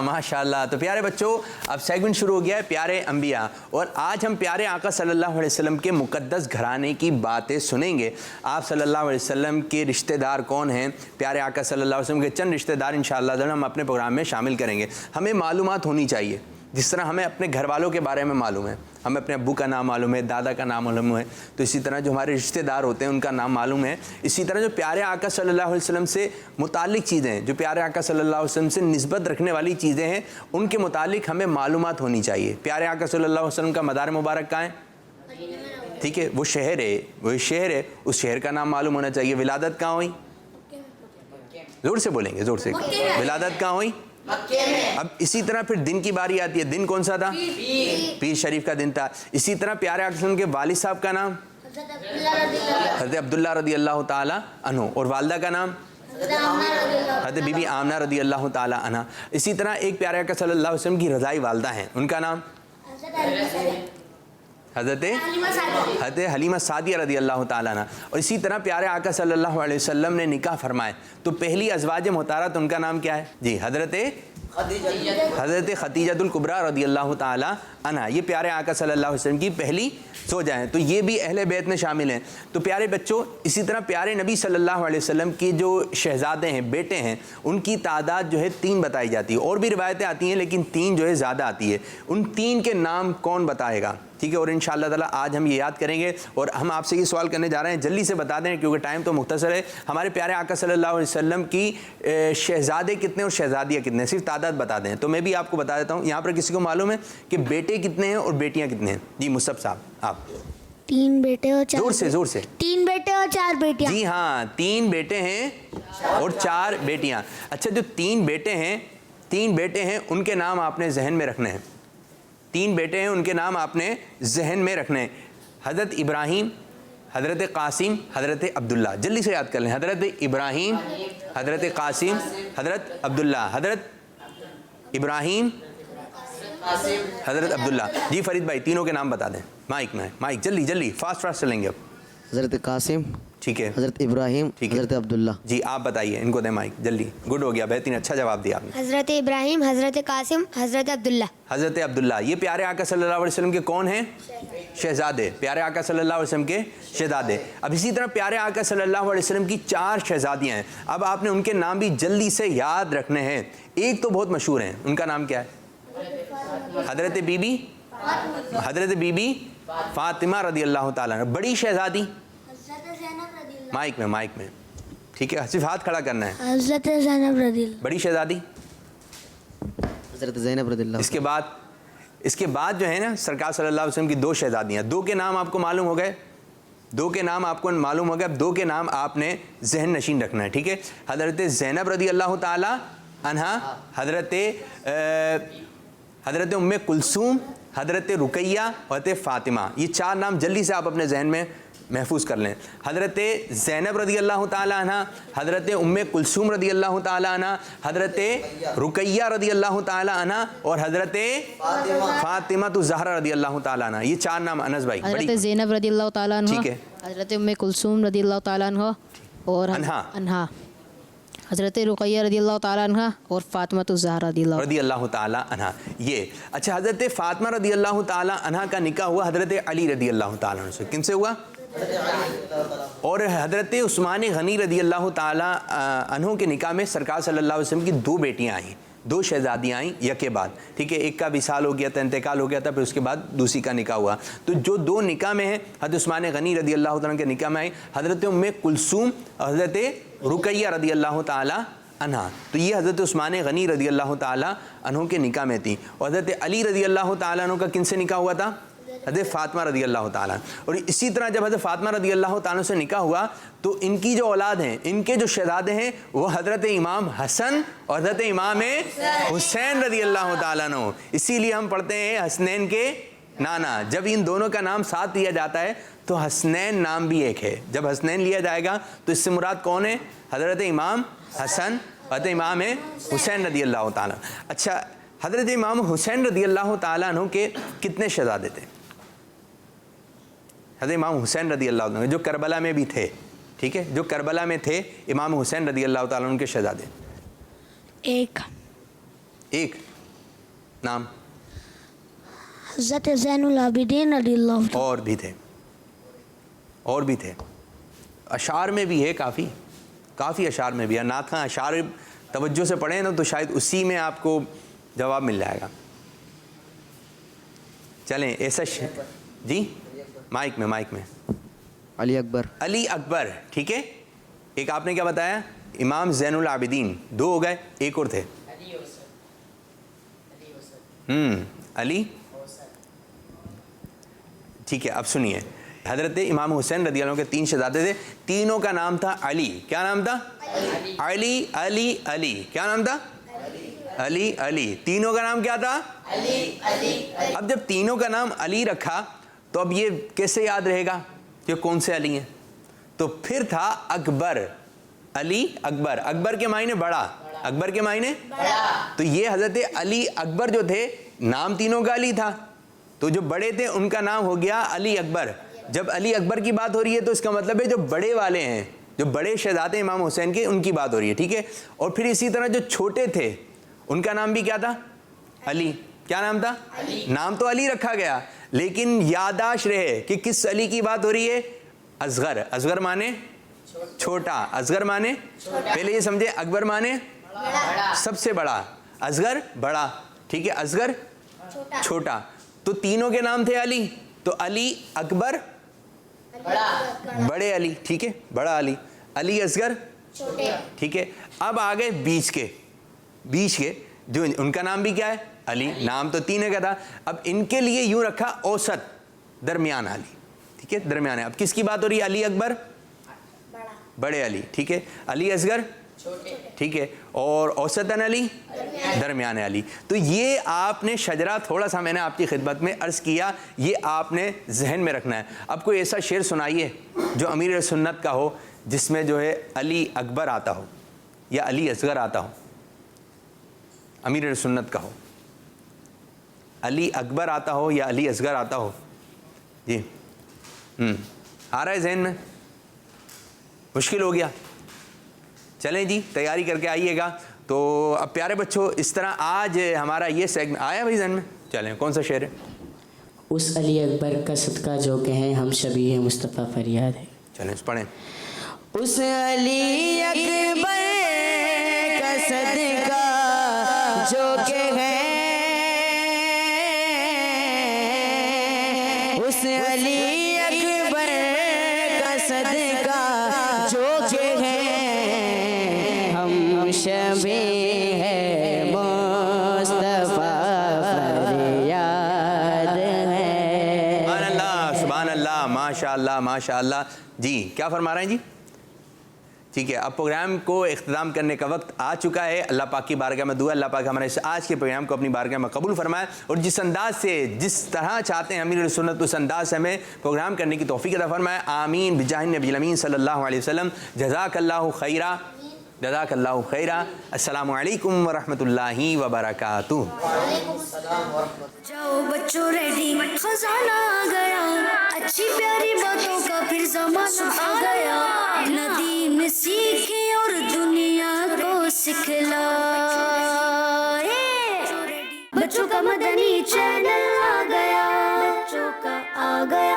ماشاءاللہ۔ تو پیارے بچوں اب سیگمنٹ شروع ہو گیا ہے پیارے انبیاء، اور آج ہم پیارے آقا صلی اللہ علیہ وسلم کے مقدس گھرانے کی باتیں سنیں گے۔ آپ صلی اللہ علیہ وسلم کے رشتہ دار کون ہیں، پیارے آقا صلی اللہ علیہ وسلم کے چند رشتہ دار انشاءاللہ ہم اپنے پروگرام میں شامل کریں گے۔ ہمیں معلومات ہونی چاہیے، جس طرح ہمیں اپنے گھر والوں کے بارے میں معلوم ہے، ہمیں اپنے ابو کا نام معلوم ہے، دادا کا نام معلوم ہے، تو اسی طرح جو ہمارے رشتہ دار ہوتے ہیں ان کا نام معلوم ہے۔ اسی طرح جو پیارے آقا صلی اللہ علیہ وسلم سے متعلق چیزیں ہیں، جو پیارے آقا صلی اللہ علیہ وسلم سے نسبت رکھنے والی چیزیں ہیں، ان کے متعلق ہمیں معلومات ہونی چاہیے۔ پیارے آقا صلی اللہ علیہ وسلم کا مدار مبارک کہاں ہے؟ ٹھیک ہے، وہ شہر ہے، اس شہر کا نام معلوم ہونا چاہیے۔ ولادت کہاں ہوئی؟ زور سے بولیں گے، زور سے۔ ولادت کہاں ہوئی؟ اب اسی طرح پھر دن کی باری آتی ہے، دن کون سا تھا؟ پیر شریف کا دن تھا۔ اسی طرح پیارے آقا صلی اللہ علیہ وسلم کے والد صاحب کا نام حضرت عبداللہ رضی اللہ تعالی عنہ، اور والدہ کا نام حضرت بی بی آمنہ رضی اللہ تعالی عنہ۔ اسی طرح ایک پیارے آقا صلی اللہ علیہ وسلم کی رضائی والدہ ہیں، ان کا نام حضرت حلیمہ سعدیہ رضی اللہ تعالیٰ عنہ۔ اور اسی طرح پیارے آقا صلی اللہ علیہ وسلم نے نکاح فرمائے تو پہلی ازواج مطہرات ان کا نام کیا ہے؟ جی حضرت خدیجہ الکبریٰ رضی اللہ تعالیٰ عنہ، یہ پیارے آقا صلی اللہ علیہ وسلم کی پہلی زوجہ ہیں، تو یہ بھی اہل بیت میں شامل ہیں۔ تو پیارے بچوں اسی طرح پیارے نبی صلی اللہ علیہ وسلم کی جو شہزادے ہیں، بیٹے ہیں، ان کی تعداد جو ہے 3 بتائی جاتی ہے، اور بھی روایتیں آتی ہیں لیکن 3 جو ہے زیادہ آتی ہے۔ ان 3 کے نام کون بتائے گا؟ ٹھیک ہے، اور انشاءاللہ تعالیٰ آج ہم یہ یاد کریں گے، اور ہم آپ سے یہ سوال کرنے جا رہے ہیں، جلدی سے بتا دیں کیونکہ ٹائم تو مختصر ہے۔ ہمارے پیارے آقا صلی اللہ علیہ وسلم کی شہزادے کتنے اور شہزادیاں کتنے ہیں؟ صرف تعداد بتا دیں تو میں بھی آپ کو بتا دیتا ہوں۔ یہاں پر کسی کو معلوم ہے کہ بیٹے کتنے ہیں اور بیٹیاں کتنے ہیں؟ جی مصطفیٰ صاحب آپ۔ 3 بیٹے اور 4 زور سے 3 بیٹے اور 4 بیٹیاں۔ جی ہاں، 3 بیٹے ہیں اور 4 بیٹیاں۔ اچھا، جو 3 بیٹے ہیں ان کے نام آپ نے ذہن میں رکھنے ہیں۔ 3 بیٹے ہیں، ان کے نام آپ نے ذہن میں رکھنے ہیں۔ حضرت ابراہیم، حضرت قاسم، حضرت عبداللہ۔ جلدی سے یاد کر لیں، حضرت ابراہیم، حضرت قاسم، حضرت عبداللہ۔ حضرت ابراہیم، حضرت عبداللہ۔ جی فرید بھائی تینوں کے نام بتا دیں، مائک میں، مائک جلدی فاسٹ چلیں گے اب۔ حضرت قاسم، ٹھیک ہے، حضرت ابراہیم، حضرت عبداللہ۔ جی آپ بتائیے، ان کو دیں مائک جلدی۔ گڈ ہو گیا، بہترین، اچھا جواب دیا آپ نے۔ حضرت ابراہیم، حضرت قاسم، حضرت عبداللہ۔ حضرت عبداللہ، یہ پیارے آقا صلی اللہ علیہ وسلم کے کون ہیں؟ شہزادے، پیارے آقا صلی اللہ علیہ وسلم کے شہزادے۔ اب اسی طرح پیارے آقا صلی اللہ علیہ وسلم کی 4 شہزادیاں ہیں، اب آپ نے ان کے نام بھی جلدی سے یاد رکھنے ہیں۔ ایک تو بہت مشہور ہیں، ان کا نام کیا ہے؟ حضرت بی بی فاطمہ رضی اللہ تعالیٰ عنہ۔ بڑی شہزادی، مائک میں، ٹھیک ہے، صرف ہاتھ کھڑا کرنا ہے۔ حضرت زینب رضی اللہ۔ بڑی شہزادی حضرت زینب رضی اللہ۔ اس کے بعد جو ہے نا سرکار صلی اللہ علیہ وسلم کی 2 شہزادیاں، 2 کے نام آپ کو معلوم ہو گئے، 2 کے نام آپ کو معلوم ہو گئے۔ اب 2 کے نام آپ نے ذہن نشین رکھنا ہے، ٹھیک ہے۔ حضرت زینب رضی اللہ تعالی عنہا، حضرت ام کلثوم، حضرت رقیہ، حضرت فاطمہ۔ یہ 4 نام جلدی سے آپ اپنے ذہن میں محفوظ کر لیں۔ حضرت زینب رضی اللہ تعالی عنہ، حضرت ام کلثوم رضی اللہ تعالی عنہ، حضرت رقیہ رضی اللہ تعالی عنہ، اور حضرت فاطمہ الزہرا رضی اللہ تعالی عنہ۔ یہ 4 نام انس بھائی۔ حضرت زینب رضی اللہ تعالیٰ عنہ، ٹھیک ہے، حضرت ام کلثوم رضی اللہ تعالیٰ عنہ، اور انہا، حضرت رقیہ رضی اللہ تعالیٰ عنہ، اور فاطمہ الزہرا رضی اللہ تعالیٰ عنہ۔ یہ اچھا، حضرت فاطمہ رضی اللہ تعالیٰ عنہ کا نکاح ہوا حضرت علی رضی اللہ تعالیٰ عنہ سے۔ کن سے ہوا؟ اور حضرت عثمان غنی رضی اللہ تعالیٰ عنہ کے نکاح میں سرکار صلی اللہ علیہ وسلم کی 2 بیٹیاں آئیں، 2 شہزادیاں آئیں یکے بعد، ٹھیک ہے، ایک کا وصال ہو گیا تھا، انتقال ہو گیا تھا، پھر اس کے بعد دوسری کا نکاح ہوا. تو جو 2 نکاح میں ہیں حضرت عثمان غنی رضی اللہ تعالیٰ کے نکاح میں آئیں حضرت ام کلثوم اور حضرت رقیہ رضی اللہ تعالیٰ عنہا. تو یہ حضرت عثمان غنی رضی اللہ تعالیٰ عنہ کے نکاح میں تھیں. اور حضرت علی رضی اللہ تعالیٰ عنہ کا کن سے نکاح ہوا تھا؟ حضرت فاطمہ رضی اللہ تعالیٰ. اور اسی طرح جب حضرت فاطمہ رضی اللہ تعالیٰ سے نکاح ہوا تو ان کی جو اولاد ہیں، ان کے جو شہزادے ہیں وہ حضرت امام حسن اور حضرت امام حسین رضی اللہ تعالیٰ عنہ. اسی لیے ہم پڑھتے ہیں حسنین کے نانا. جب ان دونوں کا نام ساتھ لیا جاتا ہے تو حسنین نام بھی ایک ہے. جب حسنین لیا جائے گا تو اس سے مراد کون ہے؟ حضرت امام حسن حضرت امام حسین رضی اللہ تعالیٰ. اچھا، حضرت امام حسین رضی اللہ تعالیٰ عنہ کے کتنے شہزادے تھے؟ حضرت امام حسین رضی اللہ عنہ جو کربلا میں بھی تھے، ٹھیک ہے، جو کربلا میں تھے امام حسین رضی اللہ تعالیٰ عنہ کے شہزادے ایک نام حضرت زین العابدین رضی اللہ عنہ. اور بھی تھے اشعار میں بھی ہے، کافی اشعار میں بھی ہے. نعت خواں اشعار توجہ سے پڑھیں نا تو شاید اسی میں آپ کو جواب مل جائے گا. چلیں ایسا جی مائک میں علی اکبر، ٹھیک ہے. ایک آپ نے کیا بتایا؟ امام زین العابدین. 2 ہو گئے، ایک اور تھے علی. ٹھیک ہے، اب سنیے. حضرت امام حسین رضی اللہ عنہ کے 3 شہزادے تھے، تینوں کا نام تھا علی. کیا نام تھا؟ علی. کیا نام تھا؟ علی. تینوں کا نام کیا تھا؟ علی. اب جب تینوں کا نام علی رکھا تو اب یہ کیسے یاد رہے گا کہ کون سے علی ہیں؟ تو پھر تھا اکبر. علی اکبر. اکبر کے معنی بڑا. اکبر کے معنی تو یہ حضرت علی اکبر جو تھے نام تینوں کا علی تھا، تو جو بڑے تھے ان کا نام ہو گیا علی اکبر. جب علی اکبر کی بات ہو رہی ہے تو اس کا مطلب ہے جو بڑے والے ہیں، جو بڑے شہزادے امام حسین کے، ان کی بات ہو رہی ہے، ٹھیک ہے. اور پھر اسی طرح جو چھوٹے تھے ان کا نام بھی کیا تھا؟ علی. کیا نام تھا؟ نام تو علی رکھا گیا لیکن یادداشت رہے کہ کس علی کی بات ہو رہی ہے؟ اصغر. اصغر مانے چھوٹا. اصغر مانے پہلے یہ سمجھے اکبر مانے سب سے بڑا، اصغر بڑا، ٹھیک ہے. اصغر چھوٹا. تو تینوں کے نام تھے علی، تو علی اکبر بڑے علی، ٹھیک ہے، بڑا علی. علی اصغر ٹھیک ہے. اب آگئے بیچ کے جو ان کا نام بھی کیا ہے؟ علی. نام تو 3 کا تھا. اب ان کے لیے یوں رکھا اوسط، درمیان علی، ٹھیک ہے، درمیان. اب کس کی بات ہو رہی ہے؟ علی اکبر بڑے علی، ٹھیک ہے. علی اصغر ٹھیک ہے. اور اوسطاً علی درمیان علی. تو یہ آپ نے شجرہ تھوڑا سا میں نے آپ کی خدمت میں عرض کیا، یہ آپ نے ذہن میں رکھنا ہے. اب کوئی ایسا شعر سنائیے جو امیر سنت کا ہو جس میں جو ہے علی اکبر آتا ہو یا علی اصغر آتا ہو. امیر سنت کا ہو، علی اکبر آتا ہو یا علی اصغر آتا ہو. جی آ رہا ہے ذہن میں؟ مشکل ہو گیا؟ چلیں جی تیاری کر کے آئیے گا. تو اب پیارے بچوں اس طرح آج ہمارا یہ سیگمنٹ آیا بھائی ذہن میں. چلیں کون سا شعر ہے؟ اس علی اکبر کا صدقہ جو کہیں ہم شبیہ مصطفیٰ فریاد ہے. چلیں پڑھیں. اس علی اکبر کا صدقہ جو کہیں، اس علی اکبر کا صدقہ جو کہیں ہم شبیہ مصطفیٰ فریاد ہے. سبحان اللہ ماشاء اللہ ماشاء اللہ. جی کیا فرما رہے ہیں جی؟ ٹھیک ہے، اب پروگرام کو اختتام کرنے کا وقت آ چکا ہے. اللہ پاک کی بارگاہ میں دعا اللہ پاک ہمارے آج کے پروگرام کو اپنی بارگاہ میں قبول فرمائے، اور جس انداز سے جس طرح چاہتے ہیں امیر سنت اس انداز سے ہمیں پروگرام کرنے کی توفیق عطا فرمائے. آمین بجاہ نبی الامین صلی اللہ علیہ وسلم. جزاک اللہ خیرہ، جزاک اللہ خیرہ. السلام علیکم ورحمۃ اللہ وبرکاتہ. جاؤ بچوں ریڈی، خزانہ آ گیا، اچھی پیاری باتوں کا پھر زمانہ آ گیا. ندیم سیکھے اور دنیا کو سکھلائے. بچوں کا مدنی چینل آ گیا، بچوں کا آ گیا